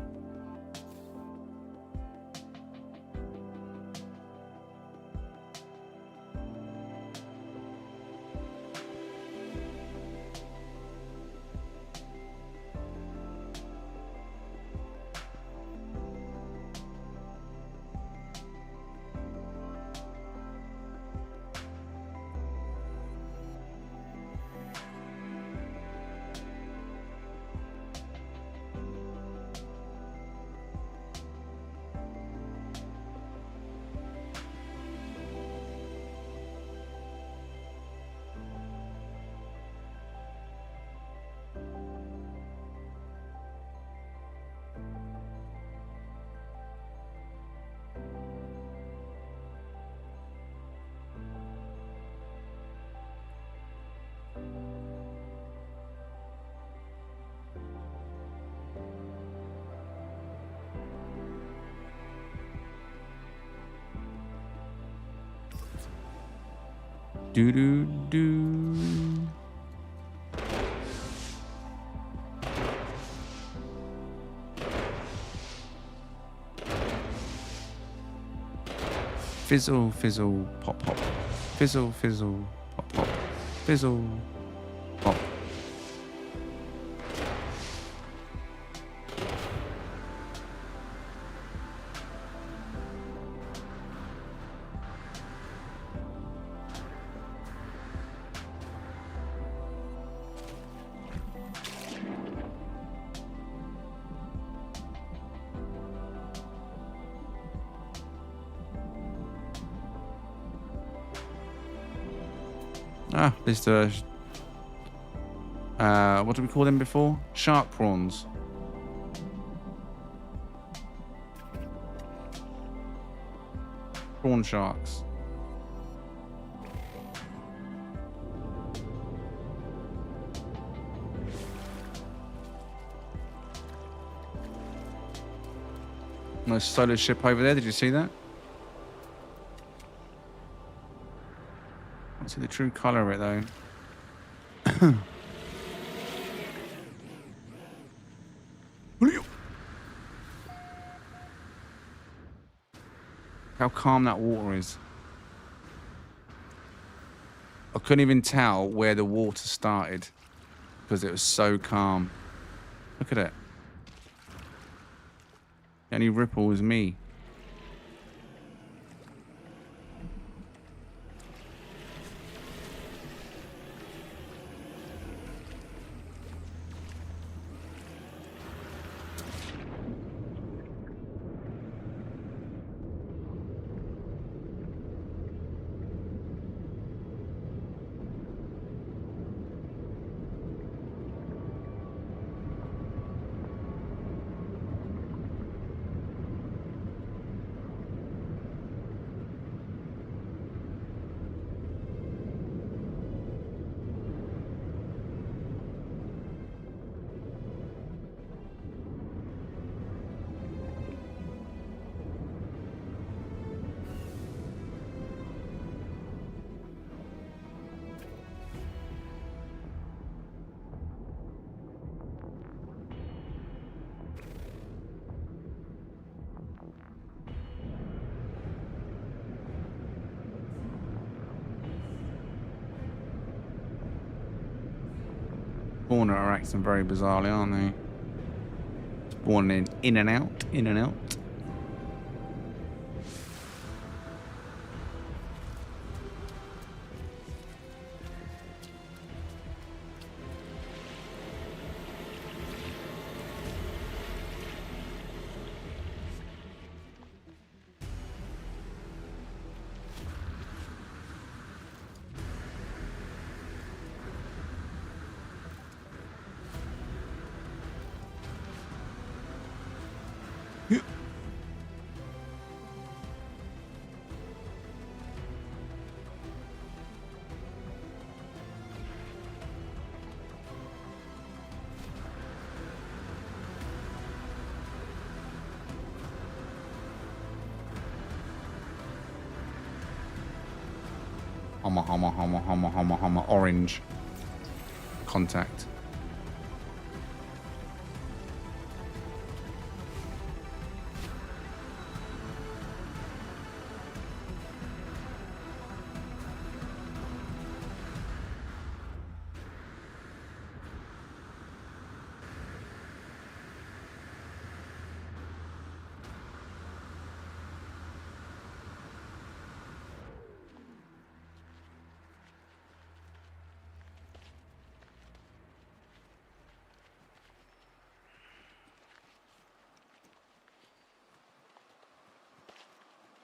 Do do do. Fizzle, fizzle, pop, pop. Fizzle, fizzle, pop, pop. Fizzle, pop. Ah, there's the... what did we call them before? Shark prawns. Prawn sharks. Nice solar ship over there. Did you see that? Can't see the true colour of it though. How calm that water is. I couldn't even tell where the water started because it was so calm. Look at it. The only ripple was me. Spawner are acting very bizarrely, aren't they? Spawning in and out, in and out. Hummer, orange. Contact.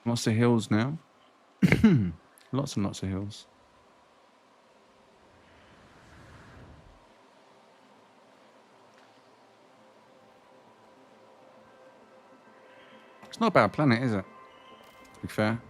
Lots of hills now. Lots and lots of hills. It's not a bad planet, is it? To be fair.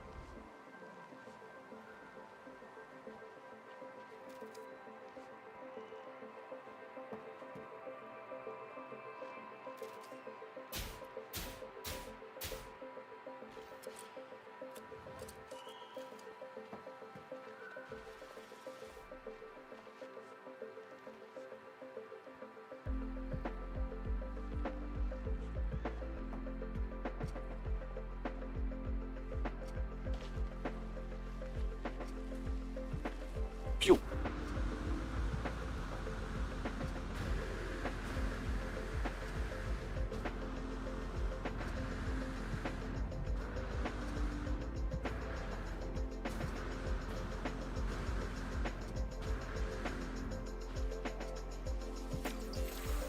Pew.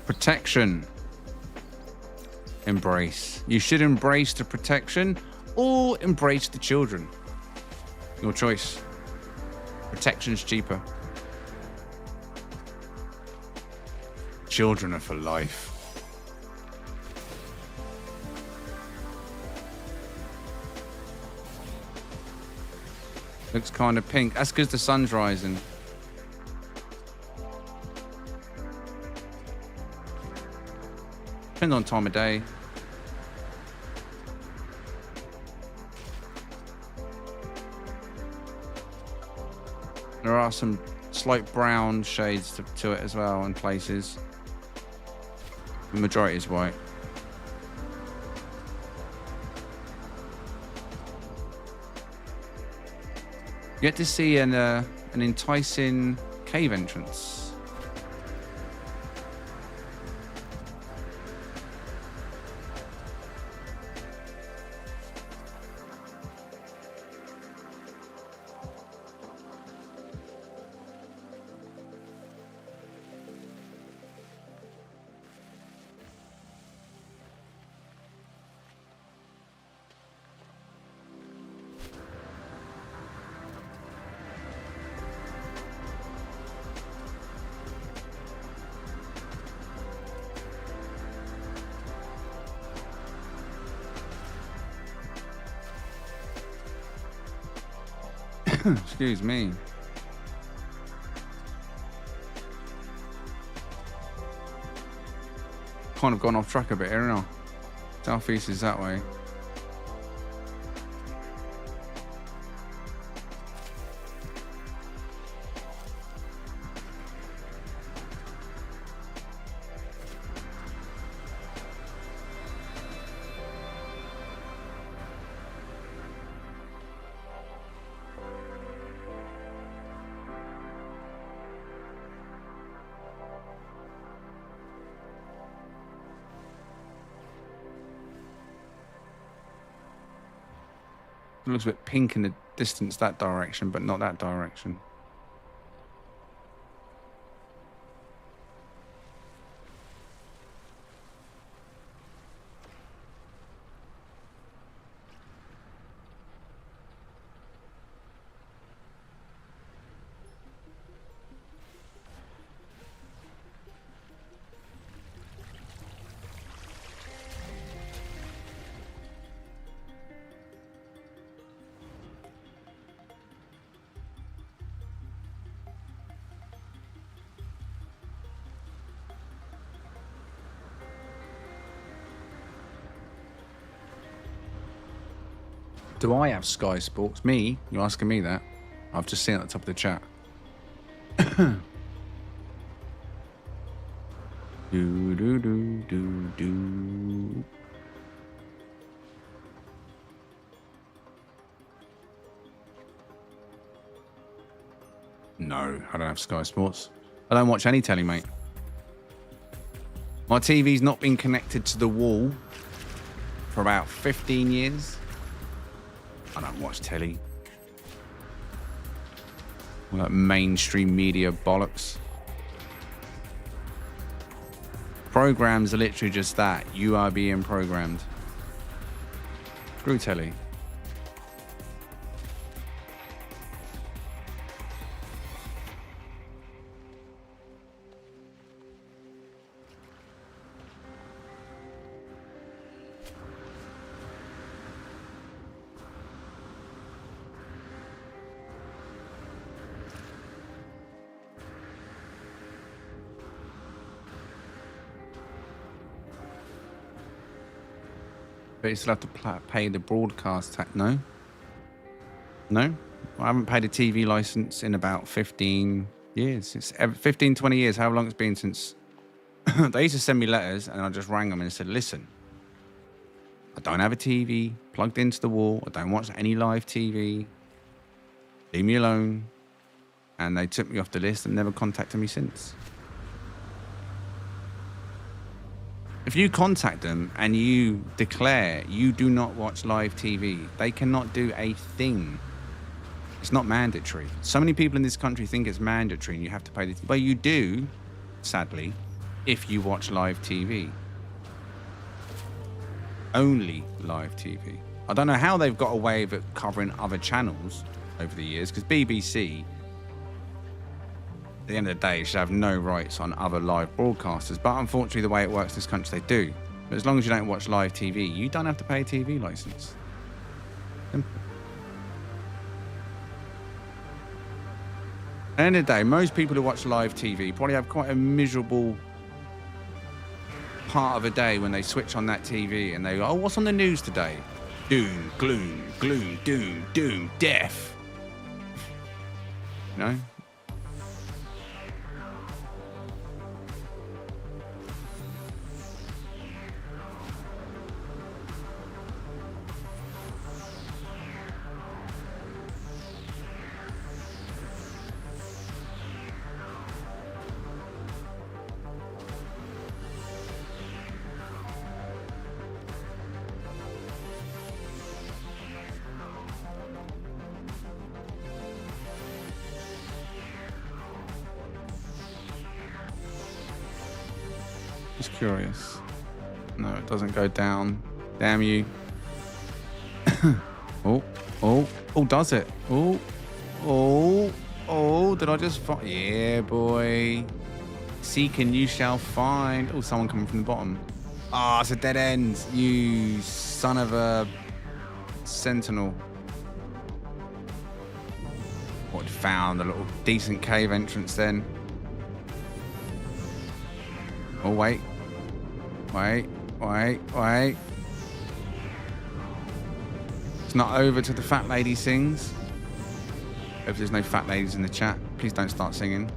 Protection. Embrace. You should embrace the protection or embrace the children. Your choice. Protection's cheaper. Children are for life. Looks kind of pink. That's because the sun's rising. Depends on time of day. There are some slight brown shades to it as well in places. The majority is white. You get to see an enticing cave entrance. Excuse me. Kind of gone off track a bit here, haven't I? Southeast is that way. It looks a bit pink in the distance that direction, but not that direction. Do I have Sky Sports? Me? You're asking me that? I've just seen it at the top of the chat. do do do do do. No, I don't have Sky Sports. I don't watch any telly, mate. My TV's not been connected to the wall for about 15 years. I don't watch telly. All that mainstream media bollocks. Programs are literally just that. You are being programmed. Screw telly. But you still have to pay the broadcast tax. No? No? I haven't paid a TV license in about 15 years. It's 15, 20 years, however long it's been since. They used to send me letters and I just rang them and said, listen, I don't have a TV plugged into the wall. I don't watch any live TV. Leave me alone. And they took me off the list and never contacted me since. If you contact them and you declare you do not watch live TV, they cannot do a thing. It's not mandatory. So many people in this country think it's mandatory and you have to pay the... But you do, sadly, if you watch live TV. Only live TV. I don't know how they've got away with it covering other channels over the years, because BBC, at the end of the day, should have no rights on other live broadcasters. But unfortunately, the way it works in this country, they do. But as long as you don't watch live TV, you don't have to pay a TV license. Simple. At the end of the day, most people who watch live TV probably have quite a miserable part of a day when they switch on that TV and they go, oh, what's on the news today? Doom, gloom, gloom, doom, doom, death. You know? Just curious. No, it doesn't go down. Damn you. Oh, does it? Oh, did I just find? Yeah, boy. Seek and you shall find. Oh, someone coming from the bottom. Ah, it's a dead end. You son of a Sentinel. What, found a little decent cave entrance then. Oh, wait. It's not over till the fat lady sings. Hope there's no fat ladies in the chat. Please don't start singing.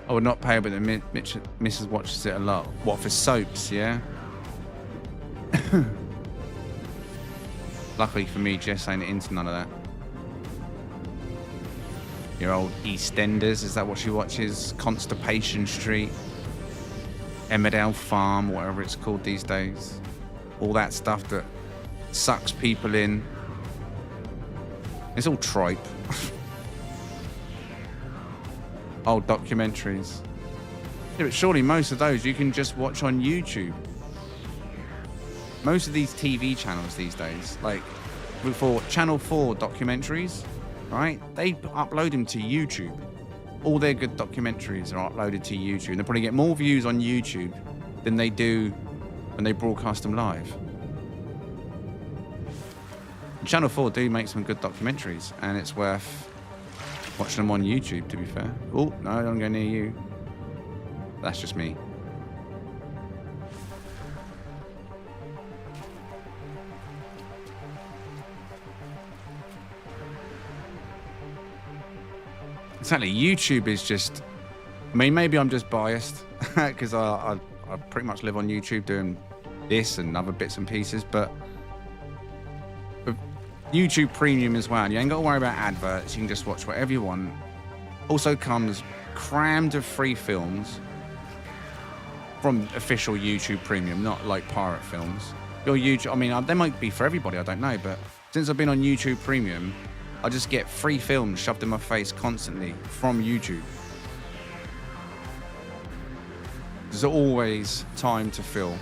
I would not pay, but the Mrs. watches it a lot. What, for soaps, yeah? Luckily for me, Jess ain't into none of that. Your old EastEnders, is that what she watches? Constipation Street, Emmerdale Farm, whatever it's called these days. All that stuff that sucks people in. It's all tripe. Old documentaries. Yeah, but surely most of those you can just watch on YouTube. Most of these TV channels these days, like for Channel 4 documentaries, right? They upload them to YouTube. All their good documentaries are uploaded to YouTube. And they probably get more views on YouTube than they do when they broadcast them live. Channel 4 do make some good documentaries, and it's worth watching them on YouTube, to be fair. Oh, no, don't go near you. That's just me. Exactly, YouTube is just... I mean, maybe I'm just biased, because I pretty much live on YouTube doing this and other bits and pieces, but... YouTube Premium as well. You ain't got to worry about adverts. You can just watch whatever you want. Also comes crammed of free films from official YouTube Premium, not like pirate films. Your YouTube, I mean, they might be for everybody, I don't know, but since I've been on YouTube Premium, I just get free films shoved in my face constantly from YouTube. There's always time to fill.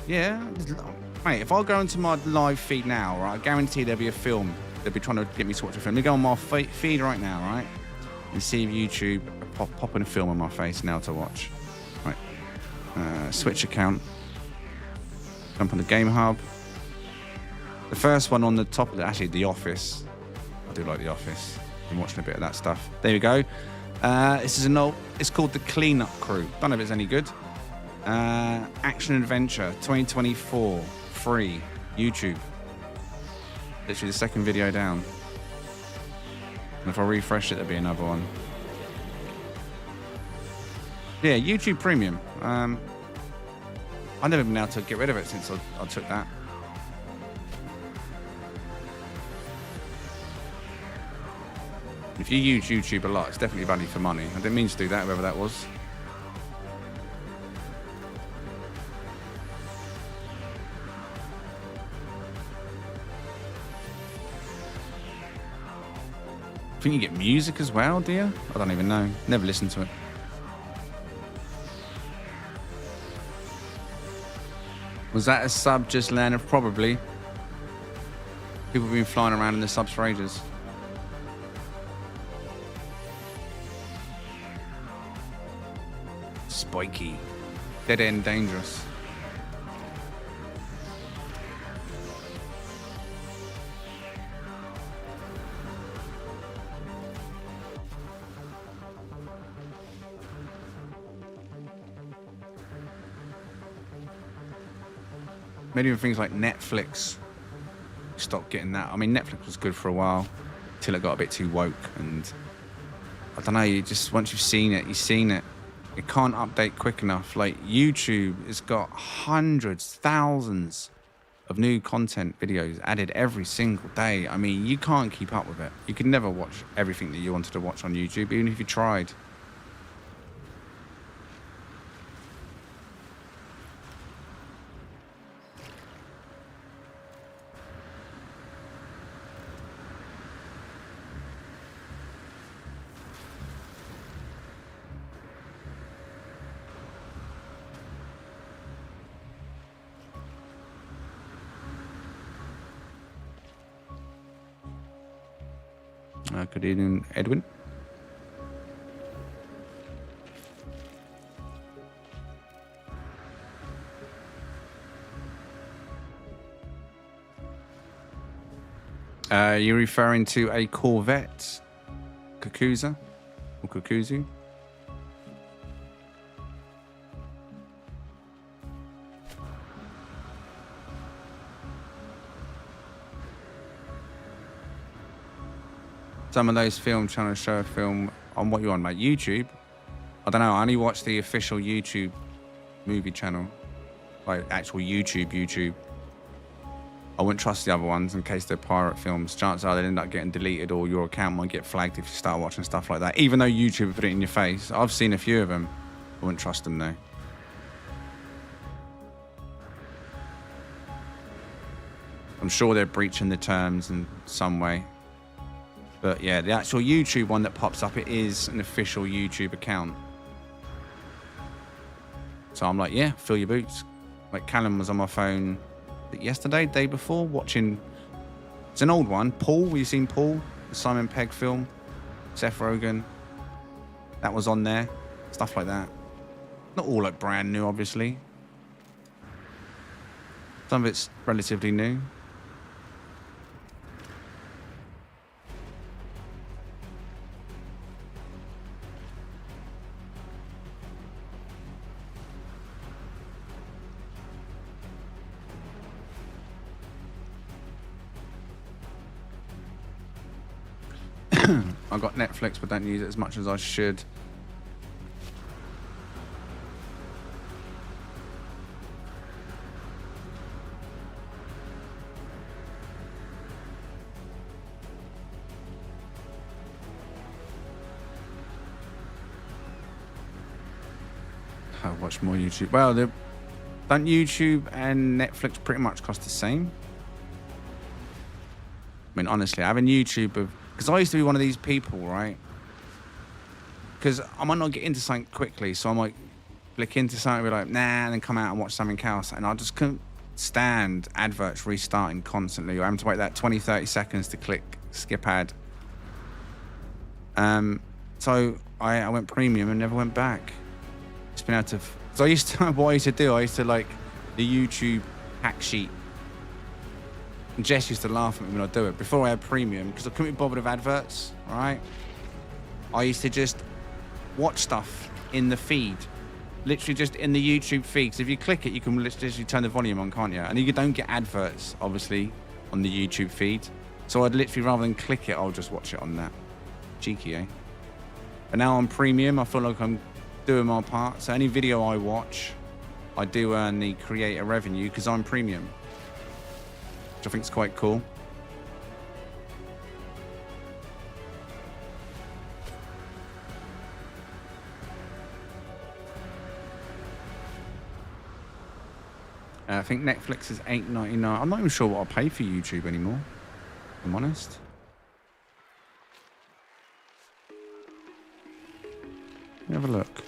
Yeah, mate, if I go into my live feed now, right, I guarantee there'll be a film. They'll be trying to get me to watch a film. Let me go on my feed right now, right, and see if YouTube popping a film on my face now to watch. Right, switch account. Jump on the Game Hub. The first one on the top of actually The Office. I do like The Office. I'm watching a bit of that stuff. There we go. This is an old. It's called The Cleanup Crew. Don't know if it's any good. Action Adventure 2024, free, YouTube. Literally the second video down. And if I refresh it, there'll be another one. Yeah, YouTube Premium. I've never been able to get rid of it since I took that. If you use YouTube a lot, it's definitely value for money. I didn't mean to do that, whoever that was. I think you get music as well, do you? I don't even know. Never listened to it. Was that a sub just landed? Probably. People have been flying around in the subs for ages. Spiky. Dead end dangerous. Maybe even things like Netflix. Stop getting that. I mean, Netflix was good for a while till it got a bit too woke. And I don't know, you just, once you've seen it, you've seen it. It can't update quick enough. Like YouTube has got hundreds, thousands of new content videos added every single day. I mean, you can't keep up with it. You could never watch everything that you wanted to watch on YouTube, even if you tried. Good evening, Edwin. You're referring to a Corvette, Kukuza, or Kukuzu? Some of those film channels show a film on what you on, mate? YouTube? I don't know. I only watch the official YouTube movie channel, like actual YouTube. I wouldn't trust the other ones in case they're pirate films. Chances are they'll end up getting deleted, or your account might get flagged if you start watching stuff like that. Even though YouTube put it in your face, I've seen a few of them. I wouldn't trust them though. I'm sure they're breaching the terms in some way. But yeah, the actual YouTube one that pops up, it is an official YouTube account. So I'm like, yeah, fill your boots. Like Callum was on my phone yesterday, day before, watching, it's an old one, Paul. Have you seen Paul? The Simon Pegg film, Seth Rogen. That was on there, stuff like that. Not all like brand new, obviously. Some of it's relatively new. I got Netflix, but don't use it as much as I should. I watch more YouTube. Well, don't YouTube and Netflix pretty much cost the same? I mean, honestly, having YouTube of, because I used to be one of these people, right? Because I might not get into something quickly, so I might flick into something and be like, nah, and then come out and watch something else. And I just couldn't stand adverts restarting constantly, or having to wait that 20, 30 seconds to click skip ad. So I went premium and never went back. It's been out of, so I used to, what I used to do, I used to like the YouTube hack sheet. And Jess used to laugh at me when I do it. Before I had premium, because I couldn't be bothered with adverts, right? I used to just watch stuff in the feed, Literally just in the YouTube feed. So if you click it, you can literally turn the volume on, can't you? And you don't get adverts, obviously, on the YouTube feed. So I'd literally, rather than click it, I'll just watch it on that. Cheeky, eh? But now I'm premium. I feel like I'm doing my part. So any video I watch, I do earn the creator revenue because I'm premium, which I think is quite cool. I think Netflix is $8.99. I'm not even sure what I pay for YouTube anymore, if I'm honest. Let me have a look.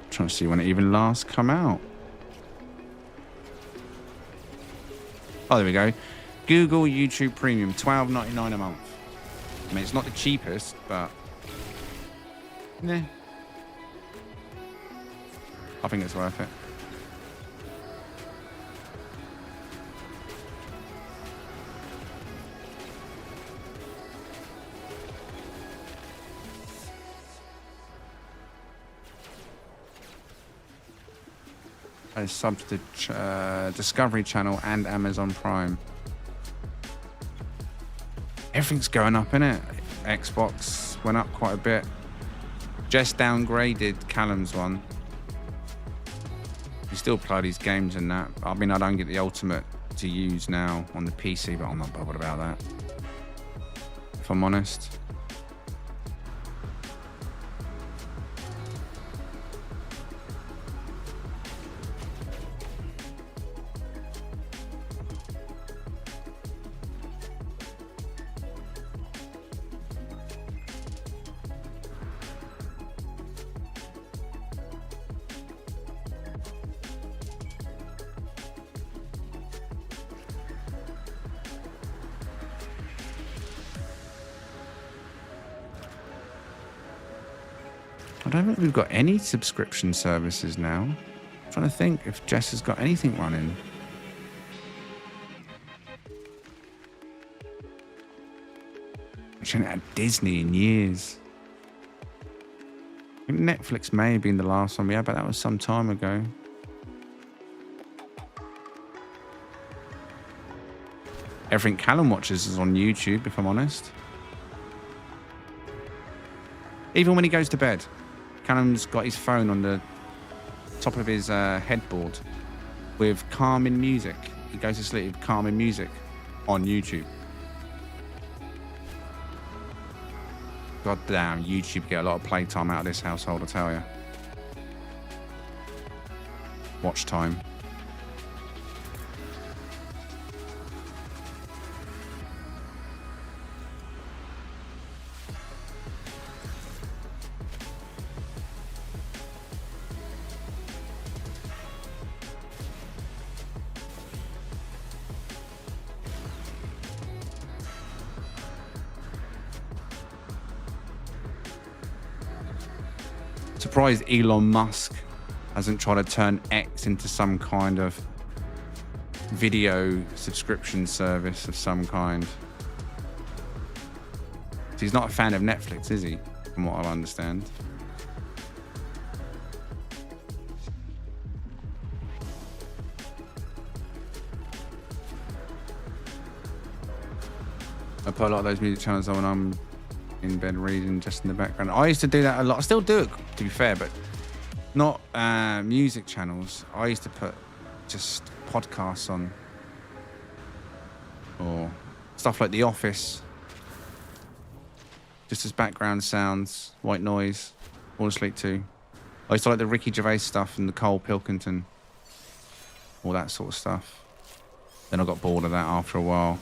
Trying to see when it even last come out. Oh, there we go. Google YouTube Premium, $12.99 a month. I mean, it's not the cheapest, but nah. I think it's worth it. I sub to Discovery Channel and Amazon Prime. Everything's going up, innit? Xbox went up quite a bit. Just downgraded Callum's one. You still play these games and that. I mean, I don't get the Ultimate to use now on the PC, but I'm not bothered about that, if I'm honest. I don't think we've got any subscription services now. I'm trying to think if Jess has got anything running. She hasn't had Disney in years. I think Netflix may have been the last one we had, but that was some time ago. Everything Callum watches is on YouTube, if I'm honest. Even when he goes to bed. Callum's got his phone on the top of his headboard with calming music. He goes to sleep with calming music on YouTube. God damn, YouTube get a lot of playtime out of this household, I tell you. Watch time. Surprised Elon Musk hasn't tried to turn X into some kind of video subscription service of some kind. He's not a fan of Netflix, is he? From what I understand. I put a lot of those music channels on when I'm in bed reading just in the background. I used to do that a lot. I still do it, to be fair, but not music channels. I used to put just podcasts on or stuff like The Office, just as background sounds, white noise, all asleep to. I used to like the Ricky Gervais stuff and the Cole Pilkington, all that sort of stuff. Then I got bored of that after a while.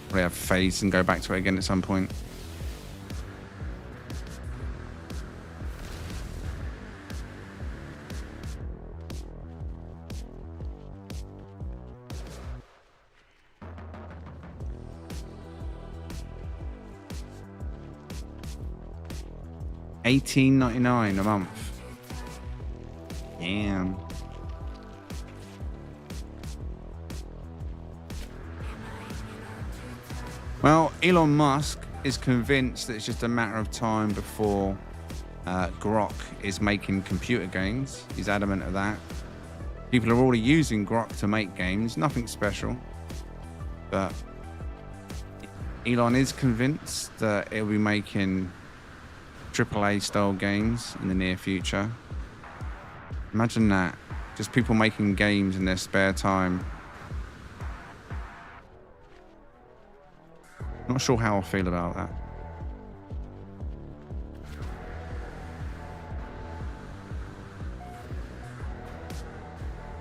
Probably have phase and go back to it again at some point. $18.99 a month. Damn. Well, Elon Musk is convinced that it's just a matter of time before Grok is making computer games. He's adamant of that. People are already using Grok to make games, nothing special. But Elon is convinced that it'll be making AAA style games in the near future. Imagine that. Just people making games in their spare time. Not sure how I feel about that.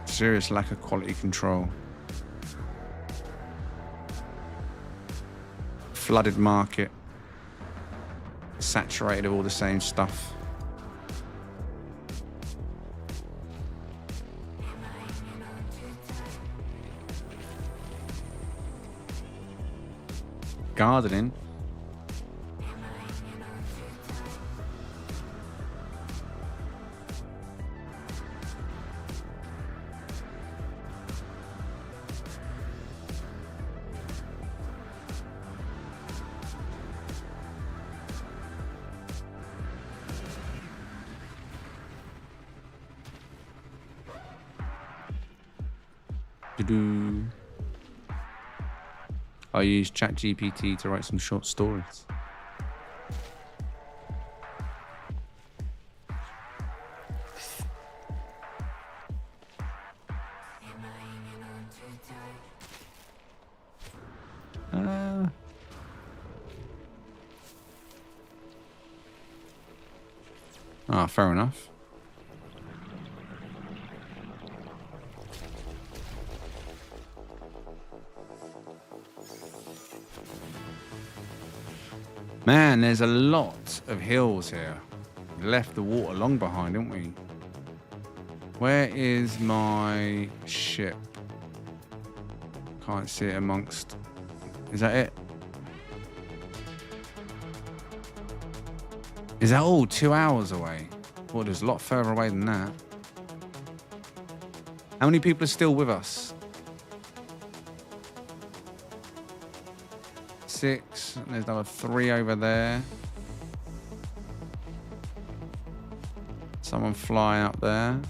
Serious lack of quality control. Flooded market. Saturated of all the same stuff. Gardening. I use ChatGPT to write some short stories. Fair enough. Man, there's a lot of hills here. We left the water long behind, didn't we? Where is my ship? Can't see it amongst... Is that it? Is that all 2 hours away? Well, there's a lot further away than that. How many people are still with us? 6. And there's another 3 over there. Someone flying up there.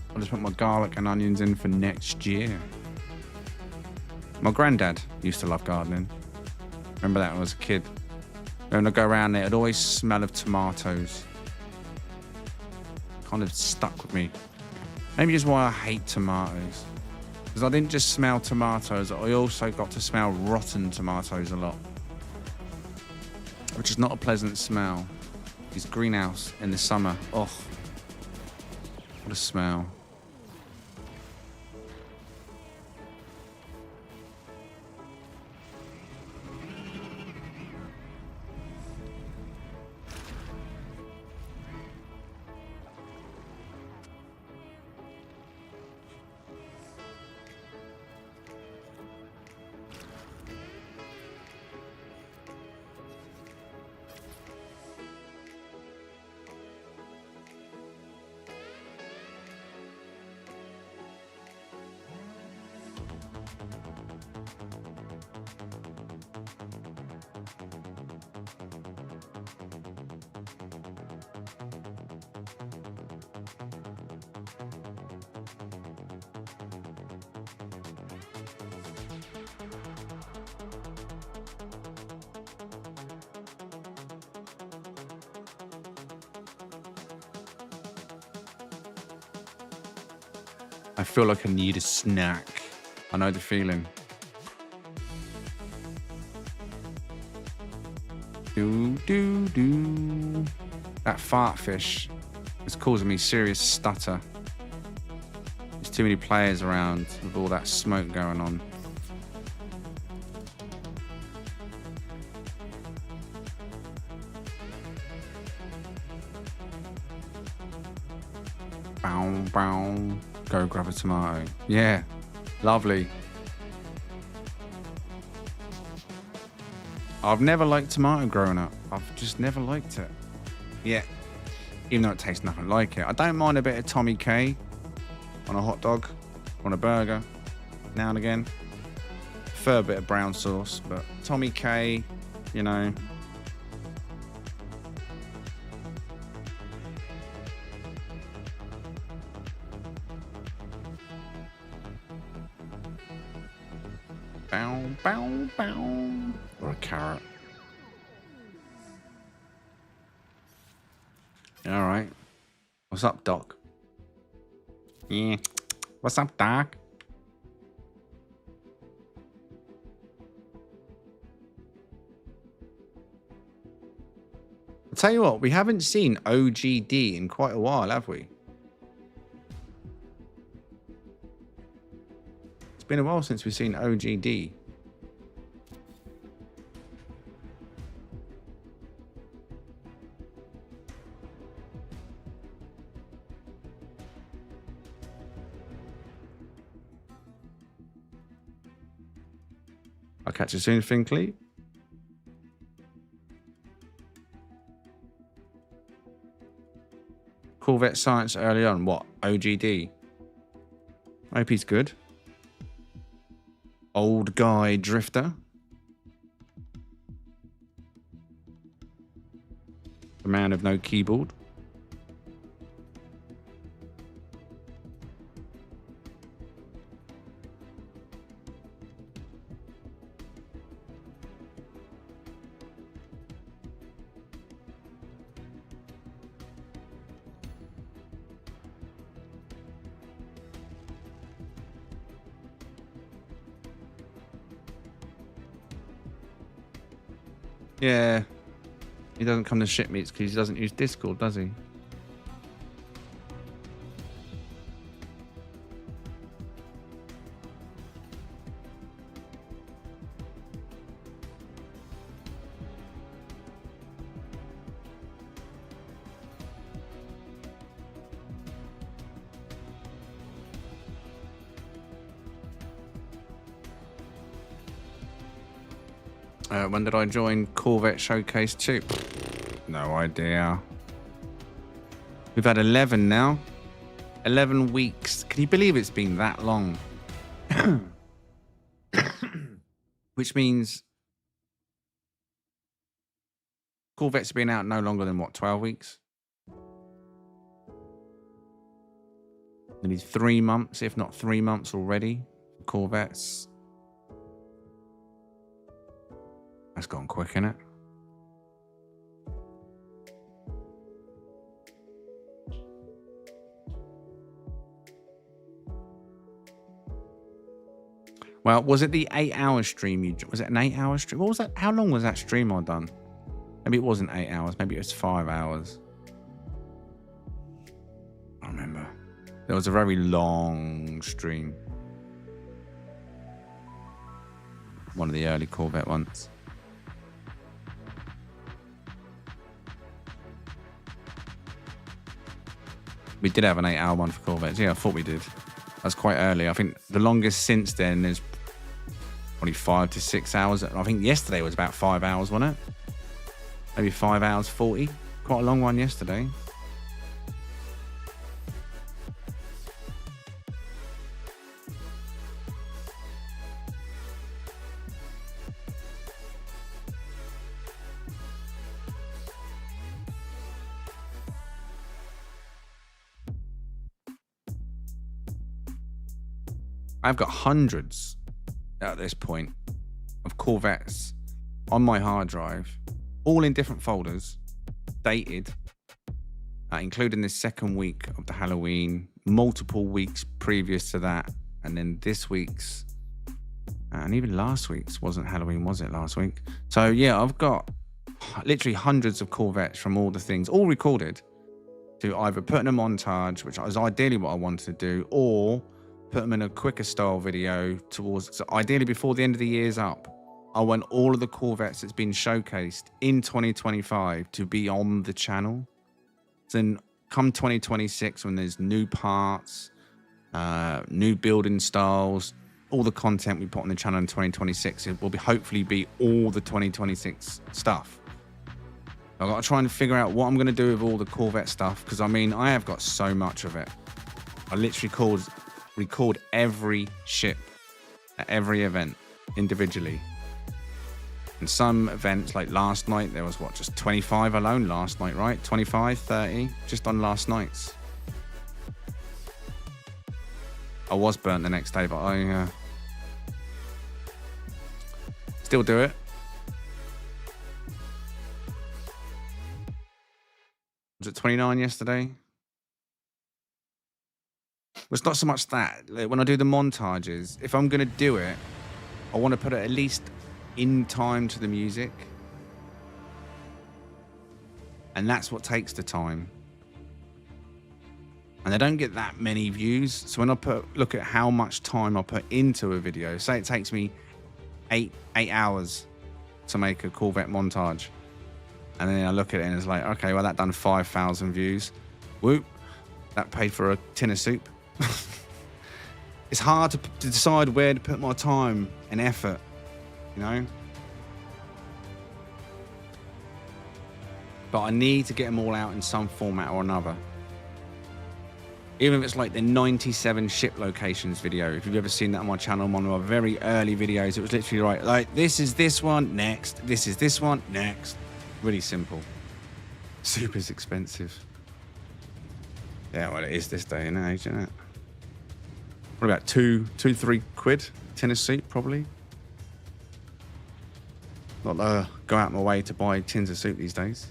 I'll just put my garlic and onions in for next year. My granddad used to love gardening. Remember that when I was a kid. When I go around there, it'd always smell of tomatoes. Kind of stuck with me. Maybe just why I hate tomatoes. Because I didn't just smell tomatoes, I also got to smell rotten tomatoes a lot. Which is not a pleasant smell. His greenhouse in the summer. Oh, what a smell. I feel like I need a snack. I know the feeling. Do. That fart fish is causing me serious stutter. There's too many players around with all that smoke going on. Bow, bow, Go grab a tomato. Yeah, lovely. I've never liked tomato growing up. I've just never liked it. Yeah, even though it tastes nothing like it. I don't mind a bit of Tommy K on a hot dog, on a burger, now and again. Prefer a bit of brown sauce, but Tommy K, you know. Bow, bow, bow. Or a carrot. All right. What's up, Doc? Yeah. What's up, Doc? I'll tell you what, we haven't seen OGD in quite a while, have we? It's been a while since we've seen OGD. I'll catch you soon, Finkley. Corvette Science early on. What? OGD? I hope he's good. Old guy drifter. The man of no keyboard. Yeah. He doesn't come to ship meets because he doesn't use Discord, does he? When did I join Corvette Showcase 2? No idea. We've had 11 now. 11 weeks. Can you believe it's been that long? Which means Corvettes have been out no longer than, what, 12 weeks? Nearly 3 months, if not 3 months already. Corvettes. That's gone quick, innit? Well, was it the 8-hour stream? Was it an 8-hour stream? What was that? How long was that stream I done? Maybe it wasn't 8 hours. Maybe it was 5 hours. I remember. There was a very long stream. One of the early Corvette ones. We did have an 8-hour one for Corvettes. Yeah, I thought we did. That's quite early. I think the longest since then is probably 5 to 6 hours. I think yesterday was about 5 hours, wasn't it? Maybe 5 hours 40. Quite a long one yesterday. I've got hundreds at this point of Corvettes on my hard drive, all in different folders, dated, including the second week of the Halloween, multiple weeks previous to that, and then this week's, and even last week's wasn't Halloween, was it, last week? So yeah, I've got literally hundreds of Corvettes from all the things, all recorded, to either put in a montage, which is ideally what I wanted to do, or put them in a quicker style video towards, so ideally before the end of the year's up. I want all of the Corvettes that's been showcased in 2025 to be on the channel. Then come 2026, when there's new parts, new building styles, all the content we put on the channel in 2026. It will be hopefully be all the 2026 stuff. I've got to try and figure out what I'm going to do with all the Corvette stuff, because I mean, I have got so much of it. I literally record every ship at every event individually. And some events, like last night, there was what, just 25 alone last night, right? 25, 30, just on last night's. I was burnt the next day, but I still do it. Was it 29 yesterday? Well, it's not so much that. Like, when I do the montages, if I'm going to do it, I want to put it at least in time to the music. And that's what takes the time. And I don't get that many views. So when I look at how much time I put into a video, say it takes me eight hours to make a Corvette montage. And then I look at it and it's like, okay, well, that done 5,000 views. Whoop. That paid for a tin of soup. It's hard to decide where to put my time and effort, you know? But I need to get them all out in some format or another. Even if it's like the 97 ship locations video. If you've ever seen that on my channel, one of my very early videos, it was literally right, like, this is this one, next. This is this one, next. Really simple. Super expensive. Yeah, well, it is this day and age, isn't it? What about 3 quid? Tin of soup, probably. Not go out my way to buy tins of soup these days.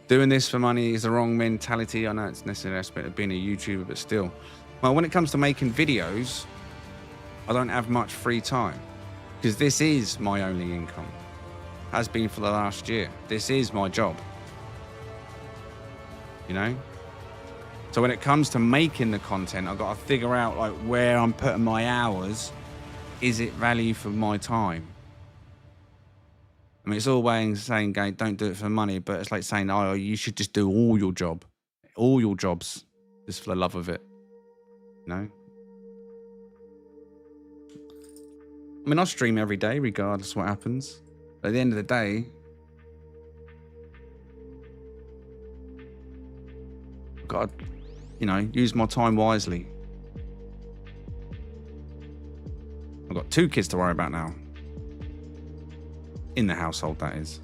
Doing this for money is the wrong mentality. I know it's necessary aspect of being a YouTuber, but still. Well, when it comes to making videos, I don't have much free time because this is my only income. Has been for the last year. This is my job. You know? So when it comes to making the content, I've got to figure out like where I'm putting my hours. Is it value for my time? I mean, it's all ways saying, don't do it for money, but it's like saying, oh, you should just do all your jobs, just for the love of it. You know? I mean, I stream every day, regardless of what happens. But at the end of the day, I've got to, use my time wisely. I've got 2 kids to worry about now. In the household, that is.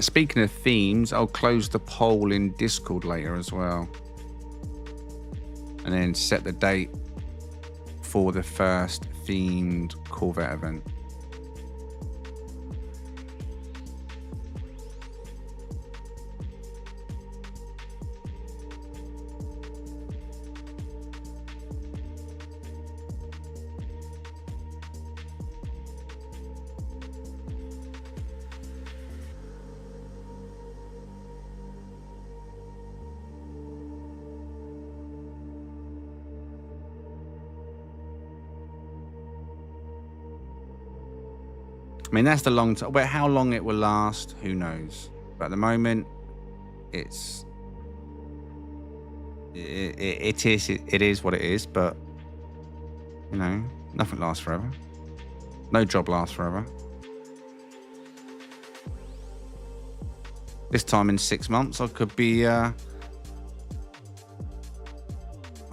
Speaking of themes, I'll close the poll in Discord later as well. And then set the date for the first themed Corvette event. I mean, that's the long time, but how long it will last, who knows? But at the moment, it is what it is, but, nothing lasts forever. No job lasts forever. This time in 6 months, I could be, I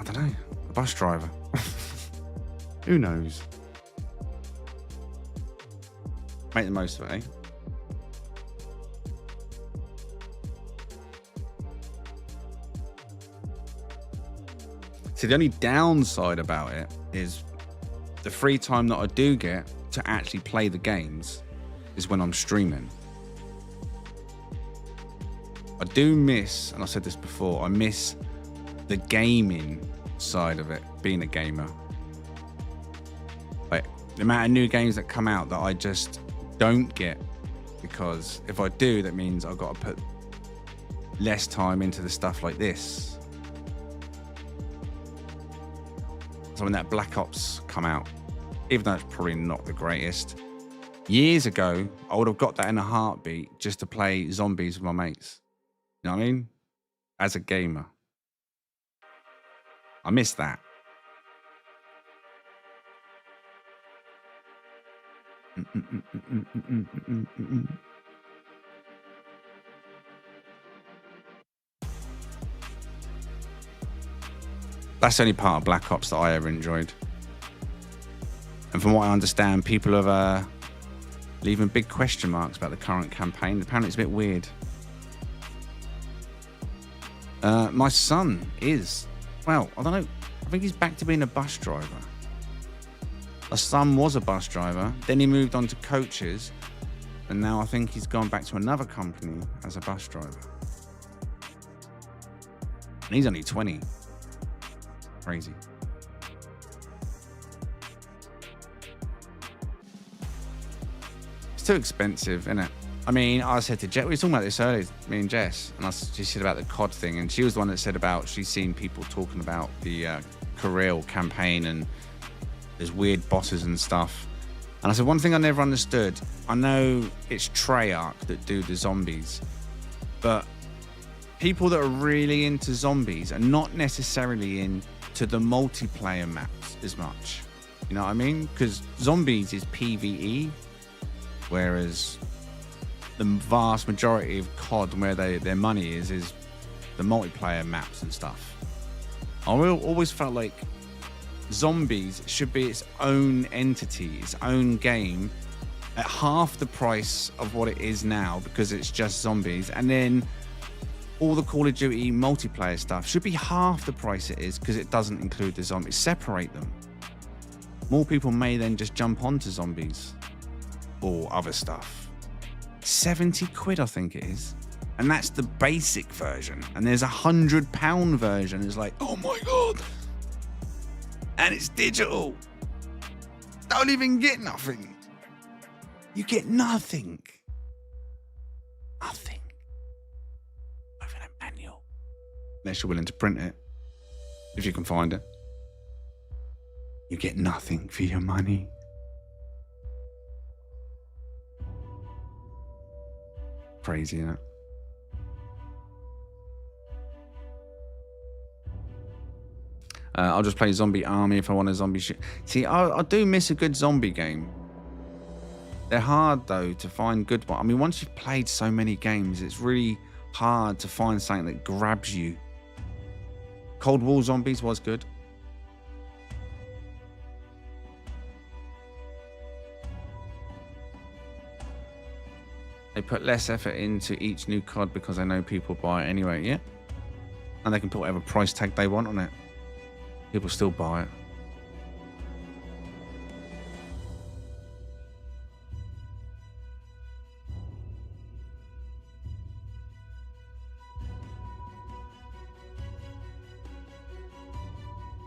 don't know, a bus driver. Who knows? Make the most of it, eh? So the only downside about it is the free time that I do get to actually play the games is when I'm streaming. I do miss, and I said this before, I miss the gaming side of it, being a gamer. Like the amount of new games that come out that I just don't get, because if I do, that means I've got to put less time into the stuff like this. So when that Black Ops come out, even though it's probably not the greatest, years ago, I would have got that in a heartbeat just to play zombies with my mates. You know what I mean? As a gamer. I miss that. That's the only part of Black Ops that I ever enjoyed. And from what I understand, people are leaving big question marks about the current campaign. Apparently it's a bit weird. My son is, well, I don't know. I think he's back to being a bus driver. My son was a bus driver. Then he moved on to coaches. And now I think he's gone back to another company as a bus driver. And he's only 20. Crazy. It's too expensive, isn't it? I mean, I said to Jess, we were talking about this earlier, me and Jess, and she said about the COD thing, and she was the one that said about she's seen people talking about the Korea campaign and there's weird bosses and stuff. And I said, one thing I never understood, I know it's Treyarch that do the zombies, but people that are really into zombies are not necessarily into the multiplayer maps as much. You know what I mean? Because zombies is PvE, whereas the vast majority of COD, where their money is the multiplayer maps and stuff. I always felt like zombies should be its own entity, its own game, at half the price of what it is now, because it's just zombies. And then all the Call of Duty multiplayer stuff should be half the price it is, because it doesn't include the zombies. Separate them. More people may then just jump onto zombies or other stuff. 70 quid, I think it is. And that's the basic version. And there's £100 version. It's like, oh my God. And it's digital. Don't even get nothing. You get nothing. Nothing. Even a manual. Unless you're willing to print it. If you can find it. You get nothing for your money. Crazy, isn't it? I'll just play Zombie Army if I want a zombie shit. See, I do miss a good zombie game. They're hard, though, to find good ones. I mean, once you've played so many games, it's really hard to find something that grabs you. Cold War Zombies was good. They put less effort into each new COD because they know people buy it anyway, yeah? And they can put whatever price tag they want on it. People still buy it.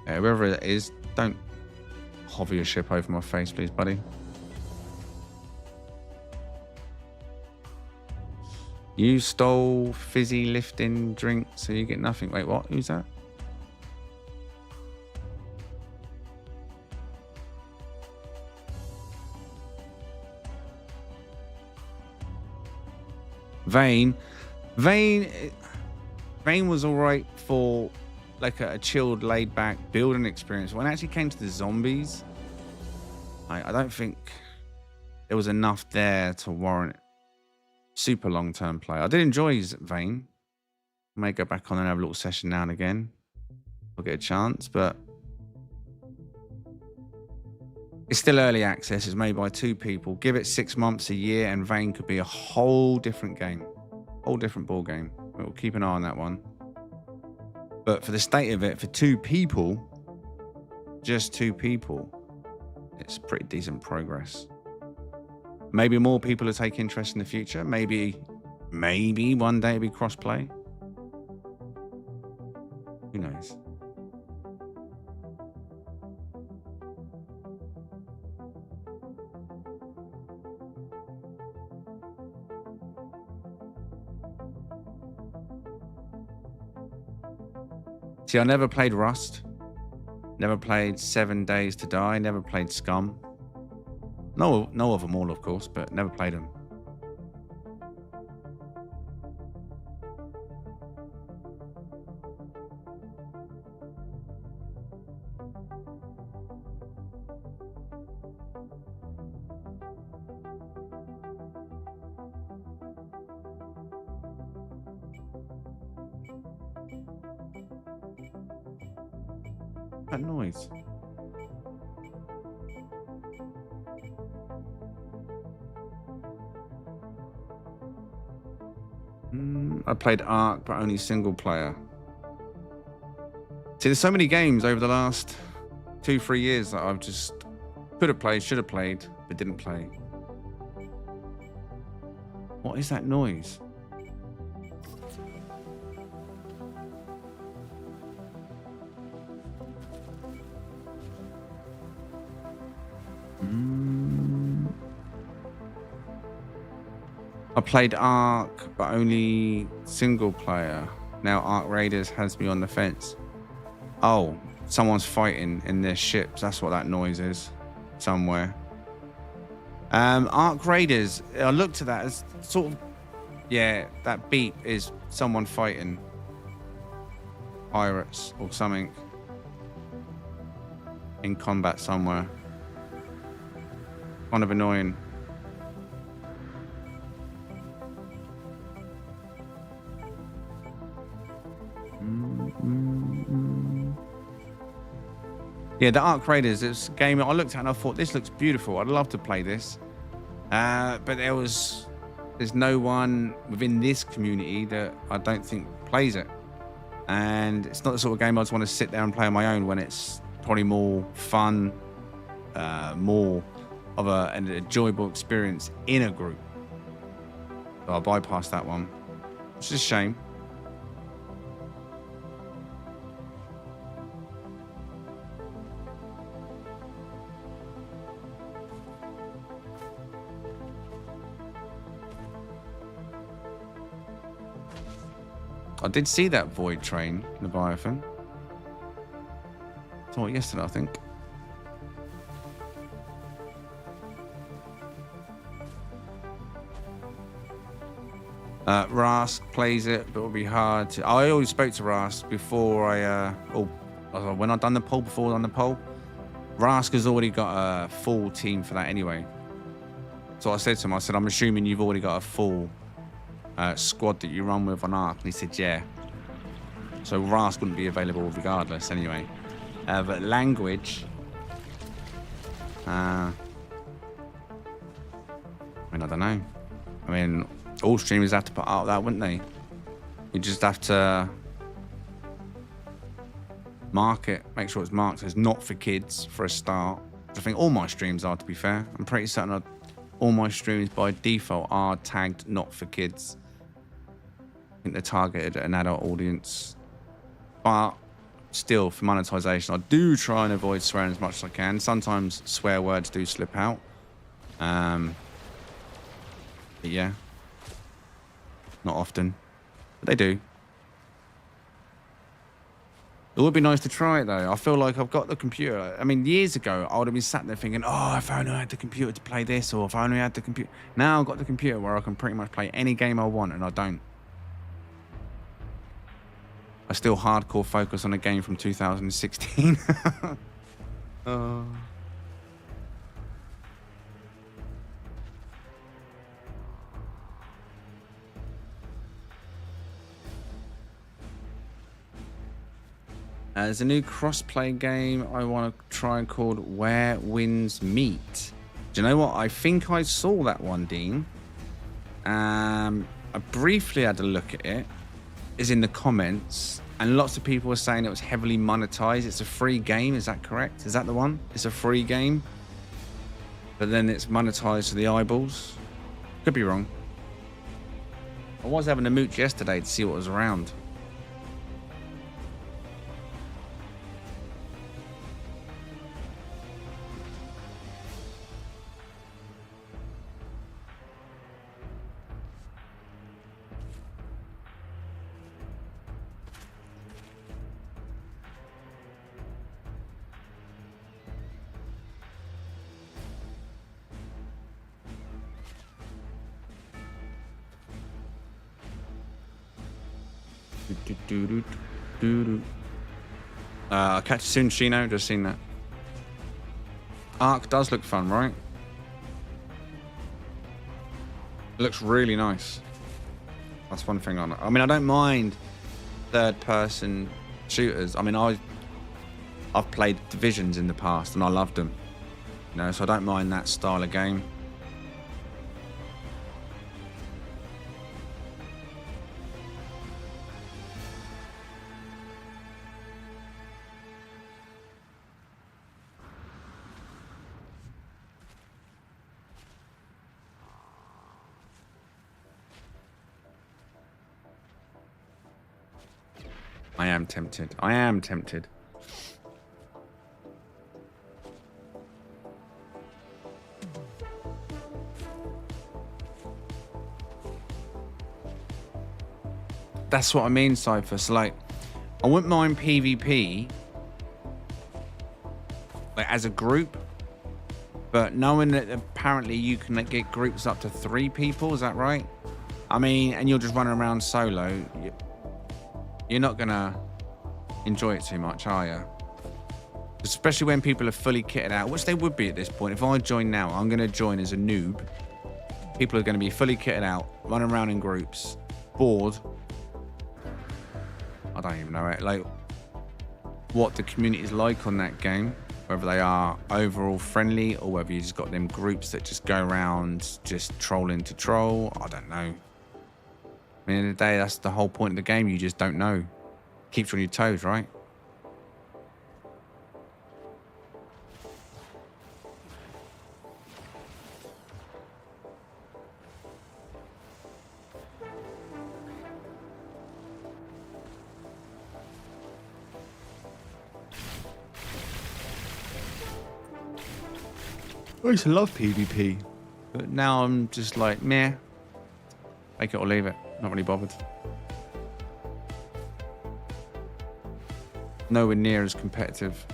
Yeah, whoever it is, don't hover your ship over my face, please, buddy. You stole fizzy lifting drink, so you get nothing. Wait, what? Who's that? Vane was all right for like a chilled, laid back building experience. When it actually came to the zombies, I don't think there was enough there to warrant super long-term play. I did enjoy Vane. I may go back on and have a little session now and again. I'll get a chance, but it's still early access. It's made by 2 people. Give it 6 months, a year, and Vane could be a whole different game. Whole different ball game. We'll keep an eye on that one. But for the state of it, for 2 people, just 2 people, it's pretty decent progress. Maybe more people will take interest in the future. Maybe one day it'll be crossplay. Who knows? See, I never played Rust. Never played 7 Days to Die. Never played Scum. No of them all, of course, but never played them. That noise. I played Ark, but only single player. See, there's so many games over the last 2-3 years that I've just could have played, should have played, but didn't play. What is that noise? I played Ark, but only single player. Now Ark Raiders has me on the fence. Oh, someone's fighting in their ships. That's what that noise is. Somewhere. Ark Raiders, I looked at that as sort of, yeah, that beep is someone fighting. Pirates or something. In combat somewhere. Kind of annoying. Yeah, the Ark Raiders, it's a game I looked at and I thought, this looks beautiful. I'd love to play this. But there's no one within this community that I don't think plays it. And it's not the sort of game I just want to sit there and play on my own when it's probably more fun, more of an enjoyable experience in a group. So I'll bypass that one. Which is a shame. I did see that Void train, Leviathan. Saw it yesterday, I think. Rask plays it, but it'll be hard to... I always spoke to Rask before when I'd done the poll, Rask has already got a full team for that anyway. So I said to him, I'm assuming you've already got a full squad that you run with on Ark. And he said, yeah. So Rask wouldn't be available regardless anyway. But language... I don't know. All streamers have to put out that, wouldn't they? You just have to mark it, make sure it's marked as not for kids for a start. I think all my streams are, to be fair. I'm pretty certain all my streams by default are tagged not for kids. I think they're targeted at an adult audience. But still, for monetization, I do try and avoid swearing as much as I can. Sometimes swear words do slip out. But yeah. Not often, but they do. It would be nice to try it though. I feel like I've got the computer. Years ago, I would have been sat there thinking, oh, if I only had the computer to play this, or if I only had the computer. Now I've got the computer where I can pretty much play any game I want, and I don't. I still hardcore focus on a game from 2016. There's a new cross-play game I want to try called Where Winds Meet. Do you know what? I think I saw that one, Dean. I briefly had a look at it. It's in the comments. And lots of people were saying it was heavily monetized. It's a free game, is that correct? Is that the one? It's a free game, but then it's monetized to the eyeballs. Could be wrong. I was having a mooch yesterday to see what was around. I'll catch you soon, Shino. Just seen that. Arc does look fun, right? It looks really nice. That's one thing on it. I mean, I don't mind third-person shooters. I mean, I've played Divisions in the past, and I loved them. You know, so I don't mind that style of game. I am tempted. I am tempted. That's what I mean, Cypher. So, like, I wouldn't mind PvP, like, as a group, but knowing that apparently you can like, get groups up to 3 people, is that right? I mean, and you're just running around solo. You're not gonna enjoy it too much, are you? Especially when people are fully kitted out, which they would be at this point. If I join now, I'm gonna join as a noob. People are gonna be fully kitted out, running around in groups, bored. I don't even know it. Like, what the community is like on that game, whether they are overall friendly or whether you just got them groups that just go around just trolling to troll. I don't know. At the end of the day, that's the whole point of the game. You just don't know. Keeps you on your toes, right? I used to love PvP, but now I'm just like, meh. Make it or leave it. Not really bothered. Nowhere near as competitive.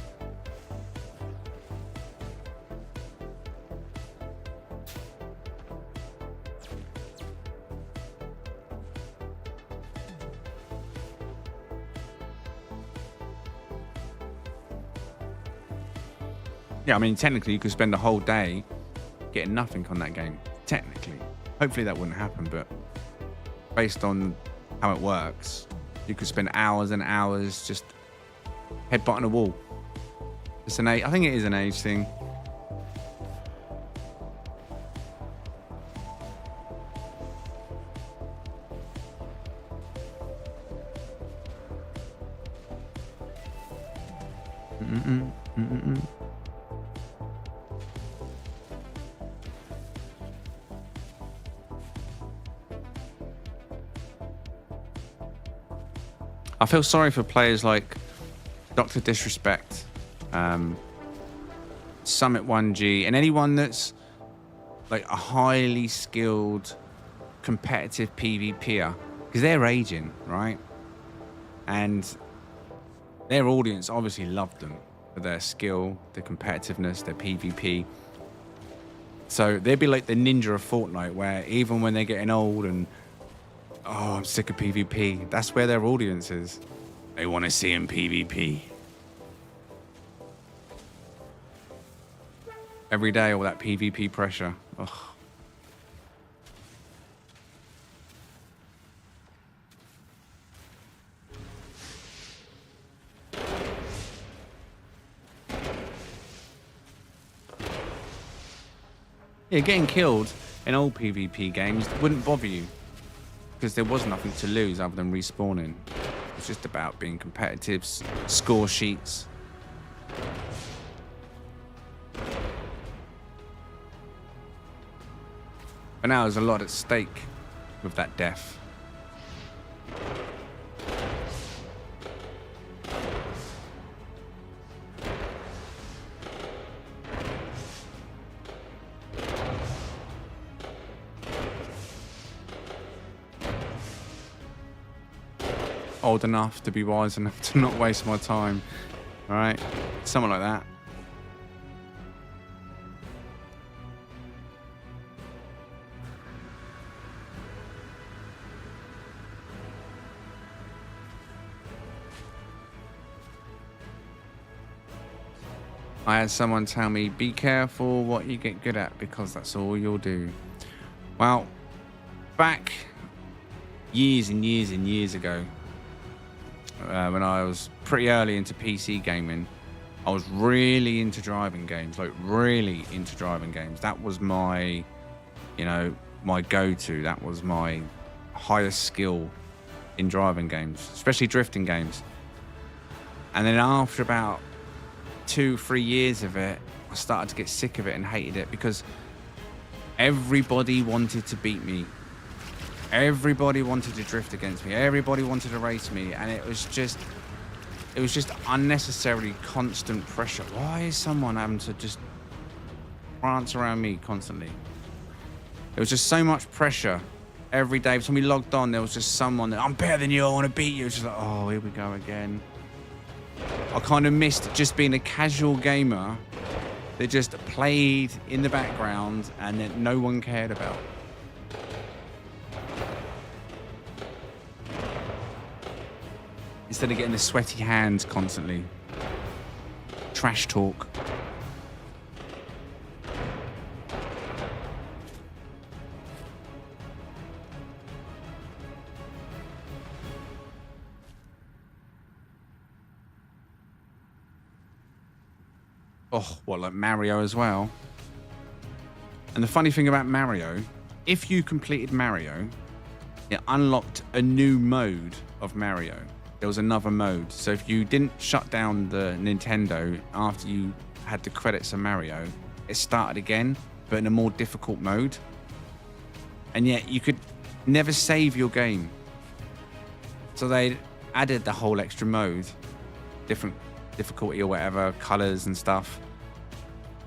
Yeah, I mean, technically you could spend a whole day getting nothing on that game. Technically. Hopefully that wouldn't happen, but based on how it works, you could spend hours and hours just headbutting a wall. It's an age, I think it is an age thing. I feel sorry for players like Dr. Disrespect, Summit 1G, and anyone that's like a highly skilled competitive PvPer, because they're aging, right? And their audience obviously loved them for their skill, their competitiveness, their PvP. So they'd be like the ninja of Fortnite, where even when they're getting old and oh, I'm sick of PvP, that's where their audience is. They want to see him PvP. Every day, all that PvP pressure. Ugh. Yeah, getting killed in old PvP games wouldn't bother you, because there was nothing to lose other than respawning. It's just about being competitive, score sheets. But now there's a lot at stake with that death. Old enough to be wise enough to not waste my time. All right, something like that. I had someone tell me, be careful what you get good at because that's all you'll do. Well, back years and years and years ago, when I was pretty early into PC gaming, I was really into driving games, like really into driving games. That was my, you know, my go-to. That was my highest skill in driving games, especially drifting games. And then after about 2-3 years of it, I started to get sick of it and hated it because everybody wanted to beat me. Everybody wanted to drift against me. Everybody wanted to race me, and it was just unnecessarily constant pressure. Why is someone having to just prance around me constantly? It was just so much pressure every day. When we logged on, there was just someone that, I'm better than you, I want to beat you. It's just like, oh, here we go again. I kind of missed just being a casual gamer that just played in the background and that no one cared about. Instead of getting the sweaty hands constantly. Trash talk. Oh, what, like Mario as well? And the funny thing about Mario, if you completed Mario, it unlocked a new mode of Mario. There was another mode. So if you didn't shut down the Nintendo after you had the credits of Mario, it started again, but in a more difficult mode. And yet you could never save your game. So they added the whole extra mode, different difficulty or whatever, colors and stuff.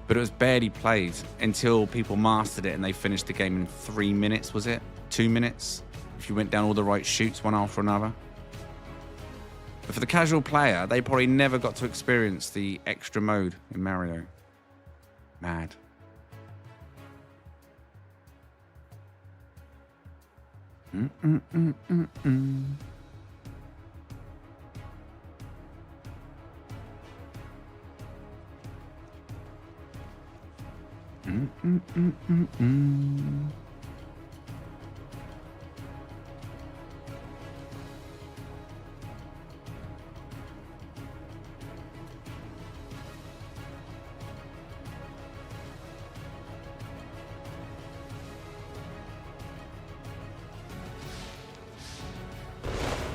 But it was barely played until people mastered it and they finished the game in 3 minutes, was it? 2 minutes? If you went down all the right chutes one after another. But for the casual player, they probably never got to experience the extra mode in Mario. Mad.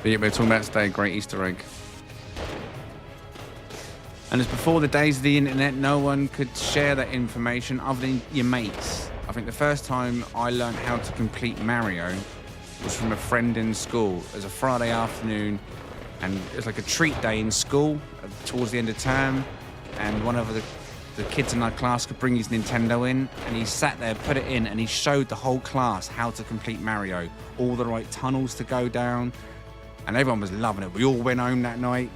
But yeah, we're talking about today, great Easter egg. And as before the days of the internet, no one could share that information other than your mates. I think the first time I learned how to complete Mario was from a friend in school. It was a Friday afternoon, and it was like a treat day in school towards the end of term. And one of the kids in our class could bring his Nintendo in, and he sat there, put it in, and he showed the whole class how to complete Mario. All the right tunnels to go down. And everyone was loving it. We all went home that night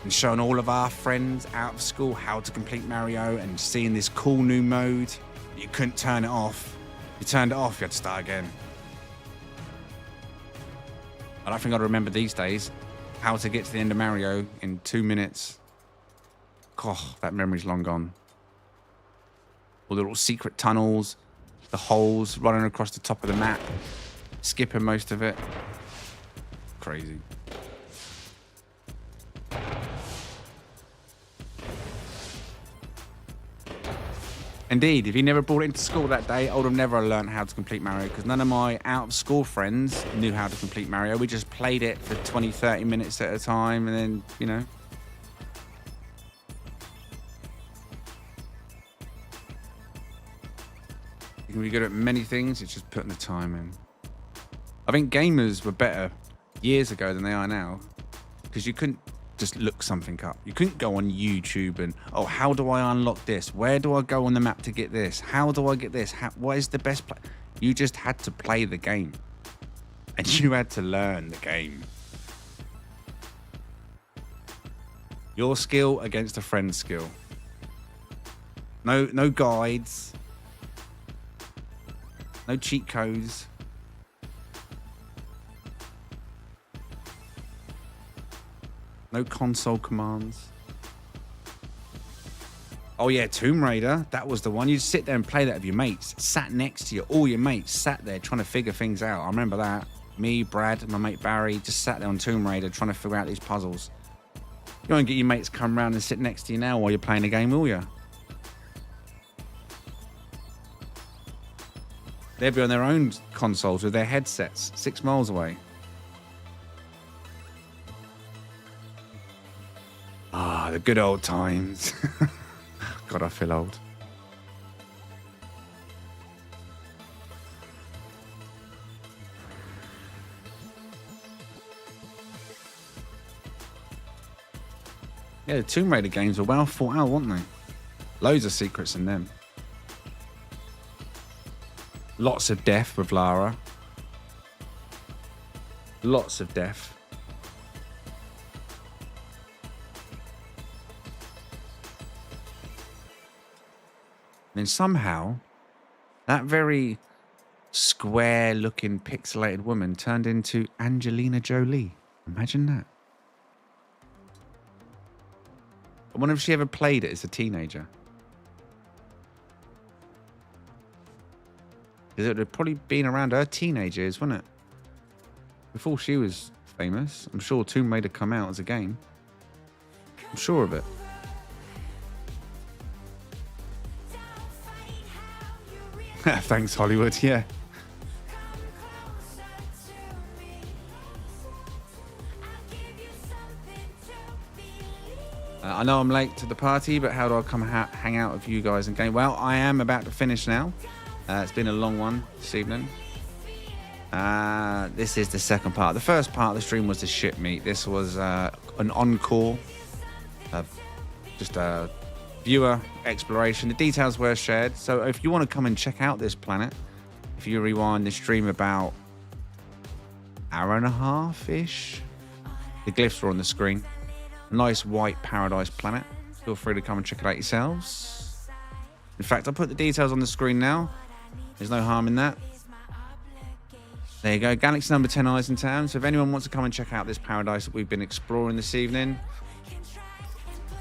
and showing all of our friends out of school how to complete Mario and seeing this cool new mode. You couldn't turn it off. You turned it off, you had to start again. I don't think I'd remember these days how to get to the end of Mario in 2 minutes. Oh, that memory's long gone. All the little secret tunnels, the holes running across the top of the map, skipping most of it. Crazy. Indeed, if he never brought it into school that day, I would have never learned how to complete Mario because none of my out-of-school friends knew how to complete Mario. We just played it for 20, 30 minutes at a time and then, you know. You can be good at many things, it's just putting the time in. I think gamers were better years ago than they are now because you couldn't just look something up. You couldn't go on YouTube and, oh, how do I unlock this? Where do I go on the map to get this? How do I get this? What is the best play? You just had to play the game. And you had to learn the game. Your skill against a friend's skill. No guides. No cheat codes. No console commands. Oh yeah, Tomb Raider. That was the one. You'd sit there and play that with your mates. Sat next to you. All your mates sat there trying to figure things out. I remember that. Me, Brad, my mate Barry just sat there on Tomb Raider trying to figure out these puzzles. You won't get your mates come around and sit next to you now while you're playing the game, will you? They'll be on their own consoles with their headsets 6 miles away. Ah, the good old times. God, I feel old. Yeah, the Tomb Raider games were well thought out, weren't they? Loads of secrets in them. Lots of death with Lara. Lots of death. And then somehow, that very square-looking, pixelated woman turned into Angelina Jolie. Imagine that. I wonder if she ever played it as a teenager. Because it would have probably been around her teenage years, wouldn't it? Before she was famous. I'm sure Tomb Raider come out as a game. I'm sure of it. Thanks, Hollywood. Yeah. I know I'm late to the party, but how do I come hang out with you guys and game? Well, I am about to finish now. It's been a long one this evening. This is the second part. The first part of the stream was the ship meet. This was an encore. Just a viewer exploration. The details were shared. So if you want to come and check out this planet, if you rewind the stream about hour and a half-ish, the glyphs were on the screen. A nice white paradise planet. Feel free to come and check it out yourselves. In fact, I'll put the details on the screen now. There's no harm in that. There you go, Galaxy number 10 eyes in town. So if anyone wants to come and check out this paradise that we've been exploring this evening,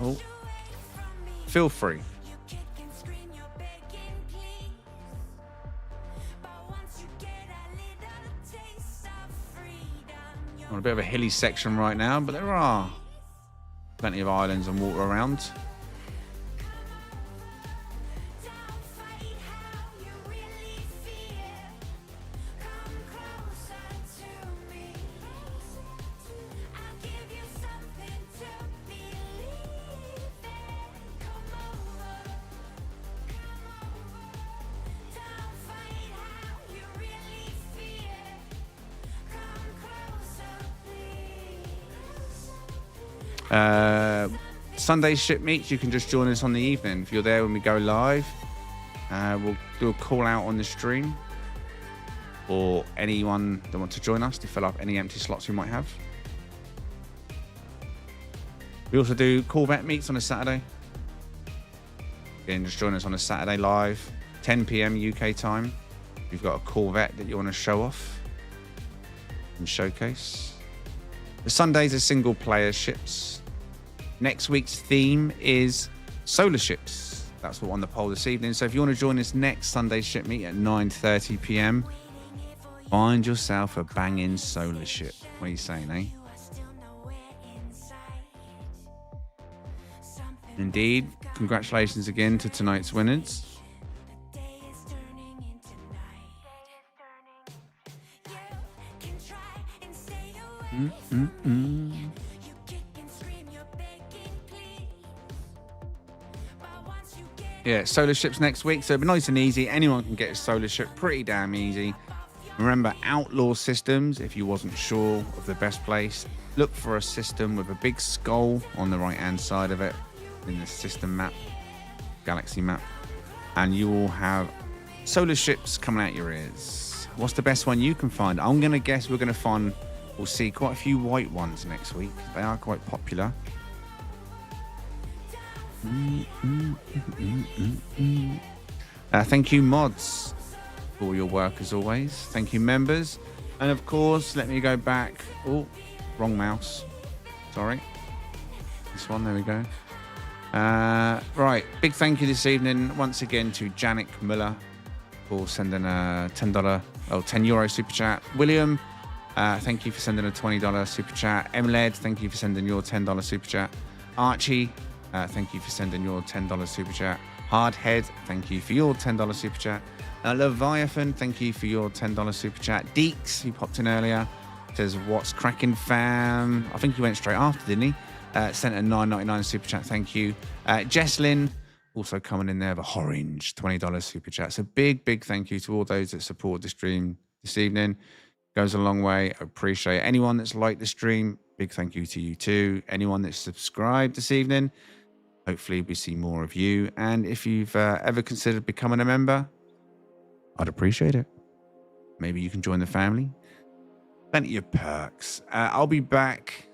oh, feel free. On a bit of a hilly section right now, but there are plenty of islands and water around. Sunday ship meets, you can just join us on the evening. If you're there when we go live, we'll do a call out on the stream, or anyone that wants to join us to fill up any empty slots we might have. We also do Corvette meets on a Saturday. Again, just join us on a Saturday live, 10 p.m. UK time. If you've got a Corvette that you want to show off and showcase. The Sundays are single player ships. Next week's theme is solar ships. That's what on the poll this evening. So if you want to join us next Sunday ship meet at 9:30 p.m, find yourself a banging solar ship. What are you saying, eh? Indeed. Congratulations again to tonight's winners. Yeah, solar ships next week, so it'll be nice and easy. Anyone can get a solar ship, pretty damn easy. Remember, outlaw systems, if you wasn't sure of the best place, look for a system with a big skull on the right-hand side of it in the system map, galaxy map, and you will have solar ships coming out your ears. What's the best one you can find? I'm going to guess we'll see quite a few white ones next week. They are quite popular. Thank you, mods, for all your work as always. Thank you, members. And of course, let me go back. Oh, wrong mouse. Sorry. This one, there we go. Right, big thank you this evening once again to Janik Muller for sending a €10 super chat. William, thank you for sending a $20 super chat. Emled, thank you for sending your $10 super chat. Archie, thank you for sending your $10 super chat. Hardhead, thank you for your $10 super chat. Leviathan, thank you for your $10 super chat. Deeks, who popped in earlier, says, "What's cracking, fam?" I think he went straight after, didn't he? Sent a $9.99 super chat, thank you. Jesslyn, also coming in there, the orange $20 super chat. So big thank you to all those that support the stream this evening. Goes a long way. I appreciate it. Anyone that's liked the stream, big thank you to you too. Anyone that's subscribed this evening, hopefully we see more of you. And if you've ever considered becoming a member, I'd appreciate it. Maybe you can join the family. Plenty of perks. I'll be back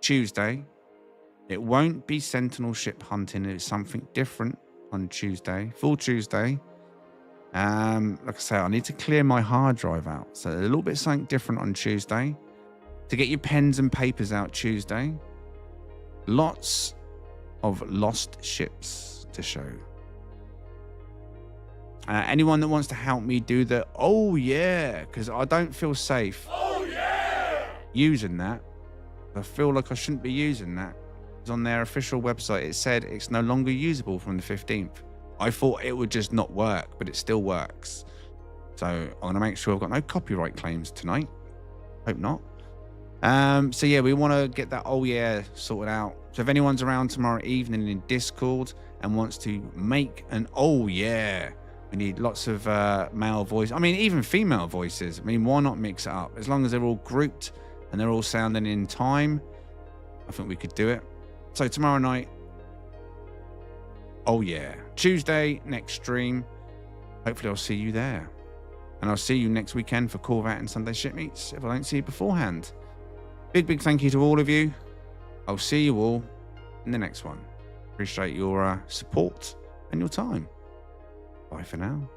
Tuesday. It won't be Sentinel ship hunting. It's something different on Tuesday. Full Tuesday. Like I say, I need to clear my hard drive out. So a little bit something different on Tuesday. To get your pens and papers out Tuesday. Lots of lost ships to show. Anyone that wants to help me do the because I don't feel safe using that. I feel like I shouldn't be using that. It's on their official website. It said it's no longer usable from the 15th. I thought it would just not work, but it still works. So I'm going to make sure I've got no copyright claims tonight. Hope not. So yeah, we want to get that sorted out. So if anyone's around tomorrow evening in Discord and wants to make an we need lots of male voice. I mean, even female voices. I mean, why not mix it up? As long as they're all grouped and they're all sounding in time, I think we could do it. So tomorrow night, Tuesday, next stream. Hopefully I'll see you there. And I'll see you next weekend for Corvette and Sunday Ship Meets if I don't see you beforehand. Big thank you to all of you. I'll see you all in the next one. Appreciate your support and your time. Bye for now.